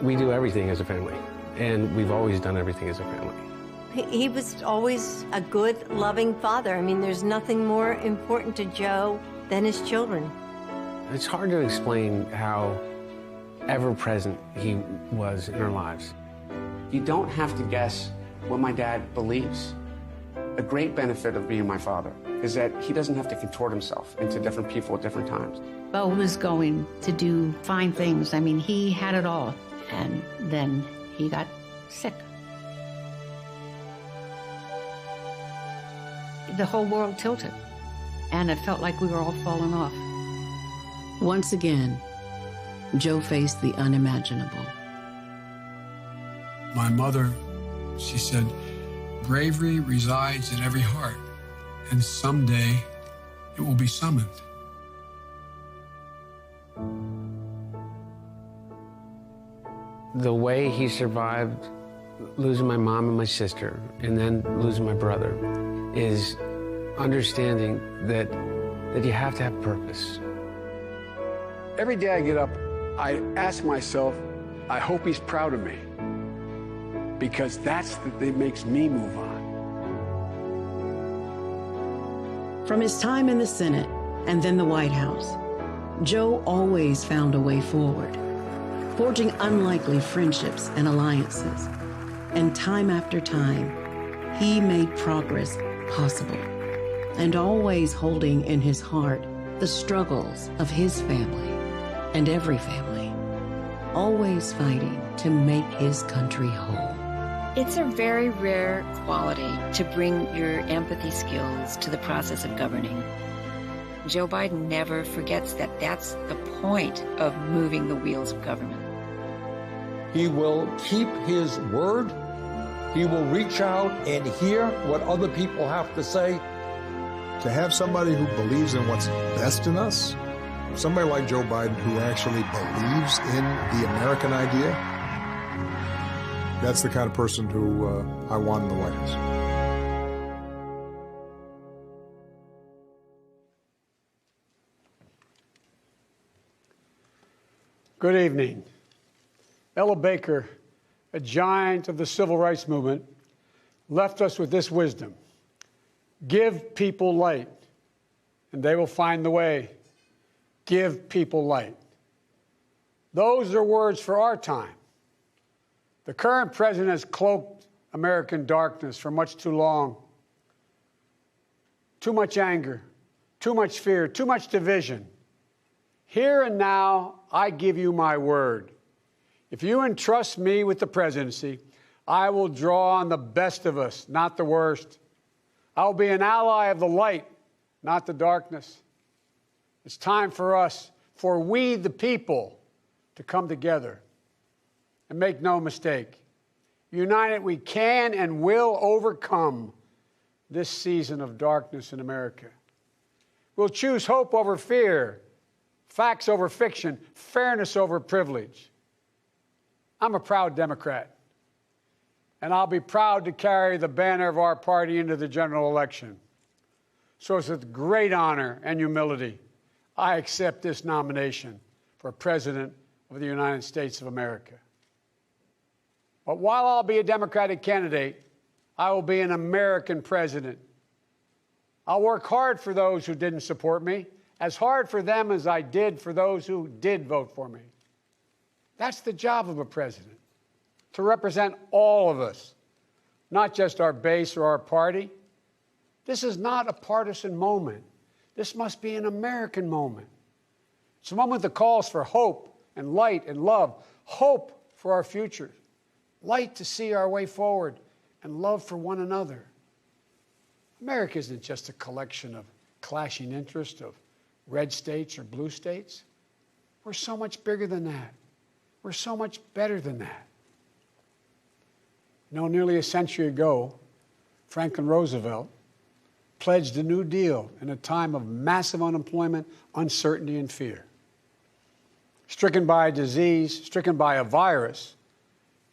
We do everything as a family, and we've always done everything as a family. He was always a good, loving father. I mean, there's nothing more important to Joe than his children. It's hard to explain how ever-present he was in our lives. You don't have to guess what my dad believes. A great benefit of being my father is that he doesn't have to contort himself into different people at different times. Bo was going to do fine things. I mean, he had it all. And then he got sick. The whole world tilted. And it felt like we were all falling off. Once again, Joe faced the unimaginable. My mother, she said, bravery resides in every heart, and someday it will be summoned. The way he survived losing my mom and my sister, and then losing my brother, is understanding that you have to have purpose. Every day I get up, I ask myself, I hope he's proud of me, because that's the thing that makes me move on. From his time in the Senate and then the White House, Joe always found a way forward, forging unlikely friendships and alliances. And time after time, he made progress possible, and always holding in his heart the struggles of his family and every family, always fighting to make his country whole. It's a very rare quality to bring your empathy skills to the process of governing. Joe Biden never forgets that that's the point of moving the wheels of government. He will keep his word. He will reach out and hear what other people have to say. To have somebody who believes in what's best in us, somebody like Joe Biden who actually believes in the American idea, that's the kind of person who I want in the White House. Good evening. Ella Baker, a giant of the civil rights movement, left us with this wisdom: give people light, and they will find the way. Give people light. Those are words for our time. The current president has cloaked American darkness for much too long. Too much anger, too much fear, too much division. Here and now, I give you my word. If you entrust me with the presidency, I will draw on the best of us, not the worst. I will be an ally of the light, not the darkness. It's time for us, for we the people, to come together. And make no mistake, united we can and will overcome this season of darkness in America. We'll choose hope over fear, facts over fiction, fairness over privilege. I'm a proud Democrat, and I'll be proud to carry the banner of our party into the general election. So it's with great honor and humility I accept this nomination for President of the United States of America. But while I'll be a Democratic candidate, I will be an American president. I'll work hard for those who didn't support me, as hard for them as I did for those who did vote for me. That's the job of a president, to represent all of us, not just our base or our party. This is not a partisan moment. This must be an American moment. It's a moment that calls for hope and light and love, hope for our future, light to see our way forward, and love for one another. America isn't just a collection of clashing interests of red states or blue states. We're so much bigger than that. We're so much better than that. You know, nearly a century ago, Franklin Roosevelt pledged a New Deal in a time of massive unemployment, uncertainty, and fear. stricken by a disease, stricken by a virus,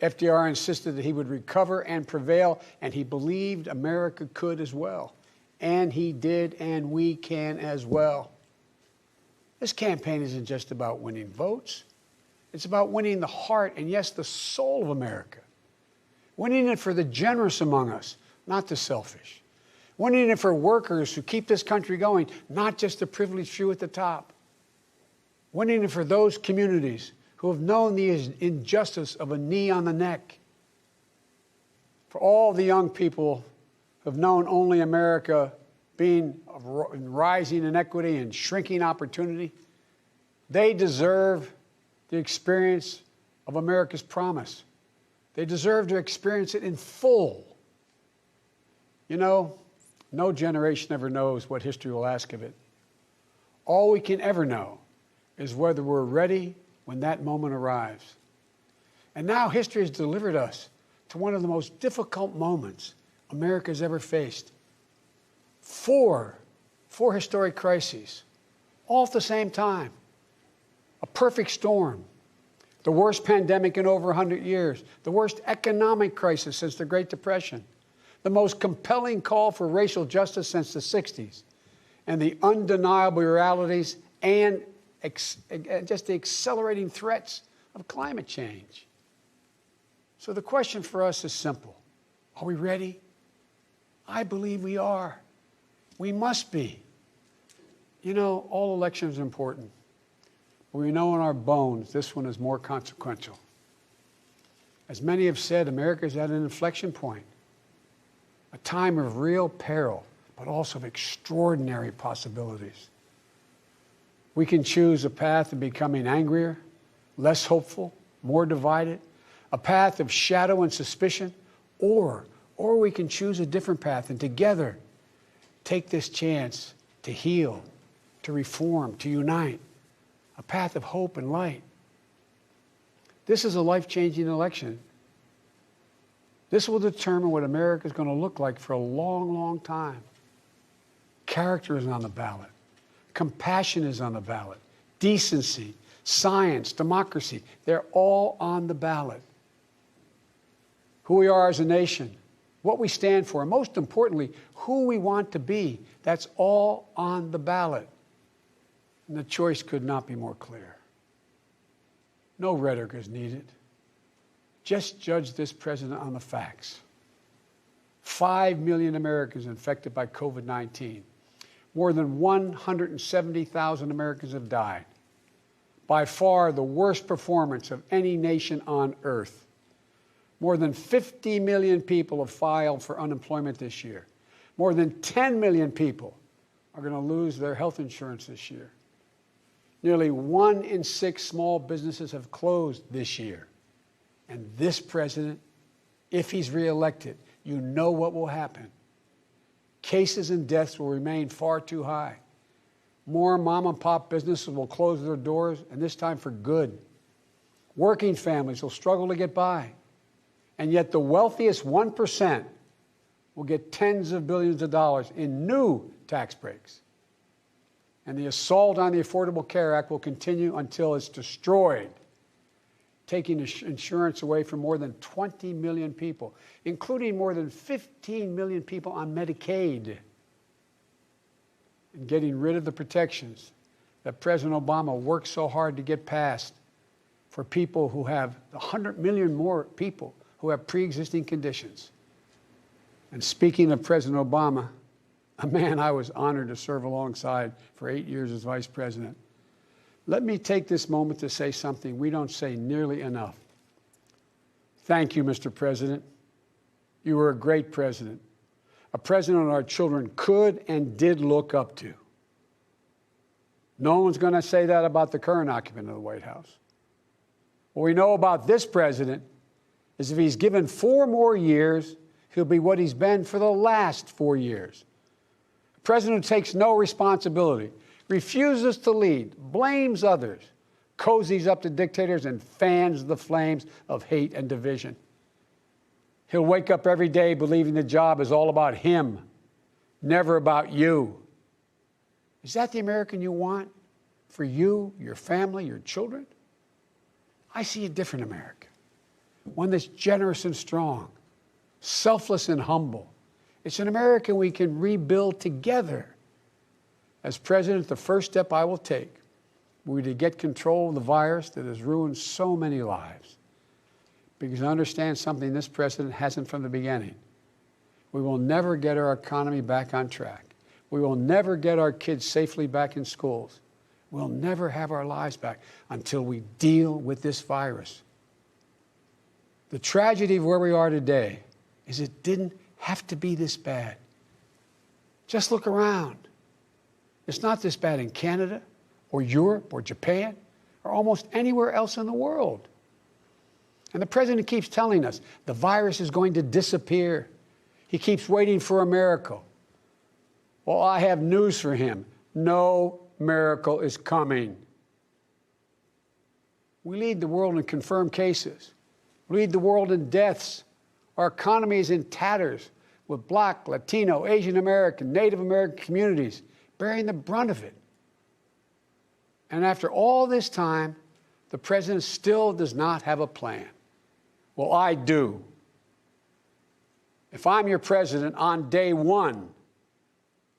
FDR insisted that he would recover and prevail, and he believed America could as well. And he did, and we can as well. This campaign isn't just about winning votes. It's about winning the heart and, yes, the soul of America. Winning it for the generous among us, not the selfish. Winning it for workers who keep this country going, not just the privileged few at the top. Winning it for those communities who have known the injustice of a knee on the neck. For all the young people who have known only America being rising inequity and shrinking opportunity, they deserve the experience of America's promise. They deserve to experience it in full. You know, no generation ever knows what history will ask of it. All we can ever know is whether we're ready when that moment arrives. And now history has delivered us to one of the most difficult moments America's ever faced. Four historic crises, all at the same time. A perfect storm. The worst pandemic in over 100 years. The worst economic crisis since the Great Depression. The most compelling call for racial justice since the 60s. And the undeniable realities and just the accelerating threats of climate change. So the question for us is simple. Are we ready? I believe we are. We must be. You know, all elections are important. But we know in our bones this one is more consequential. As many have said, America is at an inflection point. A time of real peril, but also of extraordinary possibilities. We can choose a path of becoming angrier, less hopeful, more divided, a path of shadow and suspicion, or we can choose a different path and together take this chance to heal, to reform, to unite, a path of hope and light. This is a life-changing election. This will determine what America is going to look like for a long, long time. Character is on the ballot. Compassion is on the ballot. Decency, science, democracy, they're all on the ballot. Who we are as a nation, what we stand for, and most importantly, who we want to be, that's all on the ballot. And the choice could not be more clear. No rhetoric is needed. Just judge this president on the facts. 5 million Americans infected by COVID-19. More than 170,000 Americans have died. By far the worst performance of any nation on earth. More than 50 million people have filed for unemployment this year. More than 10 million people are going to lose their health insurance this year. Nearly 1 in 6 small businesses have closed this year. And this president, if he's reelected, you know what will happen. Cases and deaths will remain far too high. More mom and pop businesses will close their doors, and this time for good. Working families will struggle to get by. And yet the wealthiest 1% will get tens of billions of dollars in new tax breaks. And the assault on the Affordable Care Act will continue until it's destroyed, taking insurance away from more than 20 million people, including more than 15 million people on Medicaid, and getting rid of the protections that President Obama worked so hard to get passed for people who have 100 million more people who have pre-existing conditions. And speaking of President Obama, a man I was honored to serve alongside for 8 years as vice president, let me take this moment to say something we don't say nearly enough. Thank you, Mr. President. You were a great president, a president our children could and did look up to. No one's going to say that about the current occupant of the White House. What we know about this president is if he's given 4 more years, he'll be what he's been for the last 4 years. A president who takes no responsibility, refuses to lead, blames others, cozies up to dictators, and fans the flames of hate and division. He'll wake up every day believing the job is all about him, never about you. Is that the American you want for you, your family, your children? I see a different America, one that's generous and strong, selfless and humble. It's an America we can rebuild together. As president, the first step I will take will be to get control of the virus that has ruined so many lives. Because I understand something this president hasn't from the beginning. We will never get our economy back on track. We will never get our kids safely back in schools. We'll never have our lives back until we deal with this virus. The tragedy of where we are today is it didn't have to be this bad. Just look around. It's not this bad in Canada or Europe or Japan or almost anywhere else in the world. And the president keeps telling us the virus is going to disappear. He keeps waiting for a miracle. Well, I have news for him. No miracle is coming. We lead the world in confirmed cases. We lead the world in deaths. Our economy is in tatters with Black, Latino, Asian American, Native American communities bearing the brunt of it. And after all this time, the president still does not have a plan. Well, I do. If I'm your president, on day one,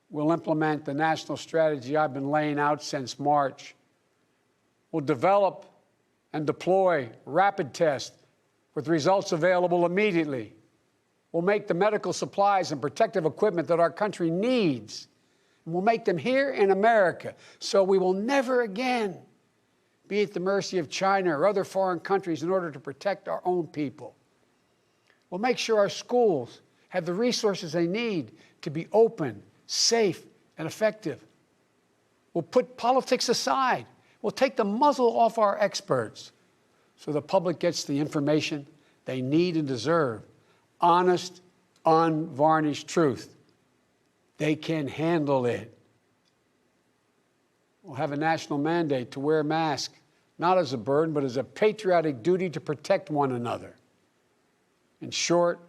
we'll implement the national strategy I've been laying out since March. We'll develop and deploy rapid tests with results available immediately. We'll make the medical supplies and protective equipment that our country needs. And we'll make them here in America, so we will never again be at the mercy of China or other foreign countries in order to protect our own people. We'll make sure our schools have the resources they need to be open, safe, and effective. We'll put politics aside. We'll take the muzzle off our experts so the public gets the information they need and deserve. Honest, unvarnished truth. They can handle it. We'll have a national mandate to wear masks, not as a burden, but as a patriotic duty to protect one another. In short,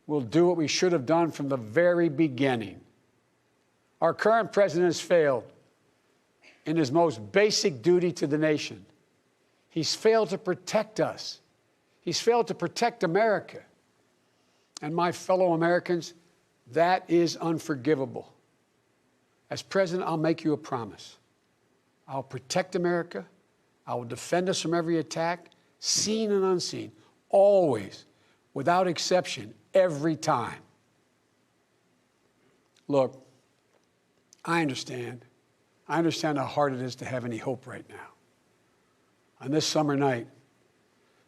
we'll do what we should have done from the very beginning. Our current president has failed in his most basic duty to the nation. He's failed to protect us. He's failed to protect America. And my fellow Americans, that is unforgivable. As president, I'll make you a promise. I'll protect America. I will defend us from every attack, seen and unseen, always, without exception, every time. Look, I understand. I understand how hard it is to have any hope right now. On this summer night,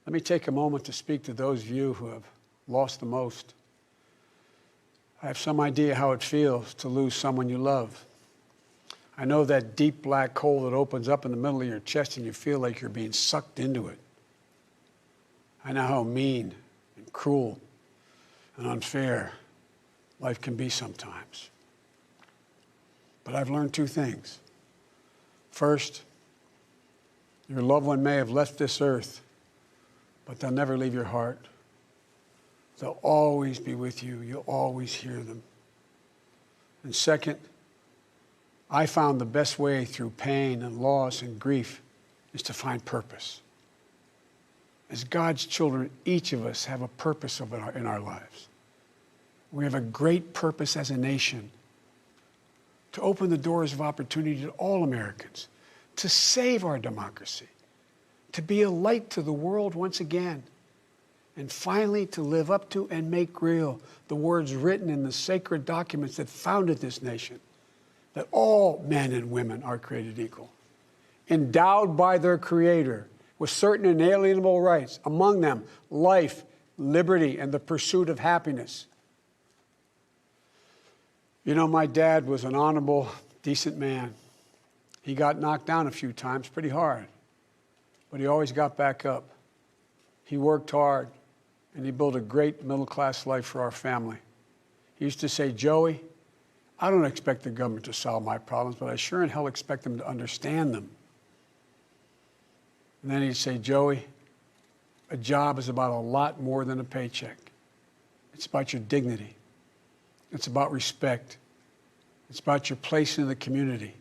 let me take a moment to speak to those of you who have lost the most. I have some idea how it feels to lose someone you love. I know that deep black hole that opens up in the middle of your chest and you feel like you're being sucked into it. I know how mean and cruel and unfair life can be sometimes. But I've learned two things. First, your loved one may have left this earth, but they'll never leave your heart. They'll always be with you. You'll always hear them. And second, I found the best way through pain and loss and grief is to find purpose. As God's children, each of us have a purpose in our lives. We have a great purpose as a nation to open the doors of opportunity to all Americans, to save our democracy, to be a light to the world once again, and finally to live up to and make real the words written in the sacred documents that founded this nation, that all men and women are created equal, endowed by their Creator with certain inalienable rights, among them life, liberty, and the pursuit of happiness. You know, my dad was an honorable, decent man. He got knocked down a few times pretty hard, but he always got back up. He worked hard, and he built a great middle-class life for our family. He used to say, Joey, I don't expect the government to solve my problems, but I sure in hell expect them to understand them. And then he'd say, Joey, a job is about a lot more than a paycheck. It's about your dignity. It's about respect. It's about your place in the community.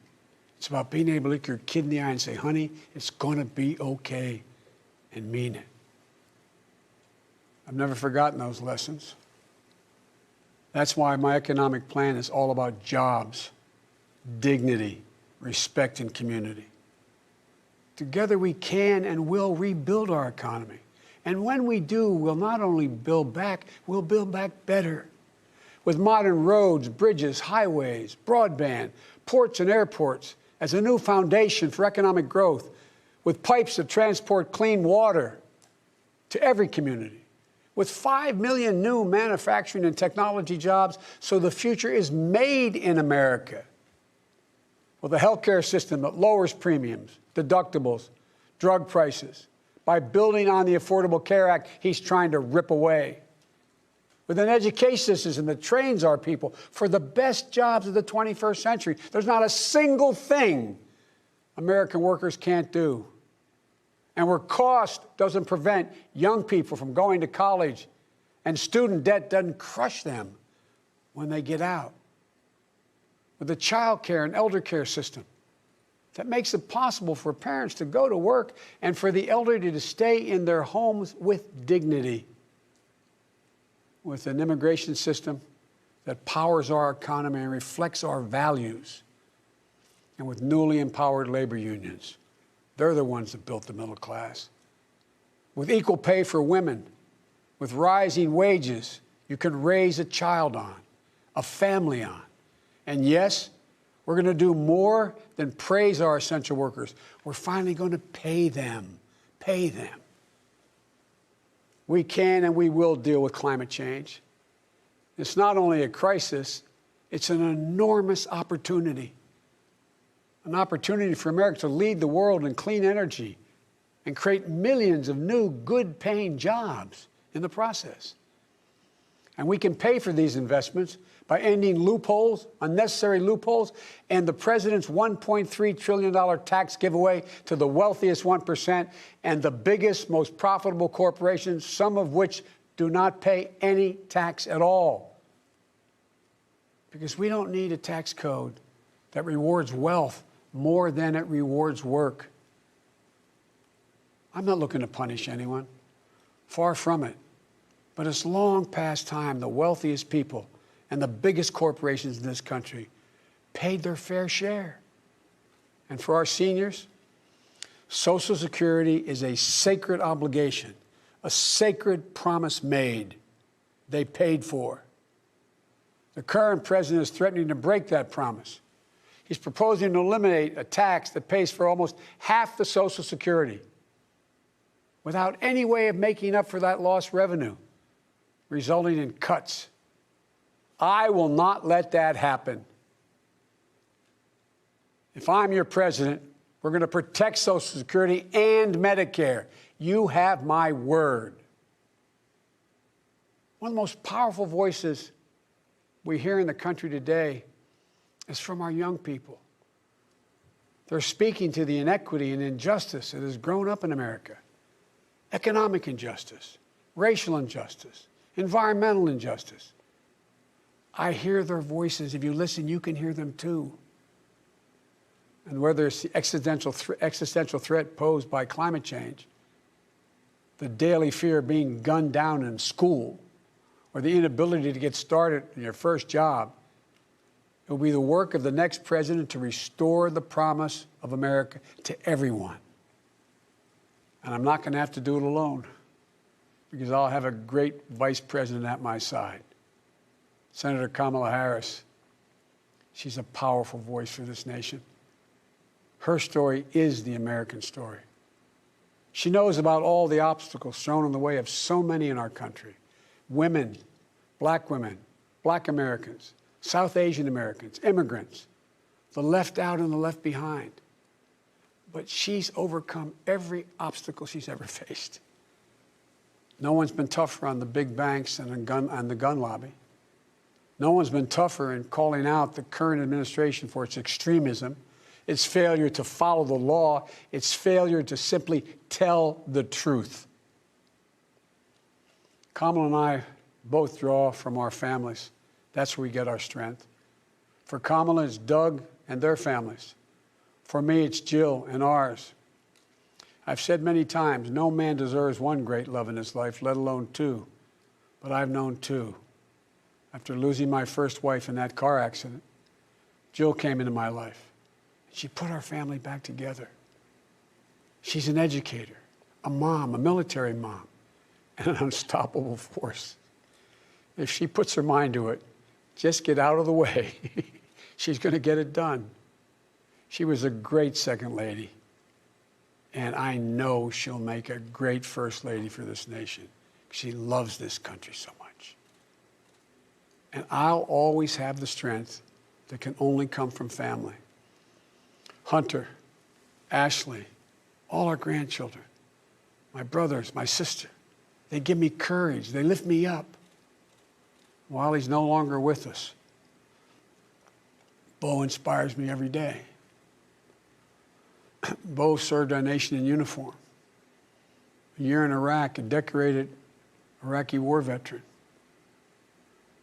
It's about being able to look your kid in the eye and say, honey, it's going to be okay. and mean it. I've never forgotten those lessons. That's why my economic plan is all about jobs, dignity, respect, and community. Together we can and will rebuild our economy. And when we do, we'll not only build back, we'll build back better. With modern roads, bridges, highways, broadband, ports and airports as a new foundation for economic growth, with pipes that transport clean water to every community, with 5 million new manufacturing and technology jobs so the future is made in America, with a healthcare system that lowers premiums, deductibles, drug prices, by building on the Affordable Care Act he's trying to rip away, with an education system that trains our people for the best jobs of the 21st century. There's not a single thing American workers can't do. And where cost doesn't prevent young people from going to college and student debt doesn't crush them when they get out. With a child care and elder care system that makes it possible for parents to go to work and for the elderly to stay in their homes with dignity. With an immigration system that powers our economy and reflects our values. And with newly empowered labor unions. They're the ones that built the middle class. With equal pay for women, with rising wages you can raise a child on, a family on. And yes, we're going to do more than praise our essential workers. We're finally going to pay them. Pay them. We can and we will deal with climate change. It's not only a crisis, it's an enormous opportunity. An opportunity for America to lead the world in clean energy and create millions of new, good-paying jobs in the process. And we can pay for these investments by ending loopholes, unnecessary loopholes, and the president's $1.3 trillion tax giveaway to the wealthiest 1% and the biggest, most profitable corporations, some of which do not pay any tax at all. Because we don't need a tax code that rewards wealth more than it rewards work. I'm not looking to punish anyone. Far from it. But it's long past time the wealthiest people and the biggest corporations in this country paid their fair share. And for our seniors, Social Security is a sacred obligation, a sacred promise made. They paid for. The current president is threatening to break that promise. He's proposing to eliminate a tax that pays for almost half the Social Security without any way of making up for that lost revenue, resulting in cuts. I will not let that happen. If I'm your president, we're going to protect Social Security and Medicare. You have my word. One of the most powerful voices we hear in the country today is from our young people. They're speaking to the inequity and injustice that has grown up in America. Economic injustice, racial injustice, environmental injustice. I hear their voices. If you listen, you can hear them too. And whether it's the existential threat posed by climate change, the daily fear of being gunned down in school, or the inability to get started in your first job, it will be the work of the next president to restore the promise of America to everyone. And I'm not going to have to do it alone, because I'll have a great vice president at my side. Senator Kamala Harris. She's a powerful voice for this nation. Her story is the American story. She knows about all the obstacles thrown in the way of so many in our country. Women, Black Americans, South Asian Americans, immigrants, the left out and the left behind. But she's overcome every obstacle she's ever faced. No one's been tougher on the big banks and the gun lobby. No one's been tougher in calling out the current administration for its extremism, its failure to follow the law, its failure to simply tell the truth. Kamala and I both draw from our families. That's where we get our strength. For Kamala, it's Doug and their families. For me, it's Jill and ours. I've said many times, no man deserves one great love in his life, let alone two. But I've known two. After losing my first wife in that car accident, Jill came into my life. She put our family back together. She's an educator, a mom, a military mom, and an unstoppable force. If she puts her mind to it, just get out of the way. She's going to get it done. She was a great second lady, and I know she'll make a great first lady for this nation. She loves this country so much. And I'll always have the strength that can only come from family. Hunter, Ashley, all our grandchildren, my brothers, my sister, they give me courage. They lift me up. While he's no longer with us, Bo inspires me every day. Bo served our nation in uniform. A year in Iraq, a decorated Iraqi war veteran.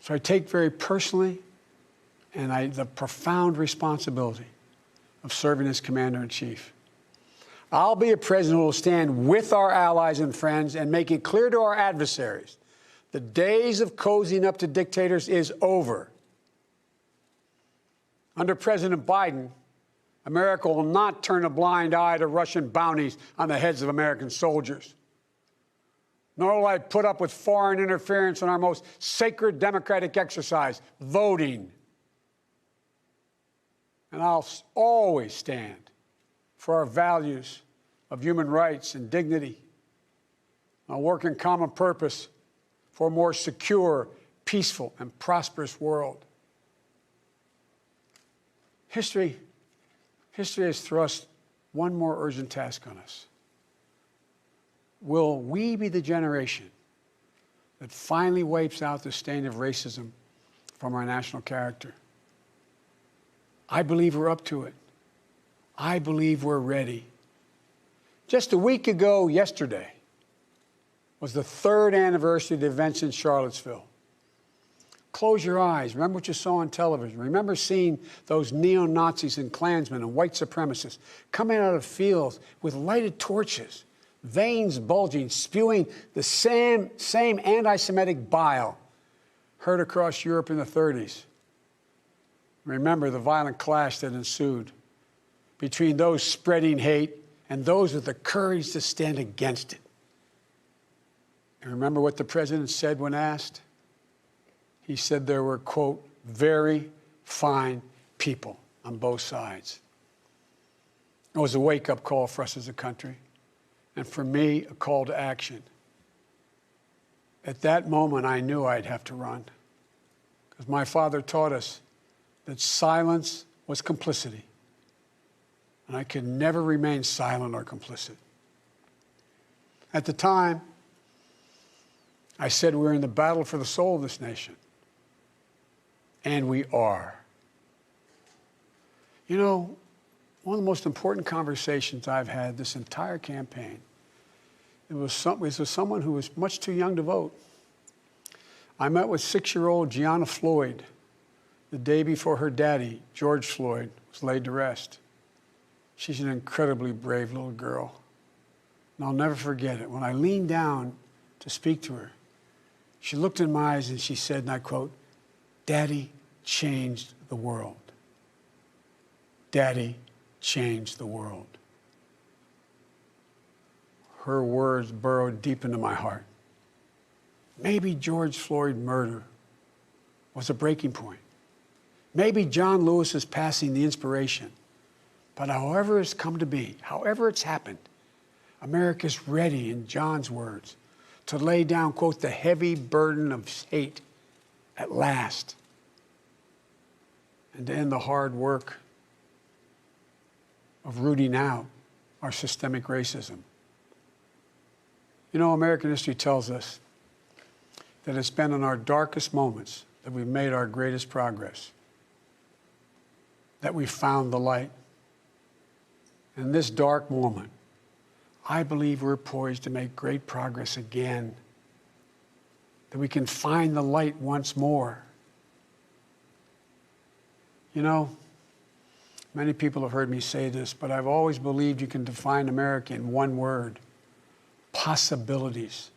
So I take very personally the profound responsibility of serving as Commander-in-Chief. I'll be a president who will stand with our allies and friends and make it clear to our adversaries the days of cozying up to dictators is over. Under President Biden, America will not turn a blind eye to Russian bounties on the heads of American soldiers. Nor will I put up with foreign interference in our most sacred democratic exercise, voting. And I'll always stand for our values of human rights and dignity. I'll work in common purpose for a more secure, peaceful, and prosperous world. History has thrust one more urgent task on us. Will we be the generation that finally wipes out the stain of racism from our national character? I believe we're up to it. I believe we're ready. Just a week ago yesterday was the 3rd anniversary of the events in Charlottesville. Close your eyes. Remember what you saw on television. Remember seeing those neo-Nazis and Klansmen and white supremacists coming out of fields with lighted torches, veins bulging, spewing the same anti-Semitic bile heard across Europe in the 30s. Remember the violent clash that ensued between those spreading hate and those with the courage to stand against it. And remember what the president said when asked? He said there were, quote, very fine people on both sides. It was a wake-up call for us as a country, and for me, a call to action. At that moment, I knew I'd have to run, because my father taught us that silence was complicity, and I could never remain silent or complicit. At the time, I said we were in the battle for the soul of this nation. And we are. You know, one of the most important conversations I've had this entire campaign, it was with someone who was much too young to vote. I met with 6-year-old Gianna Floyd the day before her daddy, George Floyd, was laid to rest. She's an incredibly brave little girl. And I'll never forget it. When I leaned down to speak to her, she looked in my eyes and she said, and I quote, "Daddy changed the world. Daddy changed the world." Her words burrowed deep into my heart. Maybe George Floyd's murder was a breaking point. Maybe John Lewis's passing the inspiration. But however it's come to be, however it's happened, America's ready, in John's words, to lay down, quote, the heavy burden of hate at last, and to end the hard work of rooting out our systemic racism. You know, American history tells us that it's been in our darkest moments that we've made our greatest progress, that we found the light. In this dark moment, I believe we're poised to make great progress again, that we can find the light once more. You know, Many people have heard me say this, but I've always believed you can define America in one word: possibilities.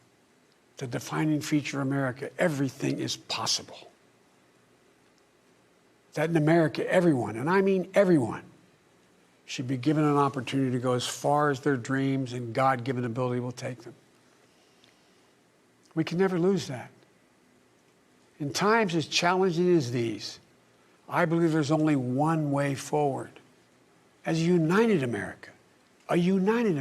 The defining feature of America: everything is possible. That in America, everyone, and I mean everyone, should be given an opportunity to go as far as their dreams and God-given ability will take them. We can never lose that. In times as challenging as these, I believe there's only one way forward. As a united America, united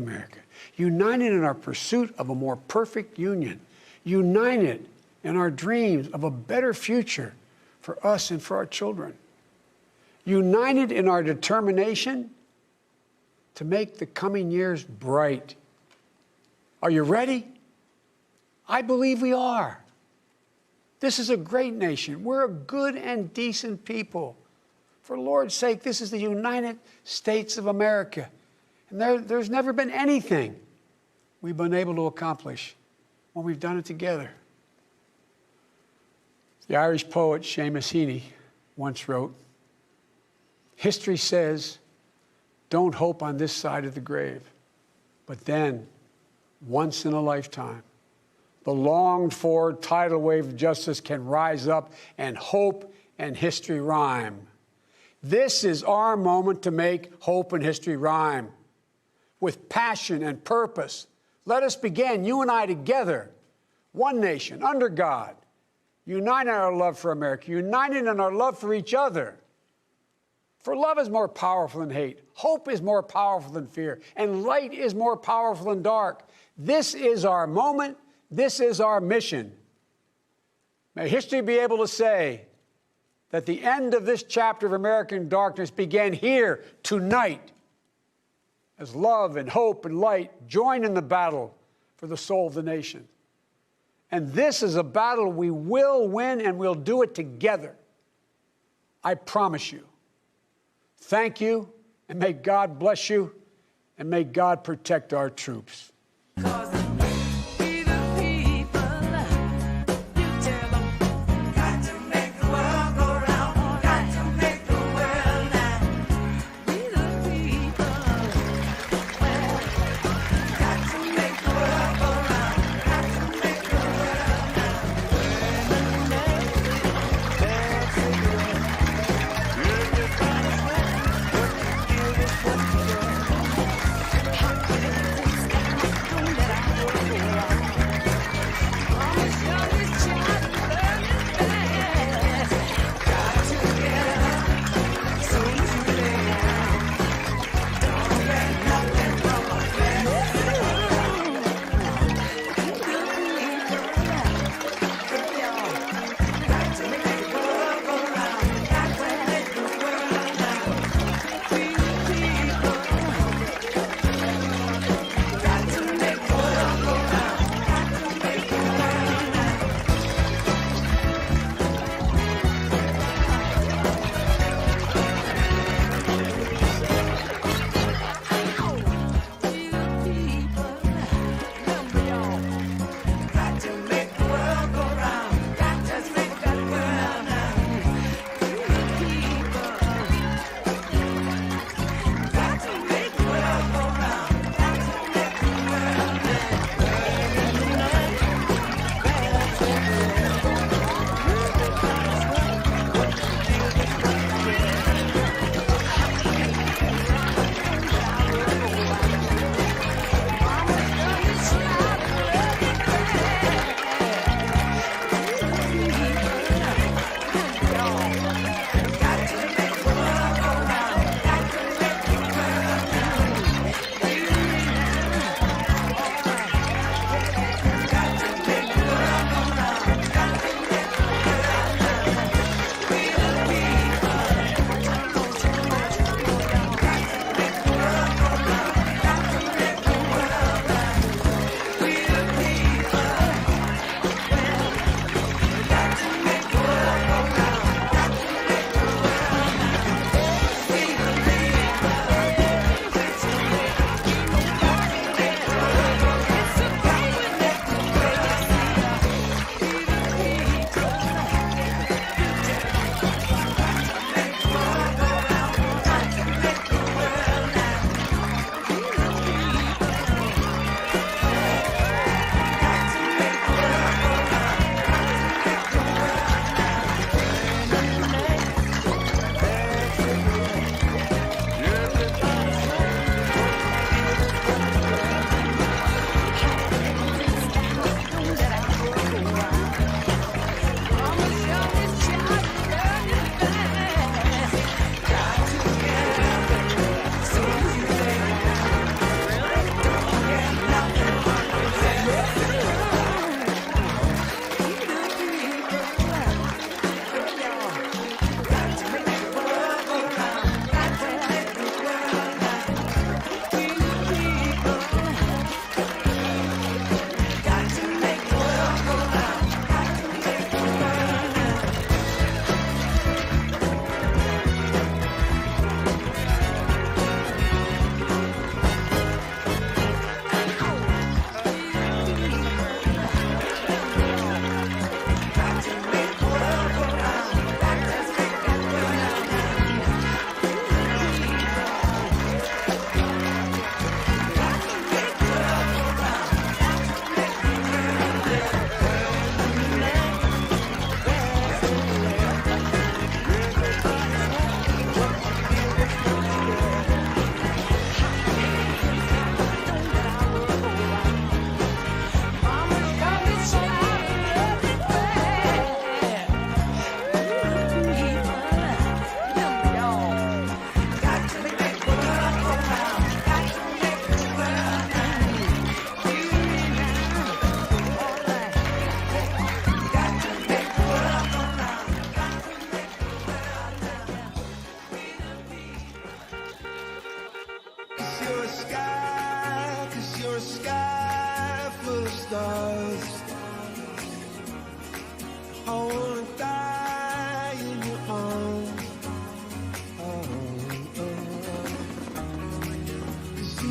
in our pursuit of a more perfect union, united in our dreams of a better future for us and for our children, united in our determination to make the coming years bright. Are you ready? I believe we are. This is a great nation. We're a good and decent people. For the Lord's sake, this is the United States of America. And there's never been anything we've been able to accomplish when we've done it together. The Irish poet Seamus Heaney once wrote, "History says, don't hope on this side of the grave, but then, once in a lifetime, the longed-for tidal wave of justice can rise up and hope and history rhyme." This is our moment to make hope and history rhyme. With passion and purpose, let us begin, you and I together, one nation, under God, united in our love for America, united in our love for each other. For love is more powerful than hate, hope is more powerful than fear, and light is more powerful than dark. This is our moment. This is our mission. May history be able to say that the end of this chapter of American darkness began here tonight, as love and hope and light join in the battle for the soul of the nation. And this is a battle we will win, and we'll do it together. I promise you. Thank you, and may God bless you, and may God protect our troops.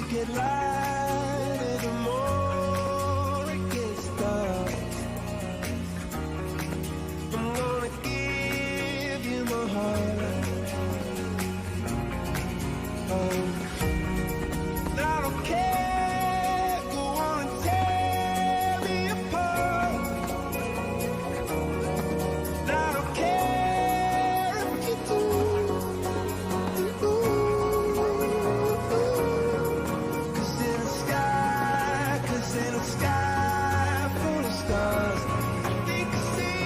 get lighter, the more it gets dark. I'm gonna give you my heart. Oh, I don't care, go on and tear me apart. I don't care if you do. In a sky full of stars, I think I see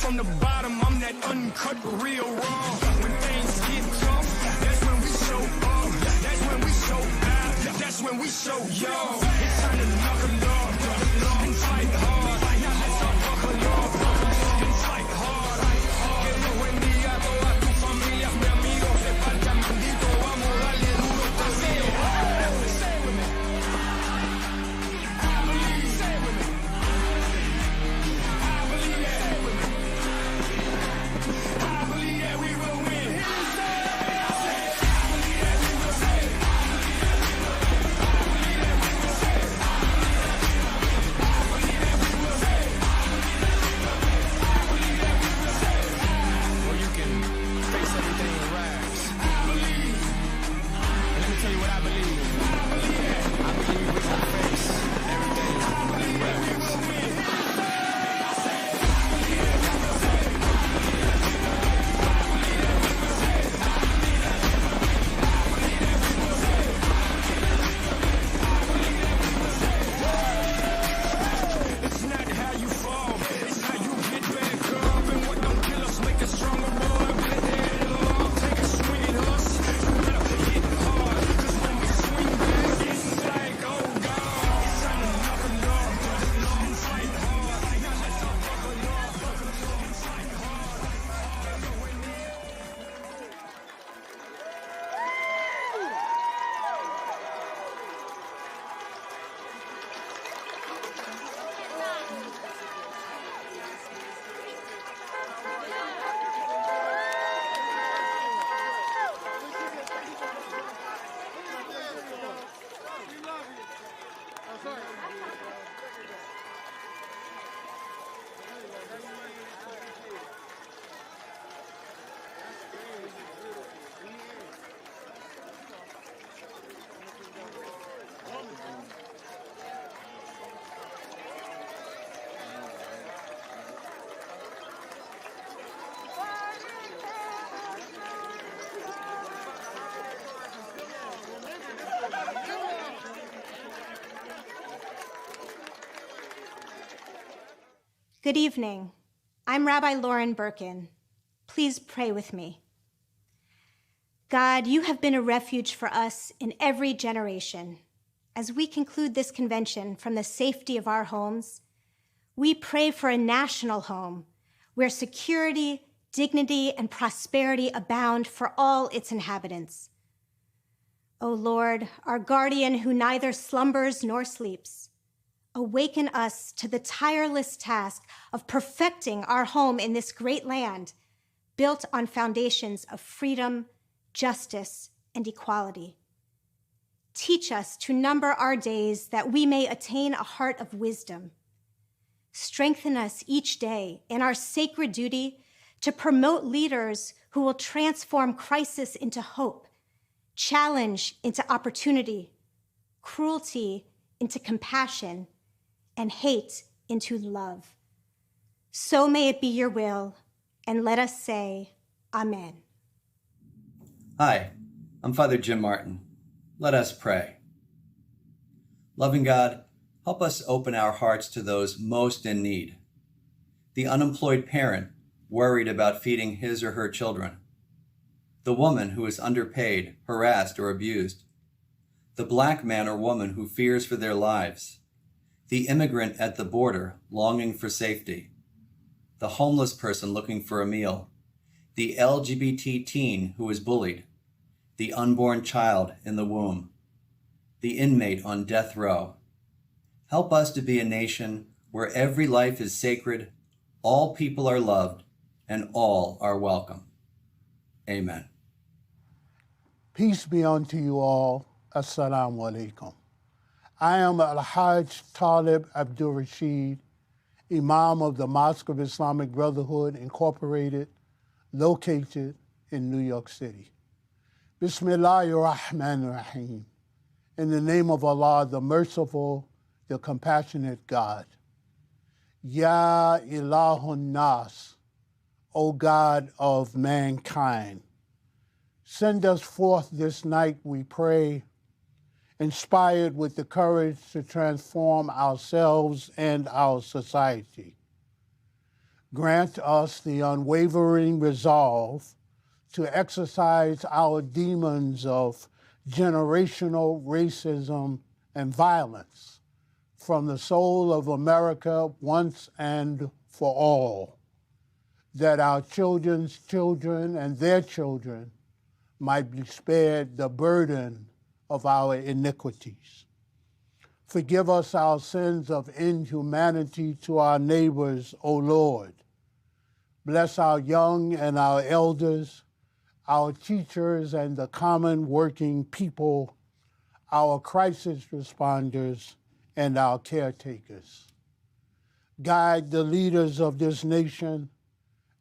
from the bottom, I'm that uncut, real raw. When things get tough, that's when we show up. That's when we show out. That's when we show y'all. It's time to knuckle up and fight hard. Let's all buckle up and fight hard. Que Dios bendiga a toda tu familia, mi amigo, de parte maldito, vamos a darle duro esta vida. Say with me. I believe, say with me. I believe that. Say with me. I believe that we will win. I believe that we will say. I believe that we will say. Good evening. I'm Rabbi Lauren Birkin. Please pray with me. God, you have been a refuge for us in every generation. As we conclude this convention from the safety of our homes, we pray for a national home where security, dignity, and prosperity abound for all its inhabitants. O Lord, our guardian who neither slumbers nor sleeps, awaken us to the tireless task of perfecting our home in this great land, built on foundations of freedom, justice, and equality. Teach us to number our days that we may attain a heart of wisdom. Strengthen us each day in our sacred duty to promote leaders who will transform crisis into hope, challenge into opportunity, cruelty into compassion, and hate into love. So may it be your will, and let us say, Amen. Hi, I'm Father Jim Martin. Let us pray. Loving God, help us open our hearts to those most in need. The unemployed parent worried about feeding his or her children. The woman who is underpaid, harassed, or abused. The black man or woman who fears for their lives. The immigrant at the border longing for safety. The homeless person looking for a meal. The LGBT teen who is bullied. The unborn child in the womb. The inmate on death row. Help us to be a nation where every life is sacred, all people are loved, and all are welcome. Amen. Peace be unto you all. Assalamu alaikum. I am Al-Hajj Talib Abdul Rashid, Imam of the Mosque of Islamic Brotherhood, Incorporated, located in New York City. Bismillahir-Rahmanir-Rahim. In the name of Allah, the merciful, the compassionate God. Ya Ilahun Nas, O God of mankind. Send us forth this night, we pray, inspired with the courage to transform ourselves and our society. Grant us the unwavering resolve to exercise our demons of generational racism and violence from the soul of America once and for all, that our children's children and their children might be spared the burden of our iniquities. Forgive us our sins of inhumanity to our neighbors, O Lord. Bless our young and our elders, our teachers and the common working people, our crisis responders, and our caretakers. Guide the leaders of this nation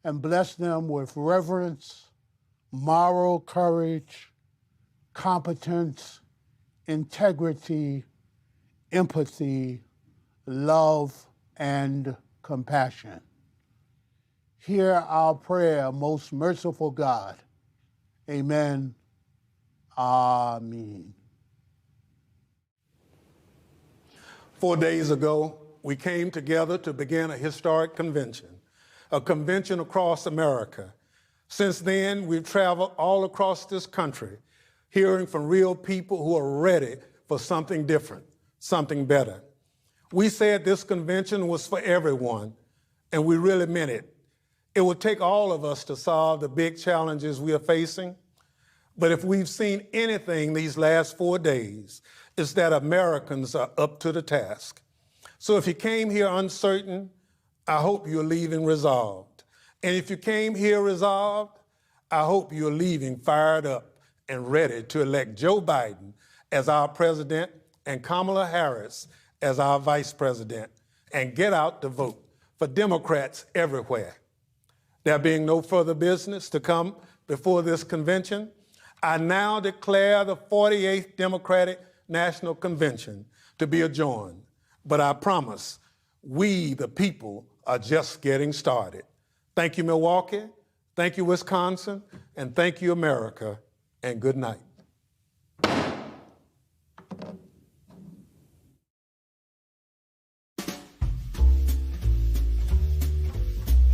and bless them with reverence, moral courage, competence, integrity, empathy, love, and compassion. Hear our prayer, most merciful God. Amen. Amen. 4 days ago, we came together to begin a historic convention, a convention across America. Since then, we've traveled all across this country, hearing from real people who are ready for something different, something better. We said this convention was for everyone, and we really meant it. It would take all of us to solve the big challenges we are facing. But if we've seen anything these last 4 days, it's that Americans are up to the task. So if you came here uncertain, I hope you're leaving resolved. And if you came here resolved, I hope you're leaving fired up and ready to elect Joe Biden as our president and Kamala Harris as our vice president, and get out to vote for Democrats everywhere. There being no further business to come before this convention, I now declare the 48th Democratic National Convention to be adjourned. But I promise, we, the people, are just getting started. Thank you, Milwaukee. Thank you, Wisconsin. And thank you, America. And good night.